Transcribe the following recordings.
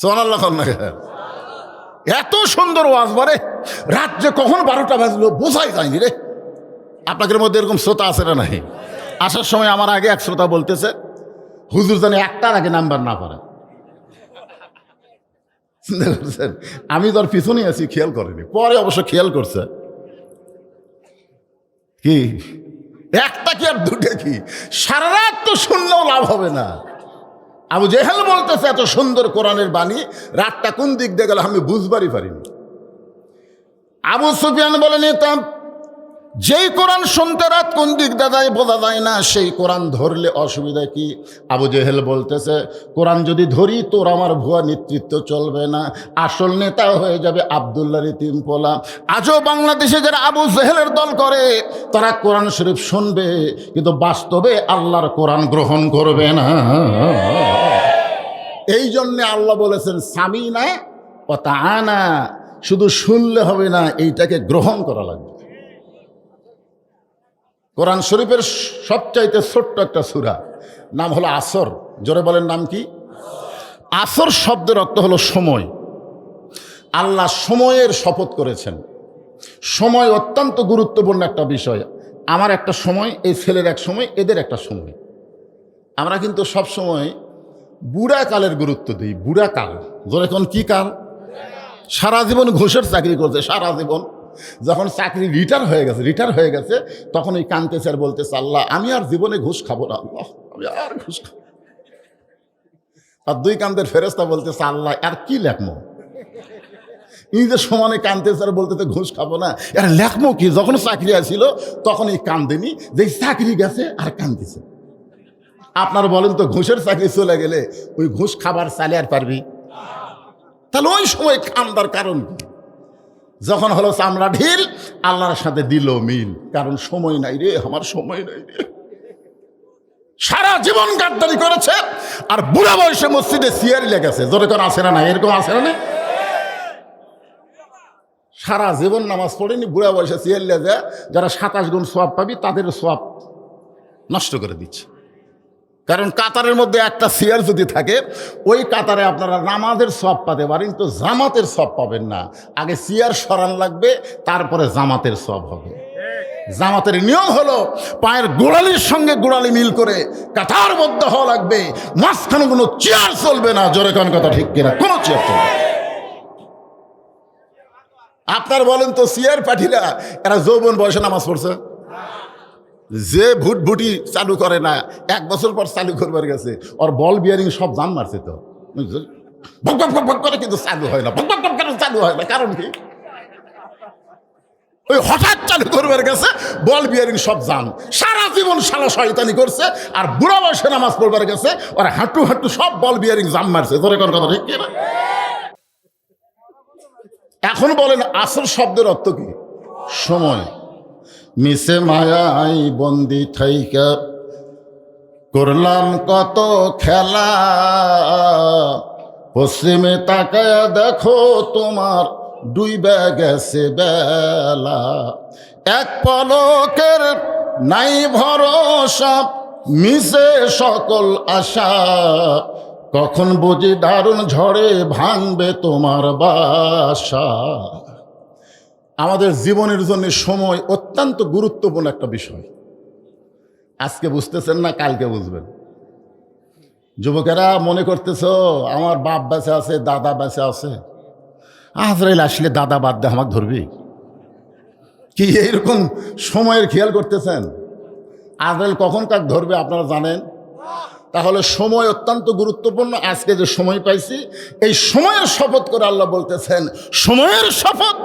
সুবহানাল্লাহ। এত সুন্দর ওয়াজ বারে, রাত যে কখন 12টা বাজলো বোঝাই যায়নি রে। আপনাদের মধ্যে এরকম শ্রোতা আছে না নাই? আসার সময় আমার আগে এক শ্রোতা বলতেছে, হুজুর জানে একটার আগে নাম্বার না পারে। আমি তোর পিছনে আছি, খেয়াল করিনি, পরে অবশ্য খেয়াল করছে। কি একটা কি আর দুটো কি, সারা রাত তো শুনলেও লাভ হবে না। আবু জেহেল বলতেছে এত সুন্দর কোরআনের বাণী, রাতটা কোন দিক দিয়ে গেল আমি বুঝবারই পারিনি। আবু সুফিয়ান বলেন, যেই কোরআন শুনতে রাত কোন দিক দাদায় বোঝা যায় না, সেই কোরআন ধরলে অসুবিধা কি? আবু জেহেল বলতেছে, কোরআন যদি ধরি তোর আমার ভুয়া নেতৃত্ব চলবে না, আসল নেতা হয়ে যাবে আব্দুল্লাহর তিন পোলা। আজও বাংলাদেশে যারা আবু জেহেলের দল করে তারা কোরআন শরীফ শুনবে, কিন্তু বাস্তবে আল্লাহর কোরআন গ্রহণ করবে না। এই জন্যে আল্লাহ বলেছেন সামিনা ওয়া তাআনা, শুধু শুনলে হবে না, এইটাকে গ্রহণ করা লাগবে। কোরআন শরীফের সবচাইতে ছোট্ট একটা সূরা, নাম হলো আসর। জোরে বলেন, নাম কি? আসর শব্দের অর্থ হলো সময়। আল্লাহ সময়ের শপথ করেছেন। সময় অত্যন্ত গুরুত্বপূর্ণ একটা বিষয়। আমার একটা সময়, এই ছেলের এক সময়, এদের একটা সময়। আমরা কিন্তু সব সময় বুড়া কালের গুরুত্ব দিই। বুড়া কাল, জোরে কোন কি কাল? সারা জীবন ঘুষের চাকরি করছে, সারা জীবন। যখন চাকরি রিটায়ার হয়ে গেছে তখন ওই কানতেছে আর বলতেছে, আল্লাহ আমি আর জীবনে ঘুষ খাবো না, আল্লাহ আমি আর ঘুষ খাবো। আর দুই কান্দের ফেরেশতা বলতেছে, আল্লাহ আর কি লেখমো? এই যে সমানে কানতেছে আর বলতেছে ঘুষ খাবো না, আর লেখমো কি? যখন চাকরি আসছিল তখন এই কান্দেনি, যে চাকরি গেছে আর কান্দিছে। আপনার বলেন তো, ঘুষের চাকরি চলে গেলে ওই ঘুষ খাবার চালে আর পারবি? তাহলে ওই সময় কান্দার কারণ কি? যখন হলো চামড়া ঢিল, আল্লাহর সাথে দিল মিল, কারণ সময় নাই রে, আমার সময় নাই রে। সারা জীবন গাদ্দারি করেছে আর বুড়া বয়সে মসজিদে সিয়ারি লেগেছে। জোরে করে আসে না? না এরকম আসে না? সারা জীবন নামাজ পড়েনি, বুড়া বয়সে সিয়ারি লেগে যারা 27 গুণ সওয়াব পাবি তাদের সওয়াব নষ্ট করে দিচ্ছে। কারণ কাতারের মধ্যে একটা সিয়ার যদি থাকে, ওই কাতারে আপনারা নামাজের সওয়াব পেতে পারেন, তো জামাতের সওয়াব পাবেন না। আগে সিয়ার সরান লাগবে, তারপরে জামাতের সওয়াব হবে। জামাতের নিয়ম হলো পায়ের গোড়ালির সঙ্গে গোড়ালি মিল করে কাতার মধ্যে হওয়া লাগবে, মাঝখানে কোনো চেয়ার চলবে না। জোরে কোন কথা ঠিক কিনা? কোনো চেয়ার চলবে না। আপনার বলেন তো, সিয়ার পাঠিরা এরা যৌবন বয়সে নামাজ পড়ছে? যে ভুটভুটি চালু করে না, 1 বছর পর চালু করবার গেছে, ওর বল বিয়ারিং সব জাম মারছে, তো ভক ভক ভক ভক করে, কিন্তু চালু হয় না। ভক ভক ভক করে চালু হয় না, কারণ কি? ওই হঠাৎ চালু করবার গেছে, বল বিয়ারিং সব জাম। সারা জীবন শালা শয়তানি করছে, আর বুড়া বয়সে নামাজ পড়বার গেছে, ওরা হাঁটু হাঁটু সব বল বিয়ারিং জাম মারছে। ধরে কোন কথা ঠিক কিনা? এখন বলেন, আসর শব্দের অর্থ কি? সময়। মিশে মায়াই বন্দি থাইকা করলাম কত খেলা, পশ্চিমে তাকায়া দেখো তোমার ডুইবা গেছে বেলা, এক পলকের নাই ভরসা, মিশে সকল আশা, কখন বুঝি দারুণ ঝড়ে ভাঙবে তোমার বাসা। আমাদের জীবনের জন্য সময় অত্যন্ত গুরুত্বপূর্ণ একটা বিষয়। আজকে বুঝতেছেন না, কালকে বুঝবেন। যুবকেরা মনে করতেছ আমার বাপ বেঁচে আছে, দাদা বেঁচে আছে, আজরাইল আসলে দাদা বাদ দিয়ে আমাকে ধরবি কি? এইরকম সময়ের খেয়াল করতেছেন? আজরাইল কখন কাক ধরবে আপনারা জানেন? তাহলে সময় অত্যন্ত গুরুত্বপূর্ণ। আজকে যে সময় পাইছি, এই সময়ের শপথ করে আল্লাহ বলতেছেন, সময়ের শপথ।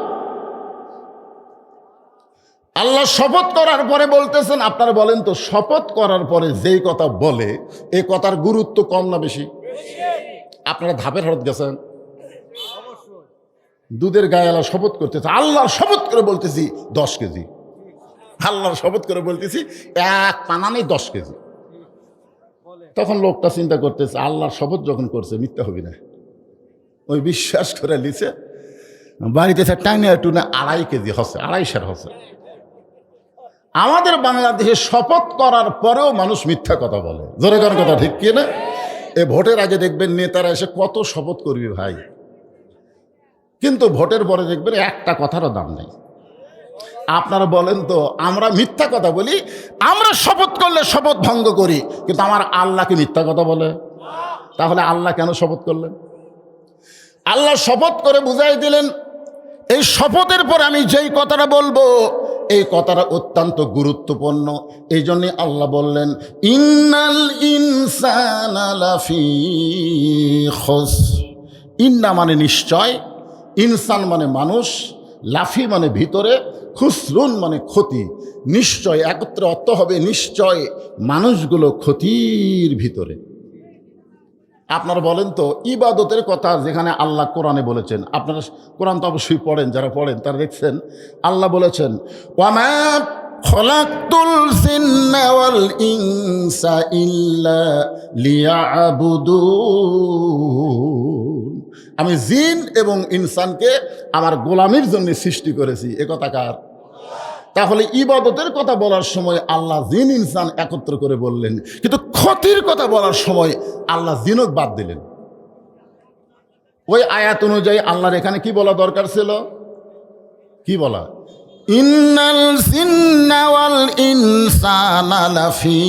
আল্লাহ শপথ করার পরে বলতেছেন, আপনারা বলেন তো, শপথ করার পরে যেই কথা বলে, এই কথার গুরুত্ব কম না বেশি? আপনারা ধাপের হরত গেছেন? দুধের গায়ে আল্লাহ শপথ করতেছে, আল্লাহর শপথ করে বলতেছি 10 কেজি। আল্লাহর শপথ করে বলতেছি 1 পানা নেই 10 কেজি। তখন লোকটা চিন্তা করতেছে, আল্লাহর শপথ যখন করছে মিথ্যা হবে না, ওই বিশ্বাস করে লিছে, বাড়িতে টাইনে টুনে 2.5 কেজি হচ্ছে, 2.5 হচ্ছে। আমাদের বাংলাদেশে শপথ করার পরেও মানুষ মিথ্যা কথা বলে। জোরে কোন কথা ঠিক কি না? এই ভোটের আগে দেখবেন নেতারা এসে কত শপথ করবি ভাই, কিন্তু ভোটের পরে দেখবেন একটা কথারও দাম নেই। আপনারা বলেন তো, আমরা মিথ্যা কথা বলি, আমরা শপথ করলে শপথ ভঙ্গ করি, কিন্তু আমার আল্লাহকে মিথ্যা কথা বলে? তাহলে আল্লাহ কেন শপথ করলেন? আল্লাহ শপথ করে বুঝাই দিলেন, এই শপথের পর আমি যেই কথাটা বলবো এই কথাটা অত্যন্ত গুরুত্বপূর্ণ। এই জন্যে আল্লাহ বললেন, ইন্নাল ইনসানা লাফি খুসর। ইন্না মানে নিশ্চয়, ইনসান মানে মানুষ, লাফি মানে ভিতরে, খুসরুন মানে ক্ষতি। নিশ্চয় একত্রে অর্থ হবে নিশ্চয় মানুষগুলো ক্ষতির ভিতরে। আপনারা বলেন তো, ইবাদতের কথা যেখানে আল্লাহ কোরআনে বলেছেন, আপনারা কোরআন তো অবশ্যই পড়েন, যারা পড়েন তারা দেখছেন আল্লাহ বলেছেন, ওয়ামা খলাকতুল জিন্না ওয়াল ইনসা ইল্লা লিয়াবুদুন। আমি জিন এবং ইনসানকে আমার গোলামির জন্য সৃষ্টি করেছি। এ কথা কার? তাহলে ইবাদতের কথা বলার সময় আল্লাহ জিন ইনসান একত্র করে বললেন, কিন্তু ক্ষতির কথা বলার সময় আল্লাহ জিনক বাদ দিলেন। ওই আয়াত অনুযায়ী আল্লাহর এখানে কি বলা দরকার ছিল? কি বলা? ইন্নাল জিন্না ওয়াল ইনসানা লাফি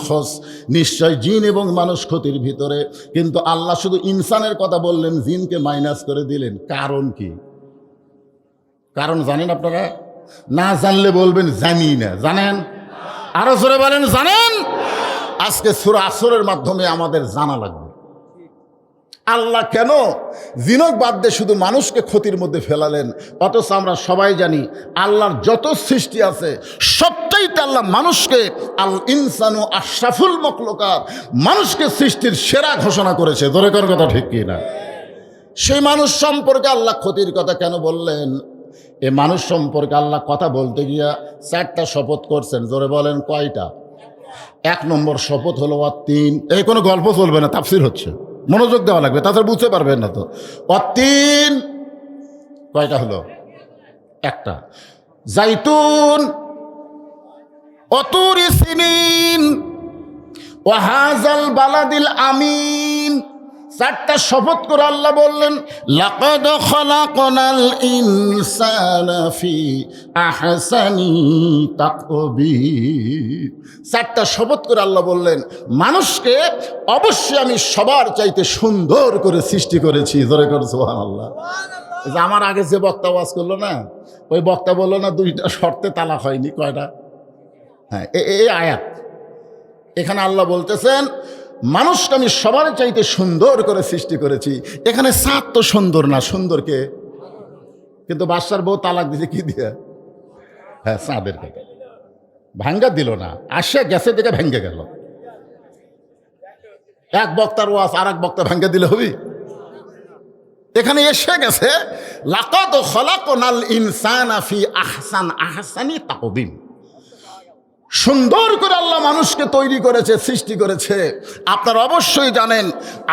খুসর। নিশ্চয় জিন এবং মানুষ ক্ষতির ভিতরে, কিন্তু আল্লাহ শুধু ইনসানের কথা বললেন, জিনকে মাইনাস করে দিলেন। কারণ কি? কারণ জানেন আপনারা? না জানলে বলবেন জানি না। জানেন? আরো জোরে বলেন জানেন। আজকে সূরা আসরের মাধ্যমে আমাদের জানা লাগবে আল্লাহ কেন জিনক বাদ দিয়ে শুধু মানুষকে ক্ষতির মধ্যে ফেলালেন। অথচ আমরা সবাই জানি আল্লাহর যত সৃষ্টি আছে সবটাইতে আল্লাহ মানুষকে আল ইনসানু আশরাফুল মখলুকাত, মানুষকে সৃষ্টির সেরা ঘোষণা করেছে। ধরে কোন কথা ঠিক কি না? সেই মানুষ সম্পর্কে আল্লাহ ক্ষতির কথা কেন বললেন? এ মানুষ সম্পর্কে আল্লাহ কথা বলতে গিয়া 4টা শপথ করছেন। জোরে বলেন কয়টা? 1 নম্বর শপথ হলো অতীন। এই কোনো গল্প চলবে না, তাফসীর হচ্ছে, মনোযোগ দেওয়া লাগবে, তাছাড়া বুঝতে পারবেন না তো। অতীন কয়টা হলো? 1টা। জাইতুন, অতুরি সিনিন, ওয়াহাজাল বালাদিল আমিন। 4টা শপথ করে আল্লাহ বললেন, লাকাদ খালাকনাল ইনসানা ফি আহসানি তাকবীর। 4টা শপথ করে আল্লাহ বললেন, মানুষকে অবশ্যই আমি সবার চাইতে সুন্দর করে সৃষ্টি করেছি। জোরে করে সুবহানাল্লাহ। যে আমার আগে যে বক্তা ওয়াজ করলো না, ওই বক্তা বললো না 2টা শর্তে তালাক হয়নি। কয়টা? হ্যাঁ, এই আয়াত এখানে আল্লাহ বলতেছেন মানুষকে আমি সবার চাইতে সুন্দর করে সৃষ্টি করেছি। এখানে চাঁদ তো সুন্দর না, সুন্দরকে, কিন্তু বাদশার বউ তালাক দিছে কি দিয়ে? হ্যাঁ, চাঁদের কথা ভাঙ্গা দিল না, আসে গেছে দেখে ভেঙ্গে গেল। এক বক্তার ওয়াজ আর এক বক্তা ভাঙ্গা দিলে হবি? এখানে এসে গেছে লাকাদ খালাকনাল ইনসানা ফি আহসানি তাকবীর। সুন্দর করে আল্লাহ মানুষকে তৈরি করেছে, সৃষ্টি করেছে। আপনারা অবশ্যই জানেন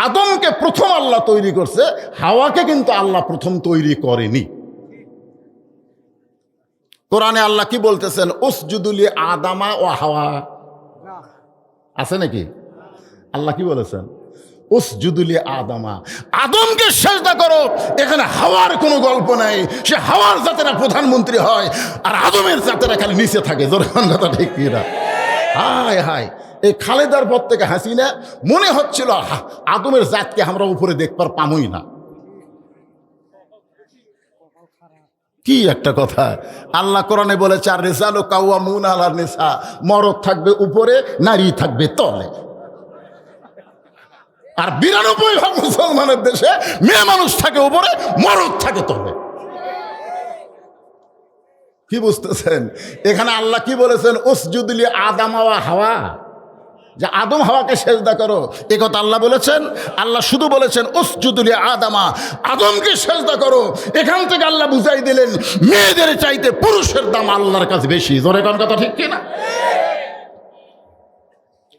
আদমকে প্রথম আল্লাহ তৈরি করছে, হাওয়াকে কিন্তু আল্লাহ প্রথম তৈরি করেনি। কোরআনে আল্লাহ কি বলতেছেন? উসজুদুলি আদামা ও হাওয়া। আছে নাকি? আল্লাহ কি বলেছেন? উসজুদুলি আদামা, আদমকে সেজদা করো। এখানে হাওয়ার কোনো গল্প নাই। সে হাওয়ার জাতেরা প্রধানমন্ত্রী হয় আর আদমের জাতেরা খালি নিচে থাকে। জোরখান কথা ঠিক কিনা? হায় হায়, এই খালেদার পর থেকে হাসিনা মনে হচ্ছিল আদমের জাতকে আমরা উপরে দেখবার পামই না। কি একটা কথা! আল্লাহ কোরআনে বলেছে, আর রিজালু কাওয়ামুনা আলান নিসা, মরদ থাকবে উপরে, নারী থাকবে তলে। আর 92% মুসলমানের দেশে মেয়ে মানুষ থাকে উপরে, মরদ থাকে তলে। কি বুঝতেছেন? এখানে আল্লাহ কি বলেছেন? উসজুদুলি আদামা ওয়া হাওয়া, যে আদম হাওয়াকে সেজদা করো। এ কথা আল্লাহ বলেছেন? আল্লাহ শুধু বলেছেন উসজুদুলি আদামা, আদমকে সেজদা করো। এখান থেকে আল্লাহ বুঝাই দিলেন মেয়েদের চাইতে পুরুষের দাম আল্লাহর কাছে বেশি। জোরে কোন কথা ঠিক কিনা?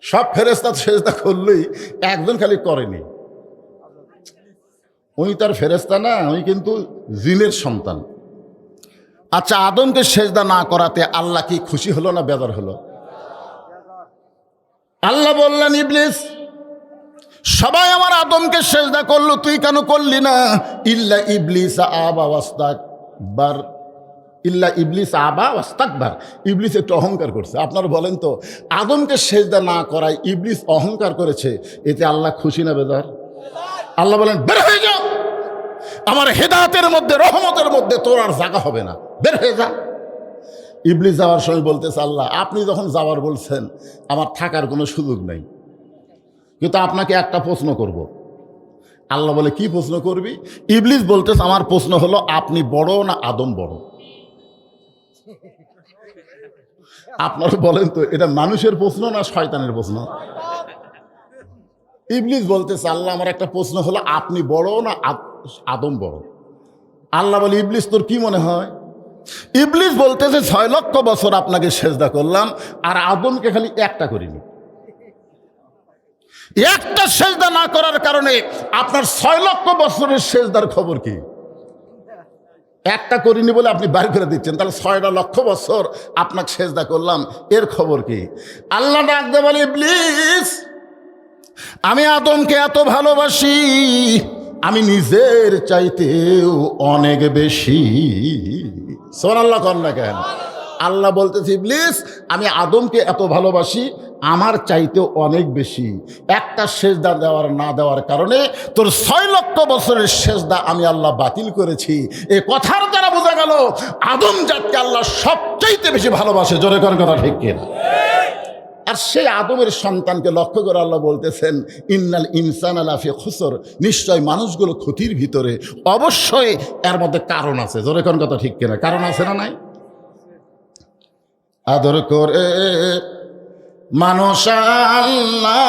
সব ফেরেশতা সেজদা করলেই একজন খালি করেনি। উনি তার ফেরেশতা না, উনি কিন্তু জিনের সন্তান। আচ্ছা, আদমকে সেজদা না করাতে আল্লাহ কি খুশি হলো না বেজার হলো? আল্লাহ বললেন, ইবলিস সবাই আমার আদমকে সেজদা করলো, তুই কেন করলি না? ইল্লা ইবলিস আবা ওয়াস্তাকবার, ইল্লা ইবলিস আবা ওয়াস্তাকবার। ইবলিস একটু অহংকার করছে। আপনারা বলেন তো, আদমকে সেজদা না করায় ইবলিস অহংকার করেছে, এতে আল্লাহ খুশি না বেজার? আল্লাহ বলেন বের হয়ে যাও, আমার হেদায়েতের মধ্যে, রহমতের মধ্যে তোর আর জায়গা হবে না, বের হয়ে যা। ইবলিস যাওয়ার সময় বলতেছে, আল্লাহ আপনি যখন যাওয়ার বলছেন আমার থাকার কোনো সুযোগ নেই, কিন্তু আপনাকে একটা প্রশ্ন করব। আল্লাহ বলে কি প্রশ্ন করবি? ইবলিস বলতেছে, আমার প্রশ্ন হলো আপনি বড় না আদম বড়? আপনারা বলেন তো, এটা মানুষের প্রশ্ন না শয়তানের প্রশ্ন? ইবলিস বলতেছে, আল্লাহ আমার একটা প্রশ্ন হলো আপনি বড় না আদম বড়? আল্লাহ বলে, ইবলিস তোর কি মনে হয়? ইবলিস বলতেছে 6 লক্ষ বছর আপনাকে সেজদা করলাম, আর আদমকে খালি একটা করিনি। একটা সেজদা না করার কারণে আপনার 6 লক্ষ বছরের সেজদার খবর কি? একটা করিনি বলে আপনি বাইর করে দিচ্ছেন, তাহলে 6 লক্ষ বছর আপনাকে সেজদা করলাম, এর খবর কি? আল্লাহ ডাক দিয়ে বলে, ইবলিস আমি আদমকে এত ভালোবাসি, আমি নিজের চাইতেও অনেক বেশি। সুবহানাল্লাহ কর না কেন? আল্লাহ বলতেছে, ইবলিস আমি আদমকে এত ভালোবাসি, আমার চাইতেও অনেক বেশি। একটা সেজদা দেওয়ার না দেওয়ার কারণে তোর 6 লক্ষ বছরের সেজদা আমি আল্লাহ বাতিল করেছি। এ কথার দ্বারা বোঝা গেল আদম জাতকে আল্লাহ সবচাইতে বেশি ভালোবাসে। জোরে কর কথা ঠিক কিনা? আর সেই আদমের সন্তানকে লক্ষ্য করে আল্লাহ বলতেছেন, ইন্নাল ইনসানা লাফি খুসর, নিশ্চয় মানুষগুলো ক্ষতির ভিতরে। অবশ্যই এর মধ্যে কারণ আছে। জোরে কোন কথা ঠিক কিনা? কারণ আছে না নাই? আদর করে মানুষ আল্লাহ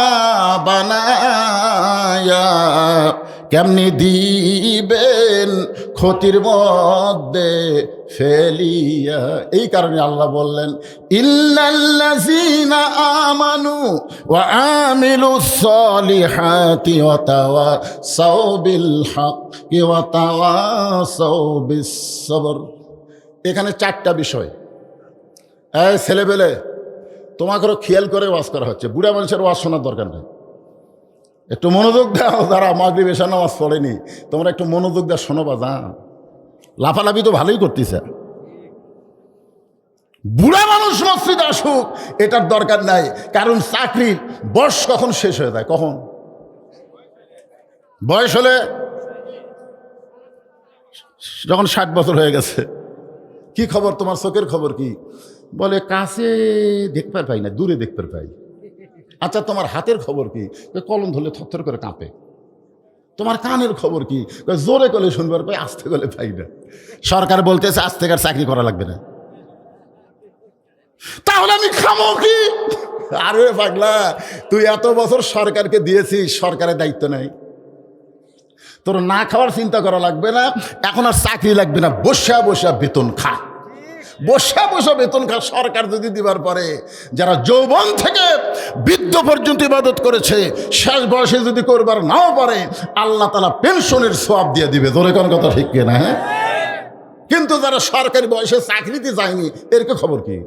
বানায়া কেমনি দিবেন ক্ষতির মধ্যে ফেলিয়া। এই কারণে আল্লাহ বললেন, ইল্লাল্লাযীনা আমানু ওয়া আমিলুস সলিহাতি ওয়া তাওয়াসাউ বিল হাক্কি ওয়া তাওয়াসাউ বিস সবর। এখানে 4টা বিষয়। এই ছেলেবেলে, তোমাকেও খেয়াল করে ওয়াজ করা হচ্ছে, বুড়া মানুষের ওয়াজ শোনার দরকার নেই। একটু মনোযোগ দাও, যারা মাগরিব এশার নামাজ পড়েনি, তোমরা একটু মনোযোগ দাও, শোনো বাজান। লাফালাফি তো ভালোই করতেছে। বুড়া মানুষ মসজিদে আসুক এটার দরকার নাই, কারণ চাকরির বয়স কখন শেষ হয়ে যায়? কখন? বয়স হলে যখন 60 বছর হয়ে গেছে। কি খবর তোমার? চোখের খবর কি? বলে কাছে দেখতে পাই না, দূরে দেখতে পাই। আচ্ছা তোমার হাতের খবর কি? কলম ধরলে থরথর করে কাঁপে। তোমার কানের খবর কি? জোরে গলে শুনবার পাই, আস্তে গলে পাই না। সরকার বলতেছে আজ থেকে আর চাকরি করা লাগবে না। তাহলে আমি খামো কি? আরে পাগলা, তুই এত বছর সরকারকে দিয়েছিস, সরকারের দায়িত্ব নেই তোর? না খাওয়ার চিন্তা করা লাগবে না, এখন আর চাকরি লাগবে না, বসা বসা বেতন খা, বসা বসা বেতন খা। সরকার যদি দিবার পরে যারা যৌবন থেকে বৃদ্ধ পর্যন্ত ইবাদত করেছে, শেষ বয়সে যদি করবার নাও পারে, আল্লাহ তাআলা পেনশনের সওয়াব দিয়ে দিবে। ধরে কোন কথা ঠিক কিনা? হ্যাঁ, কিন্তু যারা সরকারি বয়সে চাকরিতে যায়নি, এর খবর কি?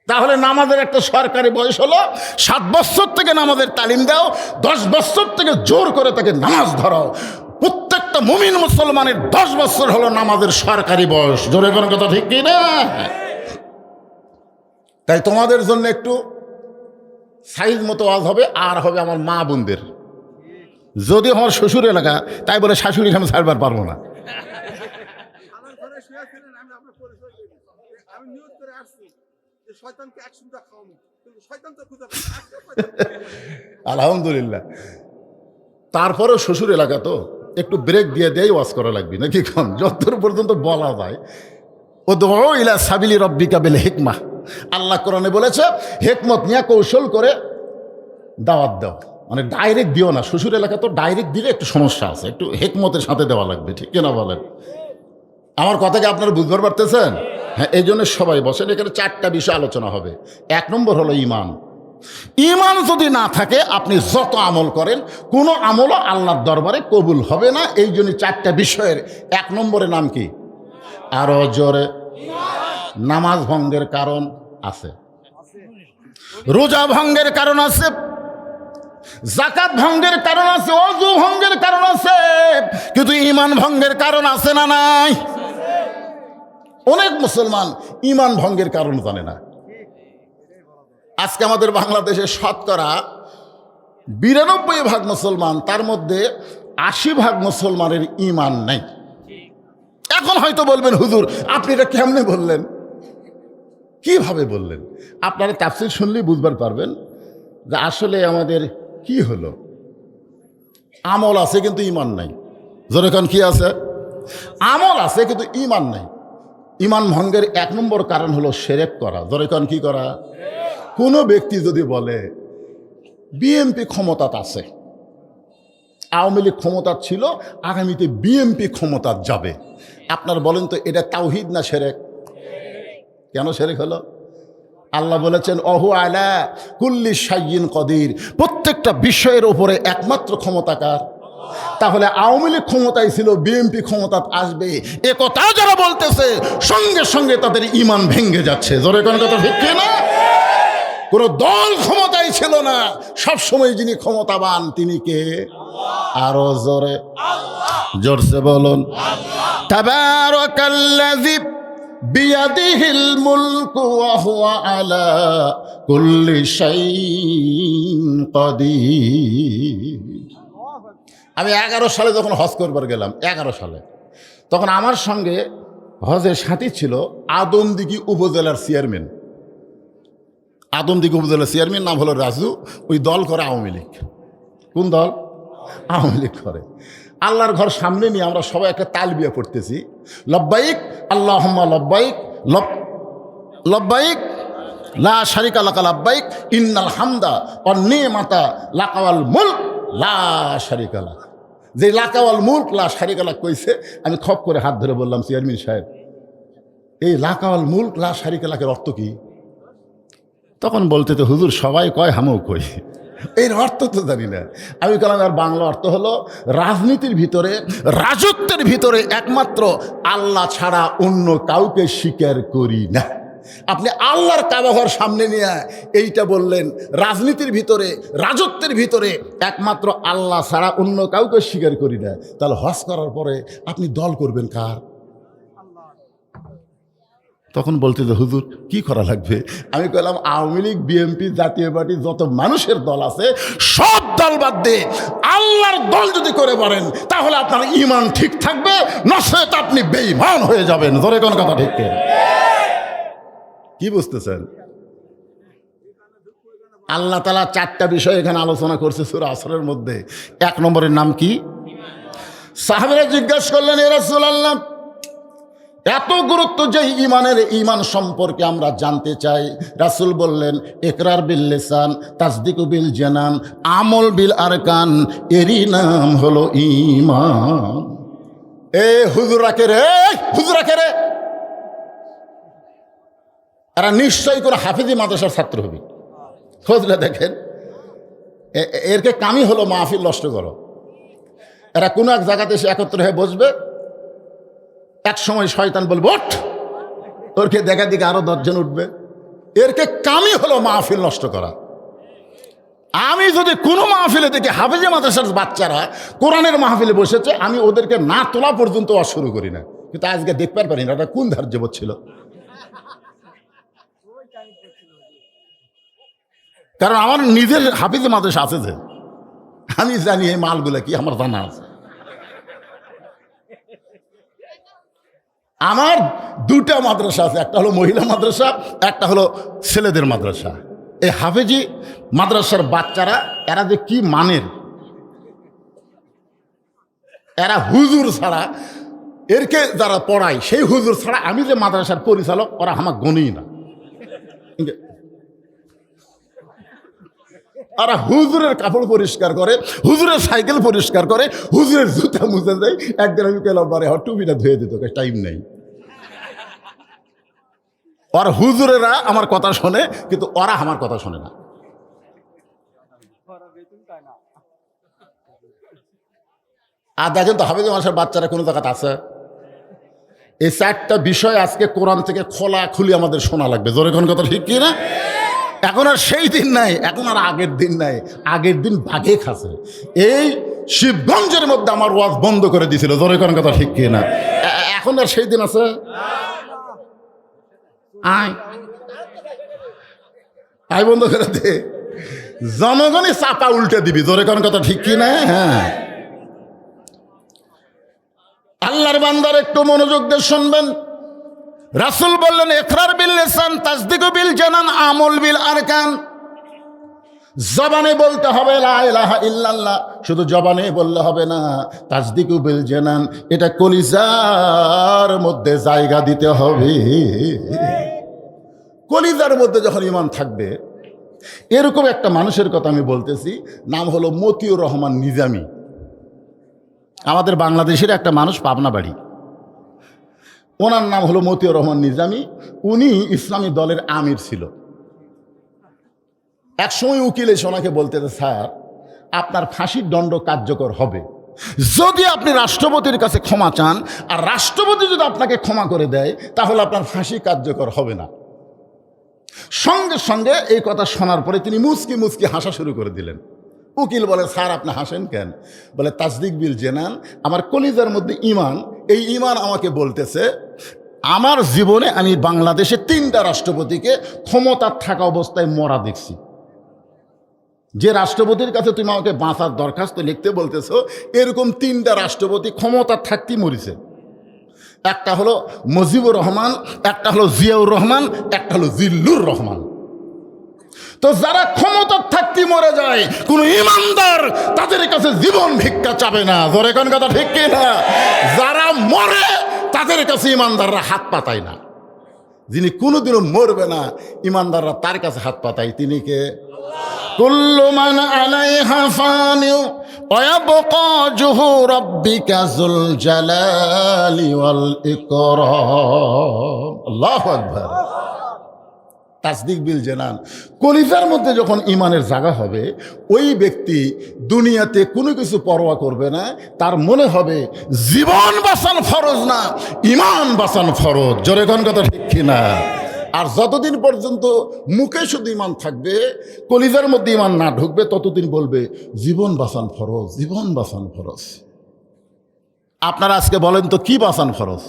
তাহলে নামাজের একটা সরকারি বয়স হলো 7 বছর থেকে নামাজের তালিম দাও, 10 বছর থেকে জোর করে তাকে নামাজ ধরাও। প্রত্যেকটা মুমিন মুসলমানের 10 বছর হলো নামাজের সরকারি বয়স। জোরে কোন কথা ঠিক কি না? তাই তোমাদের জন্য একটু সাইজ মতো আওয়াজ হবে, আর হবে আমার মা বোনদের। যদি আমার শ্বশুর এলাকা, তাই বলে শাশুড়ি আমি ছাড়বার পারবো না। আলহামদুলিল্লাহ। তারপরেও শ্বশুর এলাকা তো একটু ব্রেক দিয়ে দেয়, ওয়াজ করা লাগবে নাকি? কম যতদূর পর্যন্ত বলা যায়। ও দো ইলা সাবিলি রব্বিকা বিল হিকমাহ, আল্লাহ কোরআনে বলেছে হিকমত নিয়ে কৌশল করে দাওয়াত দাও। মানে ডাইরেক্ট দিও না। শ্বশুর এলাকা তো ডাইরেক্ট দিলে একটু সমস্যা আছে, একটু হিকমতের সাথে দেওয়া লাগবে। ঠিক কিনা বলেন? আমার কথাকে আপনারা বুঝবার পারতেছেন? হ্যাঁ, এই জন্য সবাই বসেন। এখানে 4টা বিষয় আলোচনা হবে। 1 নম্বর হলো ইমান। ইমান যদি না থাকে আপনি যত আমল করেন, কোনো আমলও আল্লাহর দরবারে কবুল হবে না। এই জন্য 4টা বিষয়ের 1 নম্বরের নাম কি? আরো জোরে। নামাজ ভঙ্গের কারণ আছে। রোজা ভঙ্গের কারণ আছে, যাকাত ভঙ্গের কারণ আছে, ওযু ভঙ্গের কারণ আছে, কিন্তু ঈমান ভঙ্গের কারণ আছে না নাই? অনেক মুসলমান ঈমান ভঙ্গের কারণ জানে না। আজকে আমাদের বাংলাদেশে শতকরা 92% মুসলমান, তার মধ্যে 80% মুসলমানের ঈমান নাই। এখন হয়তো বলবেন, হুজুর আপনি এটা কেমনে বললেন, কিভাবে বললেন? আপনারা তাফসীর শুনলেই বুঝবার পারবেন যে আসলে আমাদের কি হলো। আমল আছে কিন্তু ঈমান নাই। জোরে কোন কি আছে? আমল আছে কিন্তু ঈমান নাই। ঈমান ভঙ্গের 1 নম্বর কারণ হলো শিরক করা। জোরে কোন কি করা? কোনো ব্যক্তি যদি বলে বিএনপি ক্ষমতাত আছে, আওয়ামী লীগ ক্ষমতা ছিল, আগামীতে বিএনপি ক্ষমতা যাবে, আপনার বলেন তো এটা তাওহীদ না শিরক? কেন শিরক হলো? আল্লাহ বলেছেন অহু আলা কুল্লি শাইইন কদির, প্রত্যেকটা বিষয়ের উপরে একমাত্র ক্ষমতাকার। তাহলে আওয়ামী লীগ ক্ষমতায় ছিল, বিএনপি ক্ষমতা আসবে, এ কথা যারা বলতেছে সঙ্গে সঙ্গে তাদের ঈমান ভেঙে যাচ্ছে। জোরে কোন কথা ঠিক না? কোন দল ক্ষমতায় ছিল না, সব সময় যিনি ক্ষমতাবান তিনি কে? আরো জোরে, জোরসে বলুন। তাবারাকাল্লাযী বিয়াদিহিল মুলকু ওয়া হুয়া আলা কুল্লি শাইইন কাদির। আমি 11 সালে যখন হজ করবার গেলাম, 11 সালে, তখন আমার সঙ্গে হজের সাথী ছিল আদমদিঘি উপজেলার চেয়ারম্যান। আদমদিঘি উপজেলার চেয়ারম্যান নাম হলো রাজু। ওই দল করে আওয়ামী লীগ। কোন দল? আওয়ামী লীগ করে। আল্লাহর ঘর সামনে নিয়ে আমরা সবাই একটা তালবিয়া পড়তেছি, লব্বাইক আল্লাহুম্মা লব্বাইক, লব্বাইক লা শারিকা লাকা লব্বাইক, ইন্নাল হামদা ওয়ান নি'মাতা লাকা ওয়াল মুলক লা শারিকা লাক। যে লাকা ওয়াল মুলক লা শারিকা লাক কইছে, আমি খপ করে হাত ধরে বললাম, চেয়ারম্যান সাহেব এই লাকা ওয়াল মুলক লা শারিকা লাকের অর্থ কি? তখন বলতে তো হুজুর সবাই কয়, হামও কই, এর অর্থ তো জানি না। আমি বললাম আর বাংলা অর্থ হলো রাজনীতির ভিতরে, রাজত্বের ভিতরে একমাত্র আল্লাহ ছাড়া অন্য কাউকে স্বীকার করি না। আপনি আল্লাহর কাবাঘর সামনে নিয়ে এইটা বললেন, রাজনীতির ভিতরে, রাজত্বের ভিতরে একমাত্র আল্লাহ ছাড়া অন্য কাউকে স্বীকার করি না, তাহলে হজ করার পরে আপনি দল করবেন কার? তখন বলতে যে হুজুর কি করা লাগবে? আমি কইলাম আওয়ামী লীগ, বিএনপি, জাতীয় পার্টি, যত মানুষের দল আছে সব দল বাদ দিয়ে আল্লাহর দল যদি করে পারেন তাহলে আপনার ঈমান ঠিক থাকবে, নচেত আপনি বেঈমান হয়ে যাবেন। ধরে কোন কথা ঠিক কি বুঝতেছেন? আল্লাহ তাআলা 4টা বিষয় এখানে আলোচনা করছে সূরা আসরের মধ্যে। 1 নম্বরের নাম কি? সাহাবীরা জিজ্ঞাসা করলেন, ইয়া রাসূলুল্লাহ এত গুরুত্ব যে ঈমানের, ঈমান সম্পর্কে আমরা জানতে চাই। রাসূল বললেন ইকরার বিল লিসান, তাসদিকু বিল জানান, আমল বিল আরকান, এরই নাম হলো ঈমান। হুজুরা কে রে, হুজুরা কে রে? এরা নিশ্চয়ই করে হাফিজি মাদ্রাসার ছাত্র হবে। খোঁজলে দেখেন, এরকে কামই হলো মাহফিল নষ্ট করো। এরা কোনো এক জায়গাতে এসে একত্র হয়ে বসবে, এক সময় শয়তান বলবে ওঠ, ওরকে দেখা দিকে আরো 10 জন উঠবে। এরকে কামই হলো মাহফিল নষ্ট করা। আমি যদি কোনো মাহফিলে দেখি হাফেজে মাদ্রাসার বাচ্চারা কোরআনের মাহফিলে বসেছে, আমি ওদেরকে না তোলা পর্যন্ত শুরু করি না। কিন্তু আজকে দেখতে পারি না, এটা কোন ধার্য ছিল। কারণ আমার নিজের হাফেজে মাদ্রাসা আছে, যে আমি জানি এই মালগুলা কি, আমার জানা আছে। আমার 2টা মাদ্রাসা আছে, একটা হলো মহিলা মাদ্রাসা, একটা হলো ছেলেদের মাদ্রাসা। এই হাফেজি মাদ্রাসার বাচ্চারা এরা যে কি মানের, এরা হুজুর ছাড়া, এরকে যারা পড়ায় সেই হুজুর ছাড়া আমি যে মাদ্রাসার পরিচালক, ওরা আমার গণই না। ওরা হুজুরের কাপড় পরিষ্কার করে, হুজুরের সাইকেল পরিষ্কার করে, হুজুরের জুতা মুছে দেয়। একদিন আমি পেলাম বারে টুপিটা ধুয়ে দিত, টাইম নেই। ওরা হুজুরেরা আমার কথা শোনে, কিন্তু ওরা আমার কথা শোনে না। আর দেখেন তো হাফেজ মাদ্রাসার বাচ্চারা কোনো জায়গাতে আছে? এই 4টা বিষয় আজকে কোরআন থেকে খোলা খুলি আমাদের শোনা লাগবে। জোরে কোন কথা ঠিক কি না? এখন আর সেই দিন নাই, এখন আর আগের দিন নাই, আগের দিন বাঘে খাসে। এই শিবগঞ্জের মধ্যে আমার ওয়াজ বন্ধ করে দিয়েছিল, জোরে করেন কথা ঠিক কি না? এখন আর সেই দিন আছে? আয় আয় বন্ধ করে দে, জনগণই চাপা উল্টে দিবি, জোরে করেন কথা ঠিক কি না? হ্যাঁ, আল্লাহর বান্দার একটু মনোযোগ দিয়ে শুনবেন। রাসূল বললেন, ইকরার বিল লিসান তাসদীকু বিল জানান আমল বিল আরকান। জবানে বলতে হবে লা ইলাহা ইল্লাল্লাহ, শুধু জবানে বললে হবে না, তাসদীকু বিল জানান, এটা কলিজার মধ্যে জায়গা দিতে হবে। কলিজার মধ্যে যখন ঈমান থাকবে, এরকম একটা মানুষের কথা আমি বলতেছি, নাম হলো মতিউর রহমান নিজামী। আমাদের বাংলাদেশের একটা মানুষ, পাবনা বাড়ি, ওনার নাম হলো মতিউর রহমান নিজামী। উনি ইসলামী দলের আমির ছিল। একসময় উকিল এসে ওনাকে বলতে, স্যার আপনার ফাঁসির দণ্ড কার্যকর হবে যদি আপনি রাষ্ট্রপতির কাছে ক্ষমা চান, আর রাষ্ট্রপতি যদি আপনাকে ক্ষমা করে দেয় তাহলে আপনার ফাঁসি কার্যকর হবে না। সঙ্গে সঙ্গে এই কথা শোনার পরে তিনি মুচকি মুচকি হাসা শুরু করে দিলেন। উকিল বলে, স্যার আপনি হাসেন কেন? বলে, তাসদিক বিল জেনান, আমার কলিজার মধ্যে ঈমান, এই ঈমান আমাকে বলতেছে আমার জীবনে আমি বাংলাদেশে 3টা রাষ্ট্রপতিকে ক্ষমতা থাকা অবস্থায় মরা দেখছি। যে রাষ্ট্রপতির কাছে তুমি আমাকে বাঁচার দরখাস্ত লিখতে বলতেছো, এরকম 3টা রাষ্ট্রপতি ক্ষমতা থাকতেই মরিছে। একটা হলো মুজিবুর রহমান, একটা হলো জিয়াউর রহমান, একটা হলো জিল্লুর রহমান। তো যারা ক্ষমতা থাকতে মরে যায়, কোন ইমানদার তাদের কাছে জীবন ভিক্ষা চাবে না, জোরে কোন কথা ঠিক কি না? যারা মরে তাদের কাছে ইমানদাররা হাত পাতায় না। যিনি কোনোদিনও মরবে না, ইমানদাররা তার কাছে হাত পাতায়। তিনি কে? কুল্লু মান আলাইহা ফানি ওয়া ইয়াবকা ওয়াজহু রাব্বিকা যুল জালালি ওয়াল ইকরাম। আল্লাহু আকবার। তাসদিক বিল জানান, কলিজার মধ্যে যখন ঈমানের জায়গা হবে, ওই ব্যক্তি দুনিয়াতে কোনো কিছু পরোয়া করবে না। তার মনে হবে জীবন বাঁচানো ফরজ না, ঈমান বাঁচানো ফরজ। জোরে কোন কথা ঠিক কিনা? আর যতদিন পর্যন্ত মুখে শুধু ঈমান থাকবে, কলিজার মধ্যে ঈমান না ঢুকবে, ততদিন বলবে জীবন বাঁচান ফরজ, জীবন বাঁচান ফরজ। আপনারা আজকে বলেন তো, কি বাঁচান ফরজ?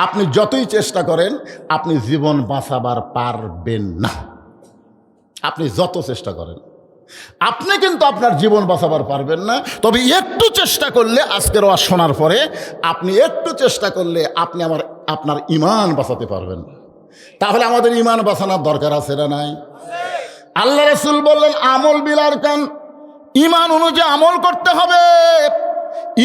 আপনি যতই চেষ্টা করেন, আপনি জীবন বাঁচাবার পারবেন না। আপনি যত চেষ্টা করেন, আপনি কিন্তু আপনার জীবন বাঁচাবার পারবেন না। তবে একটু চেষ্টা করলে, আজকের ওয়াজ শোনার পরে আপনি একটু চেষ্টা করলে আপনি আপনার ঈমান বাঁচাতে পারবেন। তাহলে আমাদের ঈমান বাঁচানোর দরকার আছে না নাই? আল্লাহ রাসূল বললেন, আমল বিল আরকান, ঈমান অনুযায়ী আমল করতে হবে।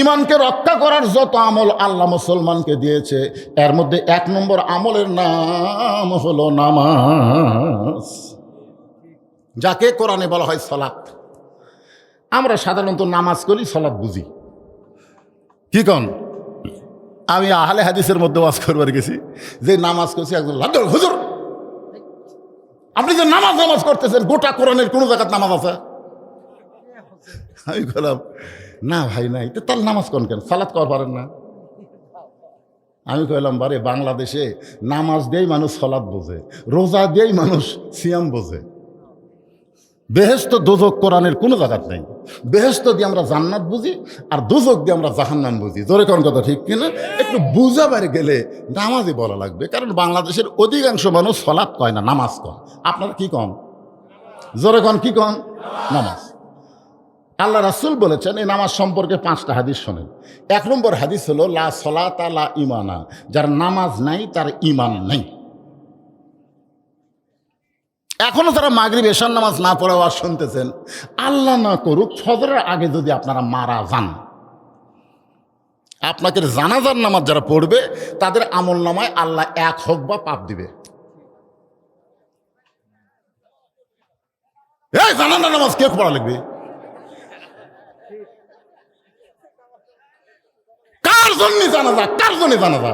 ঈমানকে রক্ষা করার যত আমল আল্লাহ মুসলমানকে দিয়েছে, এর মধ্যে 1 নম্বর আমলের নাম হলো নামাজ, যাকে কোরআনে বলা হয় সালাত। আমরা সাধারণত নামাজ করি, সালাত বুঝি। কি কন? আমি আহলে হাদিসের মধ্যে ওয়াজ করবার গেছি, যে নামাজ করছি, একজন লাদ্দুল হুজুর আপনি যে নামাজ করতেছেন, গোটা কোরআনের কোন জায়গায় নামাজ আছে? আমি বললাম, না ভাই নাই। তো তার নামাজ কোন কেন? সালাত কর পারেন না? আমি কইলাম, বারে বাংলাদেশে নামাজ দিয়েই মানুষ সালাত বোঝে, রোজা দিয়েই মানুষ সিয়াম বোঝে। বেহেশত দোজক কোরআনের কোনো জায়গাত নেই। বেহেশত দিয়ে আমরা জান্নাত বুঝি, আর দোজক দিয়ে আমরা জাহান্নাম বুঝি। জোরে কোন কথা ঠিক কিনা? একটু বুঝাবার গেলে নামাজই বলা লাগবে, কারণ বাংলাদেশের অধিকাংশ মানুষ সালাত কয় না, নামাজ কয়। আপনারা কি কন? জোরে কন, কি কন? নামাজ। আল্লাহ রাসূল বলেছেন, এই নামাজ সম্পর্কে 5টা হাদিস শোনেন। 1 নম্বর হাদিস হলো, লা সলাতা লা ঈমানা, যার নামাজ নাই তার ঈমান নাই। এখনো যারা মাগরিব এশার নামাজ না পড়ে ওয়াজ শুনতেছেন, আল্লাহ না করুক ফজরের আগে যদি আপনারা মারা যান, আপনাকে জানাজার নামাজ যারা পড়বে তাদের আমল নামায় আল্লাহ 1 হোক বা পাপ দিবে। এই জানাজার নামাজ কে পড়া লাগবে? কার জন্য জানাজা? কার জন্য জানাজা?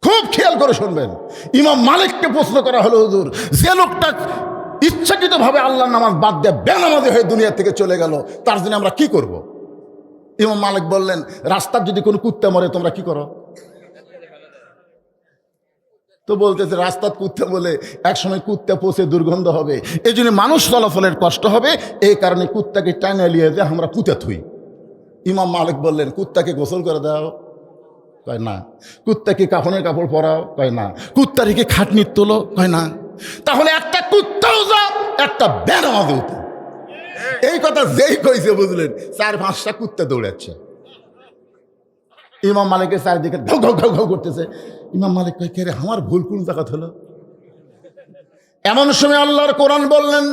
খুব খেয়াল করে শুনবেন। ইমাম মালিককে প্রশ্ন করা হলো, হুজুর যে লোকটা ইচ্ছাকৃতভাবে আল্লাহর নামাজ বাদ দিয়ে বেনামাজি হয়ে দুনিয়া থেকে চলে গেল, তার জন্য আমরা কি করব? ইমাম মালিক বললেন, রাস্তার যদি কোনো কুত্তা মরে তোমরা কি করো? তো বলতেছে রাস্তা কুত্তা বলে একসময় কুত্তা পচে দুর্গন্ধ হবে, এই জন্য মানুষ চলাচলের কষ্ট হবে, এই কারণে কুত্তাকে টাইনা নিয়ে যে আমরা পুঁতে থুই। ইমাম মালিক বললেন কুত্তাকে গোসল করে দাও, কয় না। কুত্তাকে কাফনের কাপড় পরাও, কয় না। কুত্তারিকে খাটনির তোলো, কয় না। তাহলে একটা কুত্তাও যা, একটা বেনামাজও তো। এই কথা যেই কইছে বুঝলেন, 4-5টা কুত্তা দৌড়াচ্ছে। ইমাম মালিকের চারিদিকে ঘাউ ঘাউ ঘাউ ঘাউ করতেছে। ইমাম মালিক কয় কে রে, আমার ভুল কোন জায়গা হলো? এমন সময় আল্লাহর কোরআন বললেন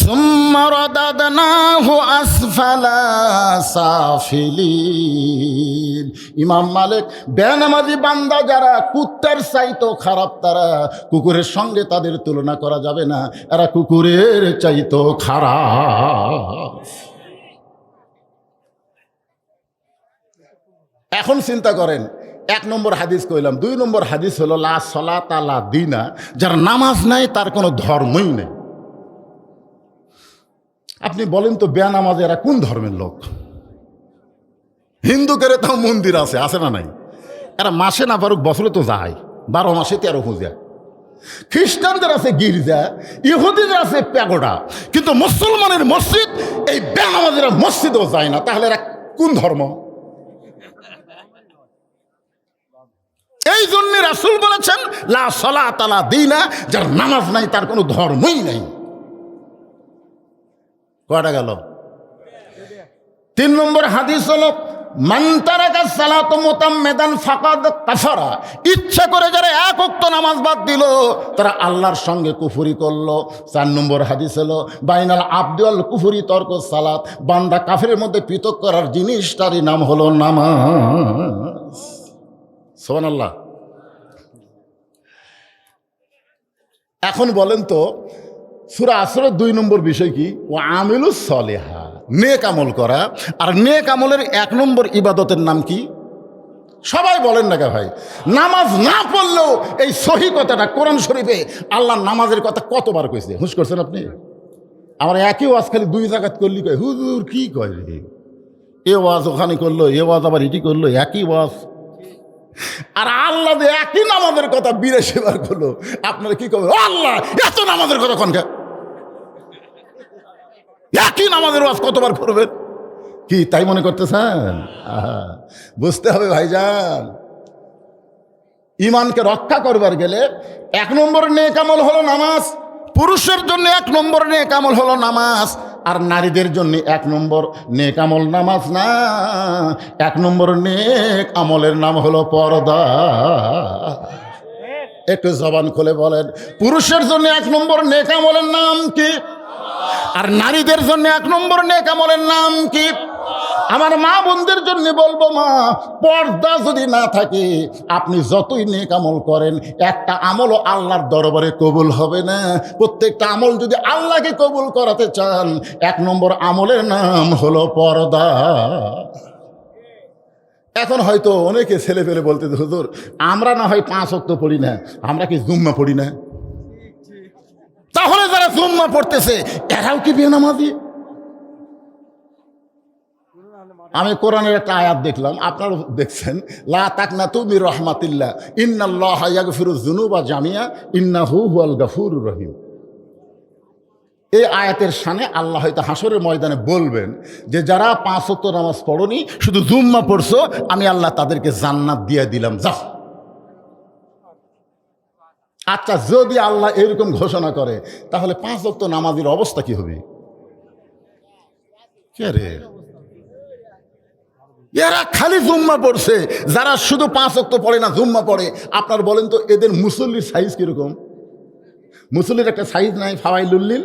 সুম্মা রাদাদনাহু আসফালা সাফিলিন। ইমাম মালিক বেনামাজি বান্দা যারা কুত্তার চাইতো খারাপ, তারা কুকুরের সঙ্গে তাদের তুলনা করা যাবে না, এরা কুকুরের চাইতো খারাপ। এখন চিন্তা করেন, 1 নম্বর হাদিস কইলাম, 2 নম্বর হাদিস হলো লা সলাতা লা দিনা, যার নামাজ নাই তার কোনো ধর্মই নেই। আপনি বলেন তো বেনামাজি এরা কোন ধর্মের লোক? হিন্দুদের তাও মন্দির আছে, আছে না নাই? এরা মাসে না পারুক বছরে তো যায়, 12 মাসে 13 পূজা। খ্রিস্টানদের আছে গির্জা, ইহুদিদের আছে প্যাগোডা, কিন্তু মুসলমানের মসজিদ এই বেনামাজিরা মসজিদেও যায় না। তাহলে এরা কোন ধর্ম? এই জন্য রাসূল বলেছেন লা সালাতা লা দীনা, যার নামাজ নাই তার কোনো ধর্মই নাই। কয়টা গেল? 3 নম্বর হাদিস হলো মান তারাকা সালাত মুতাম্মিদান ফাকাদ কাফারা। ইচ্ছা করে যারা 1 ওয়াক্ত নামাজ বাদ দিল তারা আল্লাহর সঙ্গে কুফরি করলো। 4 নম্বর হাদিস হলো বাইনাল আবদি ওয়াল কুফরি তরকু সালাত। বান্দা কাফেরের মধ্যে পৃথক করার জিনিসটারই নাম হলো নামাজ। সুবহানাল্লাহ। এখন বলেন তো সূরা আসরের 2 নম্বর বিষয় কি? ও আমিলুস সলিহা, নেক আমল করা। আর নেক আমলের 1 নম্বর ইবাদতের নাম কি? সবাই বলেন না কে ভাই? নামাজ না পড়লেও এই সহি কথাটা কোরআন শরীফে আল্লাহ নামাজের কথা কতবার কইছে, হুঁশ করছেন আপনি? আমার একই ওয়াজ খালি 2 জায়গাত করলি কয় হুজুর কি কয় রে, এ ওয়াজ ওখানে করলো, এ ওয়াজ আবার এটি করলো, একই ওয়াজ। আর আল্লাহ যে একই নামাজের কথা 82 বার করলো, আপনারা কি করবেন? আল্লাহ এত নামাজের কথা কনকা, একই নামাজের ওয়াজ কতবার করবেন? কি তাই মনে করতেছেন? বুঝতে হবে ভাইজান, ইমানকে রক্ষা করবার গেলে 1 নম্বর নেক আমল হলো নামাজ। পুরুষের জন্য 1 নম্বর নেক আমল হলো নামাজ, আর নারীদের জন্য 1 নম্বর নেক আমল নামাজ না, 1 নম্বর নেক আমলের নাম হলো পর্দা। একটু জবান খুলে বলেন, পুরুষের জন্য 1 নম্বর নেক আমলের নাম কি? আর নারীদের জন্য 1 নম্বর নেক আমলের নাম কি? আমার মা বোনদের জন্য বলবো, মা, পর্দা যদি না থাকে আপনি যতই নেক আমল করেন একটা আমলও আল্লাহর দরবারে কবুল হবে না। প্রত্যেকটা আমল যদি আল্লাহকে কবুল করাতে চান 1 নম্বর আমলের নাম হলো পর্দা। এখন হয়তো অনেকে ছেলে পেলে বলতে, হুজুর আমরা না হয় 5 ওয়াক্ত পড়ি না, আমরা কি জুম্মা পড়ি না? তাহলে যারা জুম্মা পড়তেছে এরাও কি বেনামাজি? আমি কোরআনের একটা আয়াত দেখলাম, আপনারা দেখছেন, লা তাকনাতু মির রাহমাতিল্লাহ ইন্নাল্লাহা ইয়াগফিরুয যুনুবা জামিয়া ইন্নাহু হুয়াল গাফুরুর রহিম। এই আয়াতের শানে আল্লাহ হয়তো হাসরের ময়দানে বলবেন যে যারা 5 ওয়াক্ত নামাজ পড়নি, শুধু জুম্মা পড়ছো, আমি আল্লাহ তাদেরকে জান্নাত দিয়ে দিলাম, যাও। আচ্ছা, যদি আল্লাহ এরকম ঘোষণা করে তাহলে 5 ওয়াক্ত নামাজের অবস্থা কি হবে? কে রে, এরা খালি জুম্মা পড়ছে, যারা শুধু 5 ওয়াক্ত পড়ে না জুম্মা পড়ে। আপনার বলেন তো এদের মুসল্লির সাইজ কিরকম? মুসল্লির একটা সাইজ নাই, ফাওয়াইলুল্লিল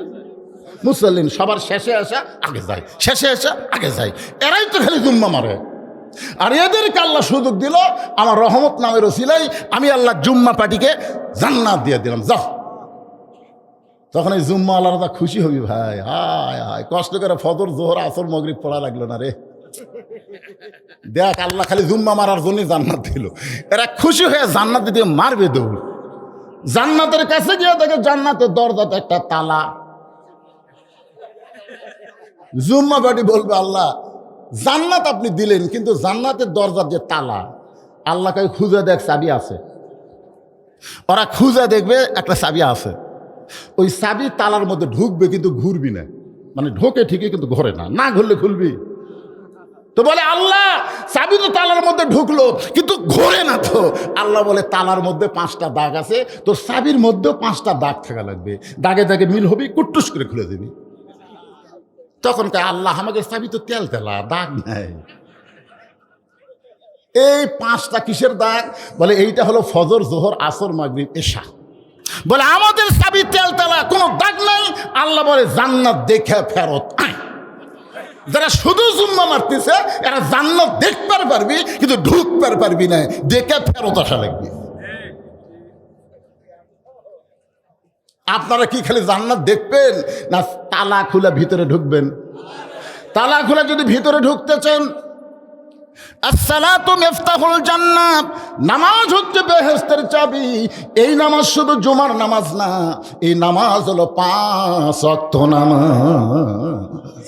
মুসল্লিন, সবার শেষে আসা আগে যায়, শেষে আসা আগে যায়। এরাই তো খালি জুম্মা মারে। আর এদেরকে আল্লাহ সুযোগ দিল, আমার রহমত নামের ওসিলাই আমি আল্লাহ জুম্মা পার্টিকে জান্নাত দিয়ে দিলাম, যাও। তখন এই জুম্মা আল্লাহরা খুশি হবি, ভাই হায় হায় কষ্ট করে ফজর জোহর আসর মাগরিব পড়া লাগলো না রে, দেখ আল্লাহ খালি জুম্মা মারার জন্য জান্নাত দিল। এরা খুশি হয়ে জান্নাত দিয়ে মারবে দৌড়। জান্নাতের কাছে গিয়ে দেখে জান্নাতের দরজাতে একটা তালা। জুম্মা পার্টি বলবে, আল্লাহ জান্নাত আপনি দিলেন, কিন্তু জান্নাতের দরজার যে তালা, আল্লাহকে খুঁজে দেখ চাবি আছে। ওরা খুঁজে দেখবে একটা চাবি আছে, ওই চাবি তালার মধ্যে ঢুকবে কিন্তু ঘুরবি না, মানে ঢোকে ঠিকই কিন্তু ঘোরে না, না ঘুরলে খুলবি। তো বলে আল্লাহ চাবি তো তালার মধ্যে ঢুকলো কিন্তু ঘোরে না। তো আল্লাহ বলে তালার মধ্যে 5টা দাগ আছে, তো চাবির মধ্যেও 5টা দাগ থাকা লাগবে, দাগে দাগে মিল হবি, কুট্টুস করে খুলে দিবি। তখন কে আল্লাহ আমাকে চাবি তো তেল তেলা, দাগ নাই। এই 5টা কিসের দাগ? বলে এইটা হলো ফজর, জোহর, আসর, মাগরিব, এশা। বলে আমাদের চাবি তেল তেলা, কোনো দাগ নাই। আল্লাহ বলে জান্নাত দেখে ফেরত আয়। যারা শুধু জুম্মা মারতেছে এরা জান্নাত দেখতে পারবি কিন্তু ঢুকতে পারবি না, দেখে ফেরত আসা লাগবে। আপনারা কি খালি জান্নাত দেখবেন না তালা খুলে ভিতরে ঢুকবেন? তালা খুলে যদি ভিতরে ঢুকতে চান, আসসালাতু মিফতাহুল জান্নাত, নামাজ হচ্ছে বেহেশতের চাবি। এই নামাজ শুধু জুমার নামাজ না, এই নামাজ হলো 5 ওয়াক্ত নামাজ।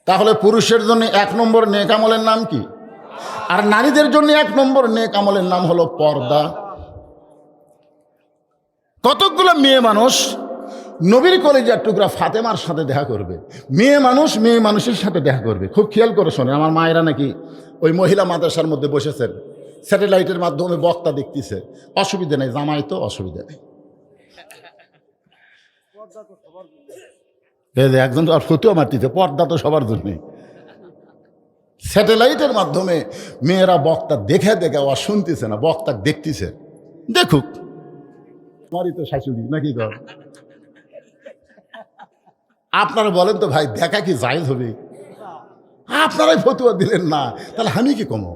তাহলে পুরুষের জন্য 1 নম্বর নেক আমলের নাম কি? আর নারীদের জন্য 1 নম্বর নেক আমলের নাম হলো পর্দা। কতগুলো মেয়ে মানুষ নবীর কলেজার টুকরা ফাতেমার সাথে দেখা করবে, মেয়ে মানুষের সাথে দেখা করবে। খুব খেয়াল করে শোনেন, আমার মায়েরা নাকি ওই মহিলা মাদ্রাসার মধ্যে বসেছেন, স্যাটেলাইটের মাধ্যমে বক্তা দেখতেছে। অসুবিধা নেই, জামাই তো অসুবিধা নেই। একজন তো আর ফতুয়া মারতেছে, পর্দা তো সবার জন্যে। স্যাটেলাইটের মাধ্যমে মেয়েরা বক্তা দেখে দেখে ও শুনতেছে না, বক্তা দেখতেছে। দেখুক, আমারই তো শাশুড়ি নাকি গো। আপনারা বলেন তো ভাই, দেখা কি জায়েজ হবে? আপনারাই ফতুয়া দিলেন না, তাহলে আমি কি কমো?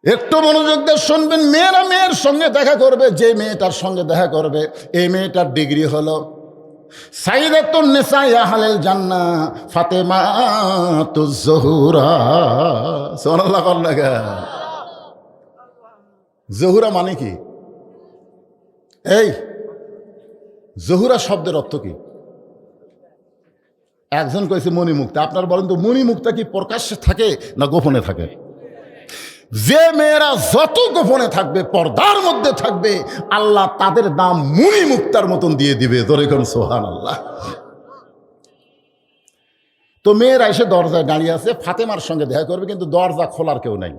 একটু মনোযোগ দিয়ে শুনবেন। মেয়েরা মেয়ের সঙ্গে দেখা করবে, যে মেয়েটার সঙ্গে দেখা করবে এই মেয়েটার ডিগ্রি হলো সাইয়্যিদাতুন নিসা আহলিল জান্নাহ ফাতেমাতুজ জোহরা। সুবহানাল্লাহ। জোহরা মানে কি? এই জোহরা শব্দের অর্থ কি? একজন কইছে মণিমুক্তা। আপনার বলেন তো মণিমুক্তা কি প্রকাশ্যে থাকে না গোপনে থাকে? যে মেয়েরা যত গোপনে থাকবে, পর্দার মধ্যে থাকবে, আল্লাহ তাদের দাম মণিমুক্তার মতন দিয়ে দিবে। ধরে কোন সুবহানাল্লাহ। তো মেয়েরা এসে দরজায় দাঁড়িয়ে আছে, ফাতেমার সঙ্গে দেখা করবে, কিন্তু দরজা খোলার কেউ নাই।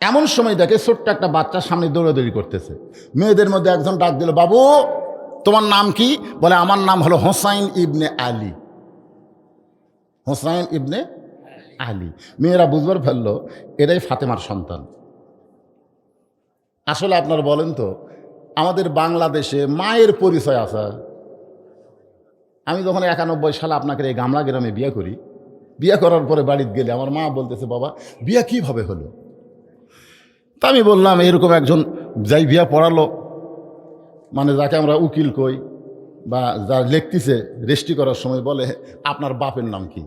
এমন সময় দেখে ছোট্ট একটা বাচ্চা সামনে দৌড়াদৌড়ি করতেছে। মেয়েদের মধ্যে একজন ডাক দিল, বাবু তোমার নাম কি? বলে আমার নাম হলো হোসাইন ইবনে আলী। হোসাইন ইবনে আলী। মেয়েরা বুঝবার ফেললো এটাই ফাতেমার সন্তান। আসলে আপনারা বলেন তো, আমাদের বাংলাদেশে মায়ের পরিচয় আছে। আমি যখন 91 সালে আপনাকে এই গামলা গ্রামে বিয়ে করি, বিয়ে করার পরে বাড়িতে গেলে আমার মা বলতেছে, বাবা বিয়ে কিভাবে হলো? তা আমি বললাম, এরকম একজন যাই বিয়া পড়ালো, মানে যাকে আমরা উকিল কই বা যা লিখতেছে রেজিস্ট্রি করার সময়, বলে আপনার বাপের নাম কি?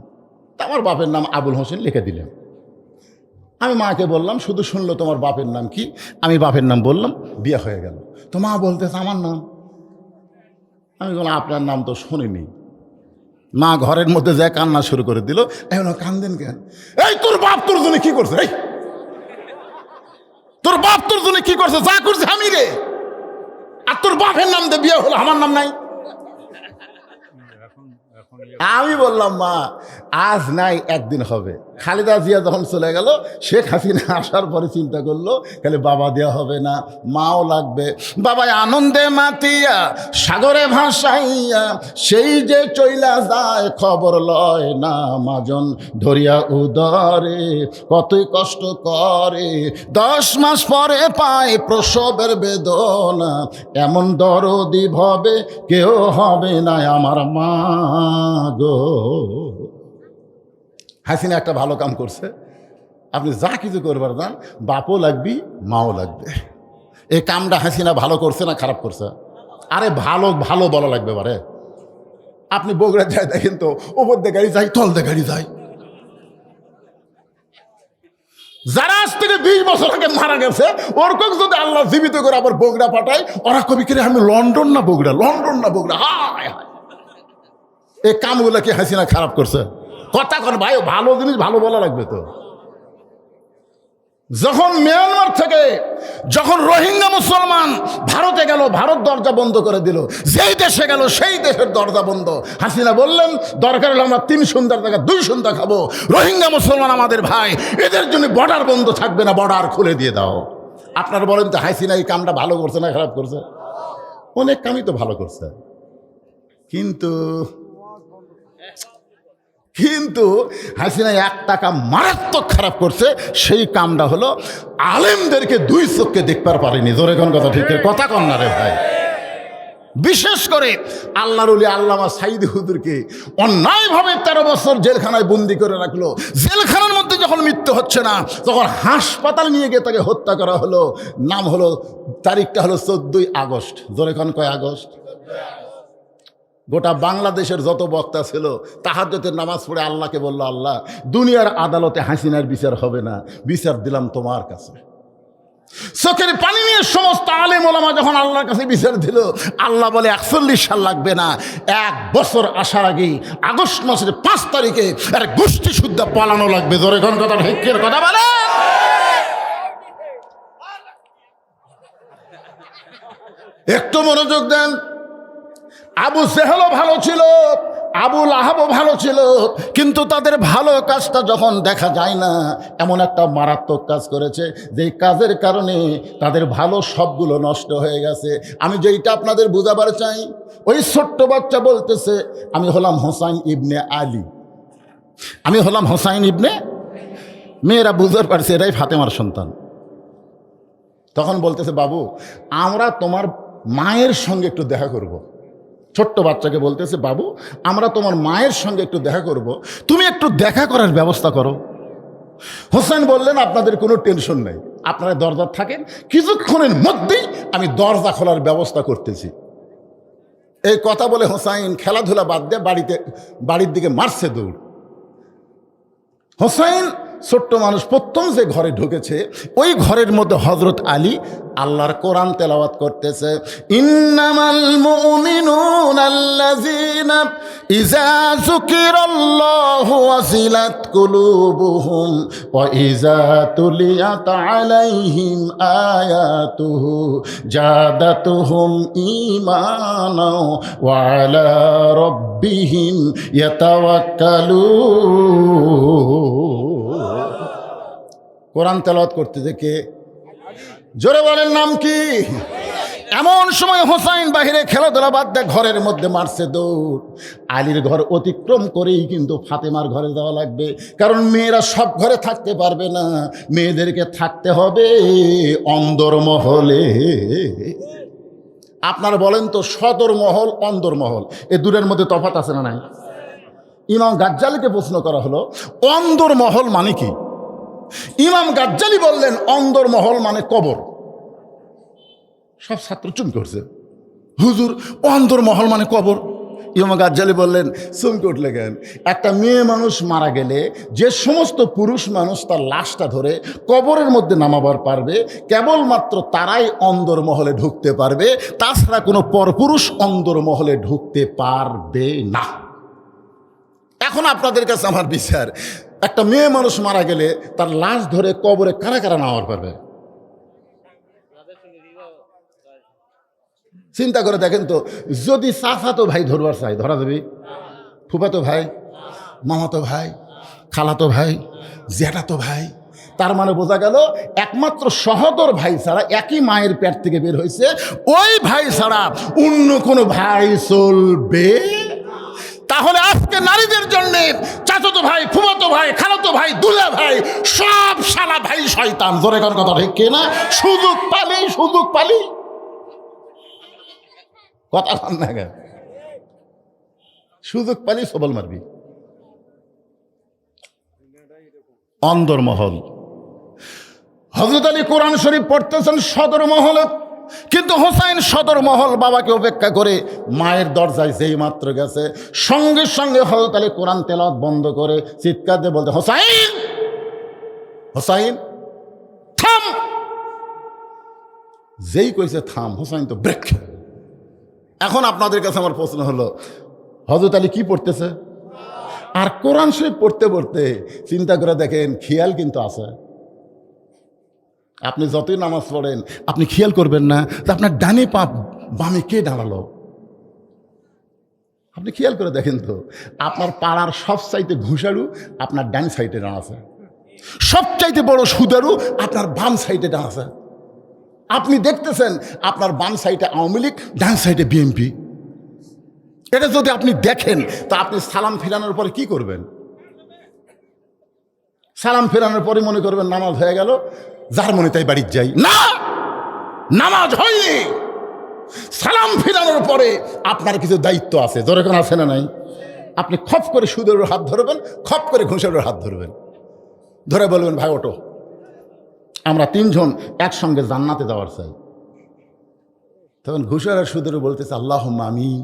তা আমার বাপের নাম আবুল হোসেন লিখে দিলেন। আমি মাকে বললাম, শুধু শুনলো তোমার বাপের নাম কি? আমি বাপের নাম বললাম, বিয়ে হয়ে গেল। তো মা বলতেছে আমার নাম। আমি বললাম আপনার নাম তো শুনিনি। মা ঘরের মধ্যে যায় কান্না শুরু করে দিল। এখন কান্দেন কেন? এই তোর বাপ তোর জন্য কি করছে? এই তোর বাপ তোর জন্য কি করছে? যা করছে আমি রে। আর তোর বাপের নাম দিয়ে বিয়ে হলো, আমার নাম নাই। আমি বললাম, মা আজ নাই একদিন হবে। খালেদা জিয়া যখন চলে গেল, শেখ হাসিনা আসার পরে চিন্তা করলো খালি বাবা দেওয়া হবে না, মাও লাগবে। বাবাই আনন্দে মাতিয়া সাগরে ভাসাইয়া সেই যে চইলা যায়, খবর লয় না মাজন ধরিয়া উদরে, কতই কষ্ট করে 10 মাস পরে পায় প্রসবের বেদনা, এমন দরদি ভবে কেউ হবে না আমার মা গো। হাসিনা একটা ভালো কাম করছে। আপনি যা কিছু করবার যান, বাপও লাগবি মাও লাগবে। এই কামটা হাসিনা ভালো করছে না খারাপ করছে? আরে ভালো ভালো বলা লাগবে। বারে আপনি বগুড়া যায় দেখেন তো, ওপর দিয়ে গাড়ি যায়, তল দিয়ে গাড়ি যায়। যারা আজ থেকে 20 বছর আগে মারা গেছে, ওরকম যদি আল্লাহ জীবিত করে আবার বগুড়া পাঠায়, ওরা কবি করে আমি লন্ডন না বগুড়া, লন্ডন না বগুড়া। হায় হায়, এই কামগুলো কি হাসিনা খারাপ করছে? কথা কন ভাই, ভালো জিনিস ভালো বলা লাগবে তো। যখন মিয়ানমার থেকে যখন রোহিঙ্গা মুসলমান ভারতে গেল, ভারত দরজা বন্ধ করে দিল, যেই দেশে গেল সেই দেশের দরজা বন্ধ। হাসিনা বললেন দরকার হলে আমরা 3 সন্ধ্যার জায়গায় 2 সন্ধ্যা খাবো, রোহিঙ্গা মুসলমান আমাদের ভাই, এদের জন্য বর্ডার বন্ধ থাকবে না, বর্ডার খুলে দিয়ে দাও। আপনারা বলেন তো হাসিনা এই কামটা ভালো করছে না খারাপ করছে? অনেক কামই তো ভালো করছে, কিন্তু হাসিনা একটা কাম মারাত্মক খারাপ করছে। সেই কামটা হলো আলেমদেরকে 2 চোখে দেখবার পারেনি। জোরে কোন কথা, ঠিক কথা কন না রে ভাই। বিশেষ করে আল্লাহর ওলি আল্লামা সাইদি হুজুরকে অন্যায়ভাবে 13 বছর জেলখানায় বন্দি করে রাখলো। জেলখানার মধ্যে যখন মৃত্যু হচ্ছে না, তখন হাসপাতাল নিয়ে গিয়ে তাকে হত্যা করা হলো। নাম হলো, তারিখটা হলো 14ই আগস্ট। জোরে কোন কয় আগস্ট? গোটা বাংলাদেশের যত বক্তা ছিল তাহাজ্জুদের নামাজ পড়ে আল্লাহকে বলল, আল্লাহ দুনিয়ার আদালতে হাসিনার বিচার হবে না, বিচার দিলাম তোমার কাছে। চোখের পানি নিয়ে সমস্ত আলেম ওলামা যখন আল্লাহর কাছে বিচার দিল, আল্লাহ বলে 41 সাল লাগবে না, 1 বছর আসার আগেই আগস্ট মাসের 5 তারিখে আর গোষ্ঠী শুদ্ধ পালানো লাগবে। ধরে কোন কথা, হিকের কথা বলে। একটু মনোযোগ দেন। আবু জেহেলও ভালো ছিল, আবু লাহাবও ভালো ছিল, কিন্তু তাদের ভালো কাজটা যখন দেখা যায় না, এমন একটা মারাত্মক কাজ করেছে যেই কাজের কারণে তাদের ভালো সবগুলো নষ্ট হয়ে গেছে। আমি যেইটা আপনাদের বুঝাবার চাই, ওই ছোট্ট বাচ্চা বলতেছে আমি হলাম হোসাইন ইবনে আলী, আমি হলাম হোসাইন ইবনে, মেয়েরা বুঝতে পারছে এরাই ফাতেমার সন্তান। তখন বলতেছে বাবু আমরা তোমার মায়ের সঙ্গে একটু দেখা করব। ছোট্ট বাচ্চাকে বলতেছে বাবু আমরা তোমার মায়ের সঙ্গে একটু দেখা করব, তুমি একটু দেখা করার ব্যবস্থা করো। হোসেন বললেন আপনাদের কোনো টেনশন নেই, আপনারা দরজা থাকেন, কিছুক্ষণের মধ্যেই আমি দরজা খোলার ব্যবস্থা করতেছি। এই কথা বলে হোসাইন খেলাধুলা বাদ দিয়ে বাড়ির দিকে মারছে দৌড়। হোসাইন ছোট্ট মানুষ, প্রথম যে ঘরে ঢুকেছে ওই ঘরের মধ্যে হযরত আলী আল্লাহর কোরআন তেলাওয়াত করতেছে। ইন্নামাল মুমিনুনা আল্লাযীনা ইযা যুকিরাল্লাহু ওয়াজিলাত কুলুবুহুম ওয়া ইযা তুলিয়াত আলাইহিম আয়াতুহু জাদাতুহুম ঈমানা ওয়া আলা রাব্বিহিম ইয়াতাওয়াক্কালুন। কোরআন তেলাওয়াত করতে দেখে জোরে বলেন নাম কি? এমন সময় হোসাইন বাহিরে খেলাধুলা বাদ দিয়ে ঘরের মধ্যে মারছে দৌড়। আলীর ঘর অতিক্রম করেই কিন্তু ফাতেমার ঘরে যাওয়া লাগবে, কারণ মেয়েরা সব ঘরে থাকতে পারবে না, মেয়েদেরকে থাকতে হবে অন্দরমহলে। আপনারা বলেন তো সদর মহল অন্দরমহল এই দুটোর মধ্যে তফাৎ আছে না নাই? ইমাম গাজ্জালিকে প্রশ্ন করা হলো অন্দরমহল মানে কি? ইমাম গাজ্জালি বললেন অন্দরমহল মানে কবর। সব ছাত্র চুপ করছে, হুজুর অন্দরমহল মানে কবর। ইমাম গাজ্জালি বললেন চমকে উঠলে কেন? একটা মেয়ে মানুষ মারা গেলে যে সমস্ত পুরুষ মানুষ তার লাশটা ধরে কবরের মধ্যে নামাবার পারবে, কেবলমাত্র তারাই অন্দরমহলে ঢুকতে পারবে, তাছাড়া কোনো পরপুরুষ অন্দরমহলে ঢুকতে পারবে না। এখন আপনাদের কাছে আমার বিচার, একটা মেয়ে মানুষ মারা গেলে তার লাশ ধরে কবরে কারা কারা নামার পারবে? চিন্তা করে দেখেন তো, যদি চাচাতো ভাই ধরবার চাই ধরা যাবে? ফুফাতো ভাই, মামাতো ভাই, খালাতো ভাই, জ্যাঠাতো ভাই, তার মানে বোঝা গেল একমাত্র সহোদর ভাই ছাড়া, একই মায়ের পেট থেকে বের হয়েছে ওই ভাই ছাড়া অন্য কোনো ভাই চলবে। তাহলে আজকে নারীদের জন্য চাচাতো ভাই, ফুফাতো ভাই, খালাতো ভাই, দুলা ভাই, সব শালা ভাই শয়তান। জোরে কার কথা ঠিক না? সুযোগ পালি কথা না, সুযোগ পালি সবল মারবি। অন্দরমহল, হযরত আলী কোরআন শরীফ পড়তেছেন সদর মহলে, কিন্তু হোসাইন সদর মহল বাবাকে উপেক্ষা করে মায়ের দরজায় যেই মাত্র গেছে, সঙ্গে সঙ্গে হযরত আলী কোরআন তেলাওয়াত বন্ধ করে চিৎকার দিয়ে বলতে, হোসাইন হোসাইন থাম। যেই কইছে থাম, হোসাইন তো ব্রেক। এখন আপনাদের কাছে আমার প্রশ্ন হলো, হযরত আলী কি পড়তেছে? আর কোরআন শরীফ পড়তে পড়তে চিন্তা করে দেখেন খেয়াল কিন্তু আছে। আপনি যতই নামাজ পড়েন আপনি খেয়াল করবেন না যে আপনার ডানে পা বামে কে দাঁড়ালো। আপনি খেয়াল করে দেখেন তো, আপনার পাড়ার সবচাইতে ঘুষারু আপনার ডান সাইডে দাঁড়াছে, সবচাইতে বড় সুদারু আপনার বাম সাইডে দাঁড়াছে। আপনি দেখতেছেন আপনার বাম সাইডে আওয়ামী লীগ, ডান সাইডে বিএনপি। এটা যদি আপনি দেখেন তা আপনি সালাম ফিরানোর পরে কি করবেন? সালাম ফেরানোর পরে মনে করবেন নামাজ হয়ে গেল, যার মনে তাই বাড়ির যাই। না, নামাজ হয়নি। সালাম ফেরানোর পরে আপনার কিছু দায়িত্ব আছে, যখন আছে না নাই? আপনি খপ করে সুদের হাত ধরবেন, খপ করে ঘুষের হাত ধরবেন, ধরে বলবেন ভাই ওঠো, আমরা তিনজন একসঙ্গে জান্নাতে যাওয়ার চাই। তখন ঘুষের আর সুদের বলতেছে আল্লাহুম্মা আমিন।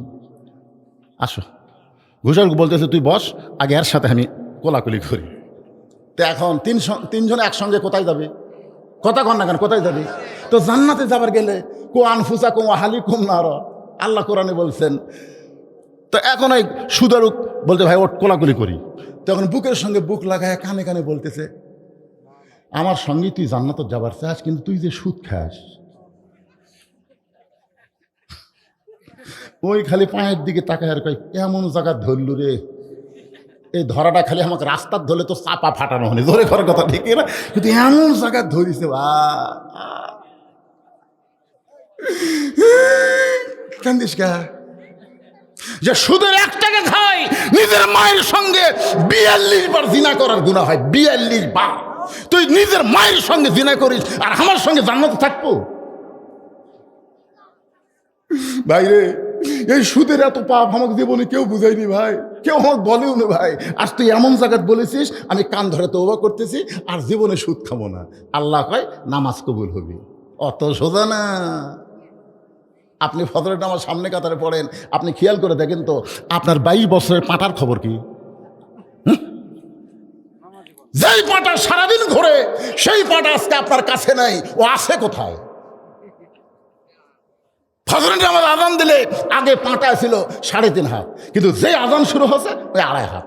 আসো, ঘুষের বলতেছে তুই বস, আগে এর সাথে আমি কোলাকুলি করি। তো এখন তিনজন একসঙ্গে কোথায় যাবে? কথা কন না কেন, কোথায় যাবে? তো জান্নাতে যাবার গেলে কো আনফুসাকুম ওয়া আহলিকুম নার, আল্লাহ কোরআনে বলছেন। তো এখন ওই সুদারুক বলতে ভাই ওঠ কোলাকুলি করি। তখন বুকের সঙ্গে বুক লাগায় কানে কানে বলতেছে আমার সঙ্গে তুই জান্নাতে যাবার চাস, কিন্তু তুই যে সুদ খাস। ওই খালি পায়ের দিকে তাকায় আর কয় এমন জায়গা ধরলু রে, এই ধরাটা খালি আমাকে রাস্তার ধরলে তো চাপা ফাটানো হয়নি, ধরে করার কথা ঠিক না, কিন্তু এমন জায়গা ধরিছে কান্দিস কা যে সুদের 1 টাকা খায়, নিজের মায়ের সঙ্গে 42 বার জিনা করার গুনাহ হয়। 42 বার তুই নিজের মায়ের সঙ্গে জিনা করিস আর আমার সঙ্গে জান্নাতে থাকবো? ভাইরে, এই সুদের এত পাপ আমাকে জীবনে কেউ বুঝায়নি ভাই, কেউ আমাকে বলেও না ভাই। আর তুই এমন জায়গায় বলেছিস আমি কান ধরে তওবা করতেছি আর জীবনে সুদ খাবো না। আল্লাহ কয় নামাজ কবুল হবে। অত সোজা না। আপনি ফজরের নামাজ সামনে কাতারে পড়েন, আপনি খেয়াল করে দেখেন তো আপনার 22 বছরের পাঁটার খবর কি? যেই পাঁটা সারাদিন ঘোরে সেই পাঁটা আজকে আপনার কাছে নাই, ও আছে কোথায়? ফজরের নামাজ আজান দিলে আগে পাঁটা ছিল 3.5 হাত, কিন্তু যে আজান শুরু হচ্ছে ওই 2.5 হাত।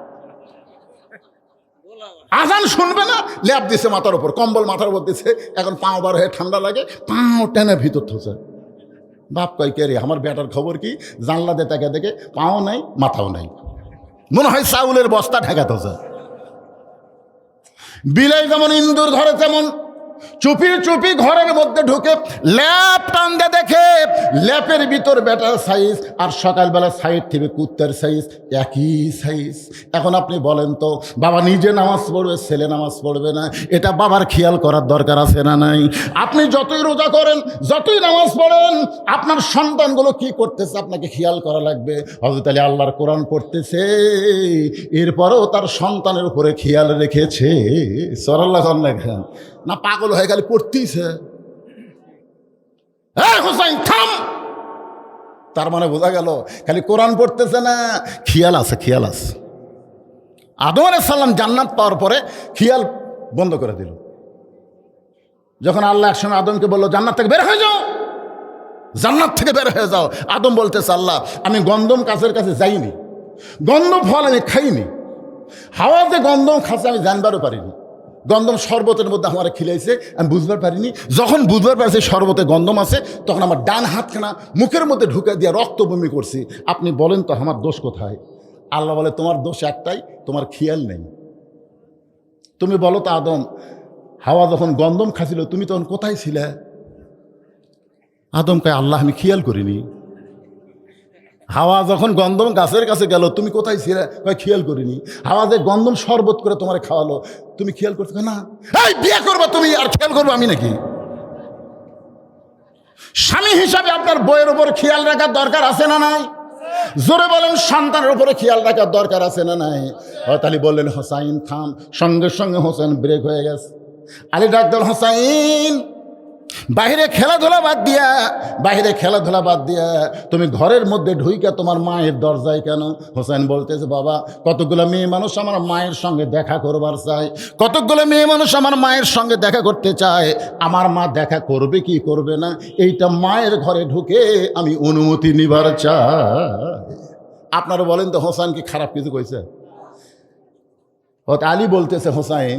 আজান শুনবে না, ল্যাপ দিছে মাথার উপর, কম্বল মাথার উপর দিছে, এখন পাও বার হয়ে ঠান্ডা লাগে, পাও টেনে ভিতর থছে। বাপ কয় কে রে, আমার বেটার খবর কি? জানলা দিয়ে তাকে দেখে পাও নাই মাথাও নাই, মনে হয় চাউলের বস্তা ঢাকা থছে। বিলাই যেমন ইন্দুর ধরে তেমন চুপি চুপি ঘরের মধ্যে ঢুকে ল্যাপ টান্দে দেখে ল্যাপের ভিতর বেটার সাইজ আর সকালবেলা সাইড থেকে কুত্তার সাইজ একই সাইজ। এখন আপনি বলেন তো, বাবা নিজে নামাজ পড়বে, ছেলে নামাজ পড়বে না, এটা বাবার খেয়াল করার দরকার আছে না নাই? আপনি যতই রোজা করেন, যতই নামাজ পড়েন, আপনার সন্তানগুলো কি করতেছে আপনাকে খেয়াল করা লাগবে। হযরত আলী আল্লাহর কোরআন পড়তেছে, এরপরেও তার সন্তানের উপরে খেয়াল রেখেছে। সাল্লাল্লাহু আলাইহি ওয়াসাল্লাম না পাগল হয়ে গেলে পড়তেইছে। হোসাইন থাম। তার মানে বোঝা গেল খালি কোরআন পড়তেছে না, খেয়াল আছে, খেয়াল আছে। আদম আলাইহিস সালাম জান্নাত পাওয়ার পরে খেয়াল বন্ধ করে দিল। যখন আল্লাহ একসময় আদমকে বললো জান্নাত থেকে বের হয়ে যাও, জান্নাত থেকে বের হয়ে যাও, আদম বলতেছে আল্লাহ আমি গন্ধম গাছের কাছে যাইনি, গন্ধম ফল আমি খাইনি, হাওয়া যে গন্ধম খাচ্ছে আমি জানবারও পারিনি, গন্ধম শরবতের মধ্যে আমার খিলাইছে আমি বুঝবার পারিনি। যখন বুঝবার পারছি শরবতে গন্ধম আছে, তখন আমার ডান হাতখানা মুখের মধ্যে ঢুকে দিয়ে রক্ত বমি করছি। আপনি বলেন তো আমার দোষ কোথায়? আল্লাহ বলে তোমার দোষ একটাই, তোমার খেয়াল নেই। তুমি বলো তো আদম, হাওয়া যখন গন্ধম খাচ্ছিল তুমি তখন কোথায় ছিলে? আদম কয় আল্লাহ আমি খেয়াল করিনি। হাওয়া যখন গন্ধম গাছের কাছে গেল তুমি কোথায় ছিলে? কয় খেয়াল করিনি। হাওয়া যে গন্ধম শরবত করে তোমার খাওয়ালো তুমি খেয়াল করছো না? এই বিয়ে করবা তুমি আর খেয়াল করবো আমি নাকি? স্বামী হিসাবে আপনার বইয়ের উপর খেয়াল রাখার দরকার আছে না নাই? জোরে বলেন, সন্তানের উপরে খেয়াল রাখার দরকার আছে না নাই? তাহলে বললেন হোসাইন থাম, সঙ্গে সঙ্গে হোসেন ব্রেক হয়ে গেছে। আলী ডাকতেন হোসাইন বাহিরে খেলাধুলা বাদ দিয়া তুমি ঘরের মধ্যে ঢুইকা তোমার মায়ের দরজায় কেন? হোসেন বলতেছে বাবা কতগুলো মেয়ে মানুষ আমার মায়ের সঙ্গে দেখা করবার চায়, কতগুলো মেয়ে মানুষ আমার মায়ের সঙ্গে দেখা করতে চায়, আমার মা দেখা করবে কি করবে না এইটা মায়ের ঘরে ঢুকে আমি অনুমতি নিবার চাই। আপনারা বলেন তো হোসেন কি খারাপ কিছু কইছে? আলী বলতেছে, হোসাইন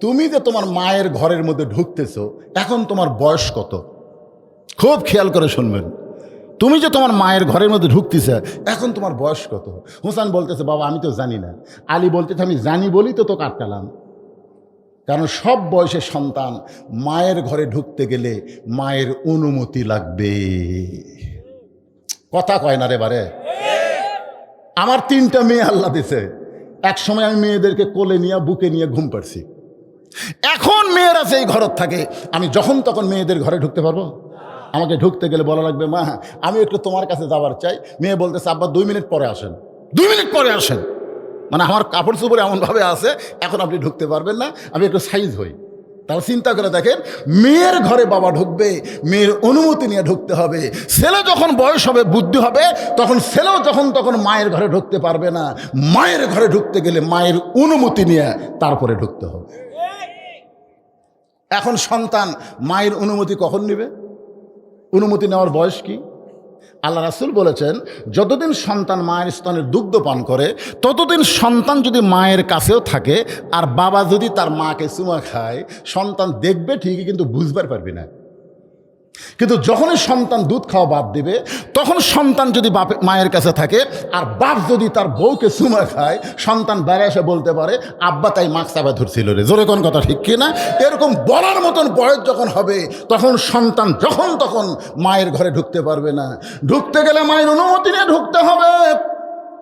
তুমি যে তোমার মায়ের ঘরের মধ্যে ঢুকতেছো, এখন তোমার বয়স কত? খুব খেয়াল করে শুনবেন, তুমি যে তোমার মায়ের ঘরের মধ্যে ঢুকতেছে, এখন তোমার বয়স কত? হোসেন বলতেছে, বাবা আমি তো জানি না। আলী বলতেছে, আমি জানি বলি তো তোকে আটকালাম, কারণ সব বয়সের সন্তান মায়ের ঘরে ঢুকতে গেলে মায়ের অনুমতি লাগবে। কথা কয় না রে বারে। আমার 3টা মেয়ে আল্লাহ দিছে। এক সময় আমি মেয়েদেরকে কোলে নিয়ে বুকে নিয়ে ঘুম পাড়ছি। এখন মেয়েরা সেই ঘর থাকে, আমি যখন তখন মেয়েদের ঘরে ঢুকতে পারবো? আমাকে ঢুকতে গেলে বলা লাগবে, মা আমি একটু তোমার কাছে যাবার চাই। মেয়ে বলতেছে, আব্বা 2 মিনিট পরে আসেন। 2 মিনিট পরে আসেন মানে আমার কাপড় চোপড় এমনভাবে আছে, এখন আপনি ঢুকতে পারবেন না, আমি একটু সাইজ হই। তাহলে চিন্তা করে দেখেন, মেয়ের ঘরে বাবা ঢুকবে, মেয়ের অনুমতি নিয়ে ঢুকতে হবে। ছেলে যখন বয়স হবে, বুদ্ধি হবে, তখন ছেলেও যখন তখন মায়ের ঘরে ঢুকতে পারবে না। মায়ের ঘরে ঢুকতে গেলে মায়ের অনুমতি নিয়ে তারপরে ঢুকতে হবে। এখন সন্তান মায়ের অনুমতি কখন নেবে? অনুমতি নেওয়ার বয়স কি? আল্লাহ রাসূল বলেছেন, যতদিন সন্তান মায়ের স্তনের দুগ্ধ পান করে, ততদিন সন্তান যদি মায়ের কাছেও থাকে আর বাবা যদি তার মাকে চুমা খায়, সন্তান দেখবে ঠিকই, কিন্তু বুঝবার পারবি না। কিন্তু যখনই সন্তান দুধ খাওয়া বাদ দিবে, তখন সন্তান যদি মায়ের কাছে থাকে আর বাপ যদি তার বউকে চুমা খায়, সন্তান বেড়ে এসে বলতে পারে, আব্বা তাই মাছ চাপা ধরছিল রে। জোরে কোন কথা ঠিক কিনা? এরকম বলার মতন বয়স যখন হবে, তখন সন্তান যখন তখন মায়ের ঘরে ঢুকতে পারবে না। ঢুকতে গেলে মায়ের অনুমতি নিয়ে ঢুকতে হবে।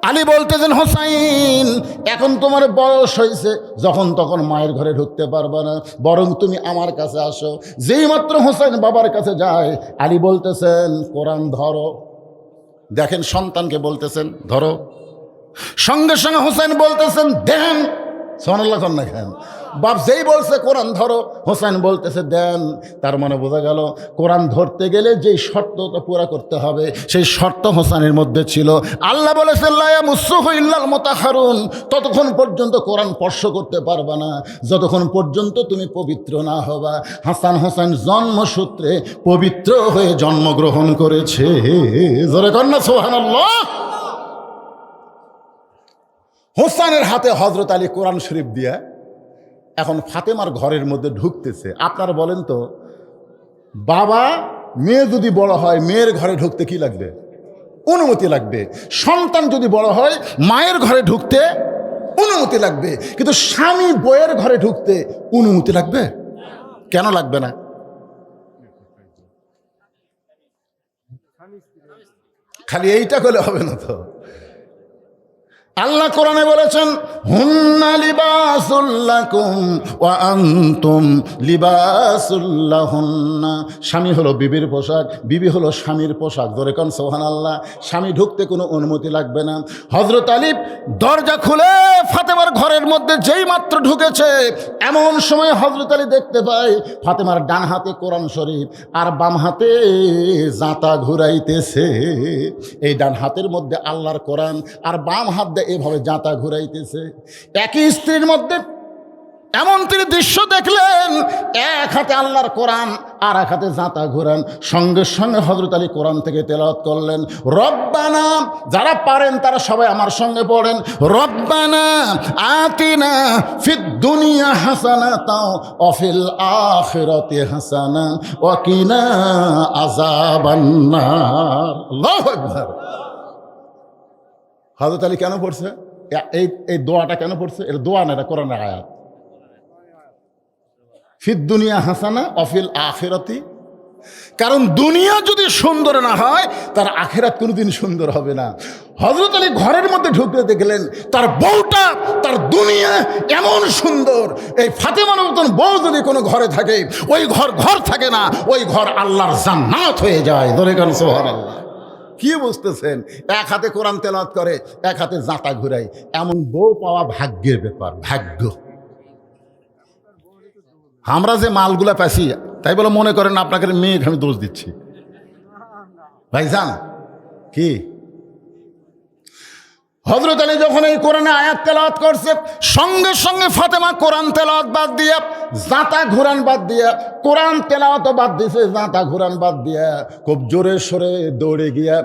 আলী বলতেছেন, হোসাইন এখন তোমার বয়স হয়েছে, যখন তখন মায়ের ঘরে ঢুকতে পারবে না, বরং তুমি আমার কাছে আসো। যেই মাত্র হোসাইন বাবার কাছে যায়, আলী বলতেছেন, কোরআন ধরো। দেখেন, সন্তানকে বলতেছেন ধরো, সঙ্গে সঙ্গে হোসাইন বলতেছেন দেন। সুবহানাল্লাহ না খান। বাপ যেই বলছে কোরআন ধরো, হোসেন বলতেছে দেন। তার মানে বোঝা গেল, কোরআন ধরতে গেলে যেই শর্তটা পুরা করতে হবে, সেই শর্ত হোসেনের মধ্যে ছিল। আল্লাহ বলেছে, লা ইয়ামুসসুহু ইল্লাল মুতাহহারুন, ততক্ষণ পর্যন্ত কোরআন স্পর্শ করতে পারবা না যতক্ষণ পর্যন্ত তুমি পবিত্র না হবা। হাসান হোসেন জন্মসূত্রে পবিত্র হয়ে জন্মগ্রহণ করেছে। জোরে কন্যা সুবহানাল্লাহ। হোসেনের হাতে হযরত আলী কোরআন শরীফ দিয়া এখন ফাতেমার ঘরের মধ্যে ঢুকতেছে। আপনারা বলেন তো, বাবা মেয়ে যদি বড় হয়, মেয়ের ঘরে ঢুকতে কি লাগবে? অনুমতি লাগবে। সন্তান যদি বড় হয়, মায়ের ঘরে ঢুকতে অনুমতি লাগবে। কিন্তু স্বামী বউয়ের ঘরে ঢুকতে অনুমতি লাগবে? কেন লাগবে না? খালি এইটা করলে হবে না তো। আল্লাহ কোরআনে বলেছেন, হুন্না লিবাসুল লাকুম ওয়া আনতুম লিবাসুল লাহুন্না। স্বামী হলো বিবির পোশাক, বিবি হলো স্বামীর পোশাক। জোরে কোন সুবহানাল্লাহ। স্বামী ঢুকতে কোনো অনুমতি লাগবে না। হযরত আলী দরজা খুলে ফাতেমার ঘরের মধ্যে যেই মাত্র ঢুকেছে, এমন সময় হযরত আলী দেখতে পায় ফাতেমার ডান হাতে কোরআন শরীফ আর বাম হাতে জাঁতা ঘুরাইতেছে। এই ডান হাতের মধ্যে আল্লাহর কোরআন আর বাম হাত এভাবে জাঁতা ঘুরাইতেছে। একই স্ত্রীর মধ্যে এমন তিনি দৃশ্য দেখলেন, এক হাতে আল্লাহর কোরআন আর এক হাতে জাঁতা ঘুরান। সঙ্গে সঙ্গে হযরত আলী কোরআন থেকে তেলাওয়াত করলেন, রব্বানা। যারা পারেন তারা সবাই আমার সঙ্গে পড়েন, রব্বানা আতিনা ফিদ দুনিয়া হাসানাতাও ওয়া ফিল আখিরাতি হাসানা ওয়া কিনা আযাবান্নার। আল্লাহু আকবার। হযরত আলী কেন পড়ছে এই দোয়াটা? কেন পড়ছে? এটা দোয়া না, এটা কোরআনের আয়াত। ফিদ দুনিয়া হাসানা অফিল আখিরাতি। কারণ দুনিয়া যদি সুন্দর না হয়, তার আখিরাত কোনোদিন সুন্দর হবে না। হযরত আলী ঘরের মধ্যে ঢুকতে দেখলেন তার বউটা, তার দুনিয়া এমন সুন্দর। এই ফাতেমার মতন বউ যদি কোনো ঘরে থাকে, ওই ঘর থাকে না, ওই ঘর আল্লাহর জান্নাত হয়ে যায়। ধরে গান সুবহানাল্লাহ। কি বুঝতেছেন? এক হাতে কোরআন তেলাওয়াত করে, এক হাতে জাঁতা ঘুরাই। এমন বউ পাওয়া ভাগ্যের ব্যাপার, ভাগ্য। আমরা যে মালগুলা পাইছি, তাই বলে মনে করেন আপনাকে মেয়ে আমি দোষ দিচ্ছি। ভাইজান কি হযরত আলী যখন এই কোরআনে আয়াত তেলাওয়াত করছে, সঙ্গে সঙ্গে ফাতেমা কোরআন তেলাওয়াত বাদ দিয়ে, জাঁতা ঘুরান বাদ দিয়ে, কোরআন তেলাওয়াত বাদ দিয়েছে, জাঁতা ঘুরান বাদ দিয়ে খুব জোরে সোরে দৌড়ে গিয়া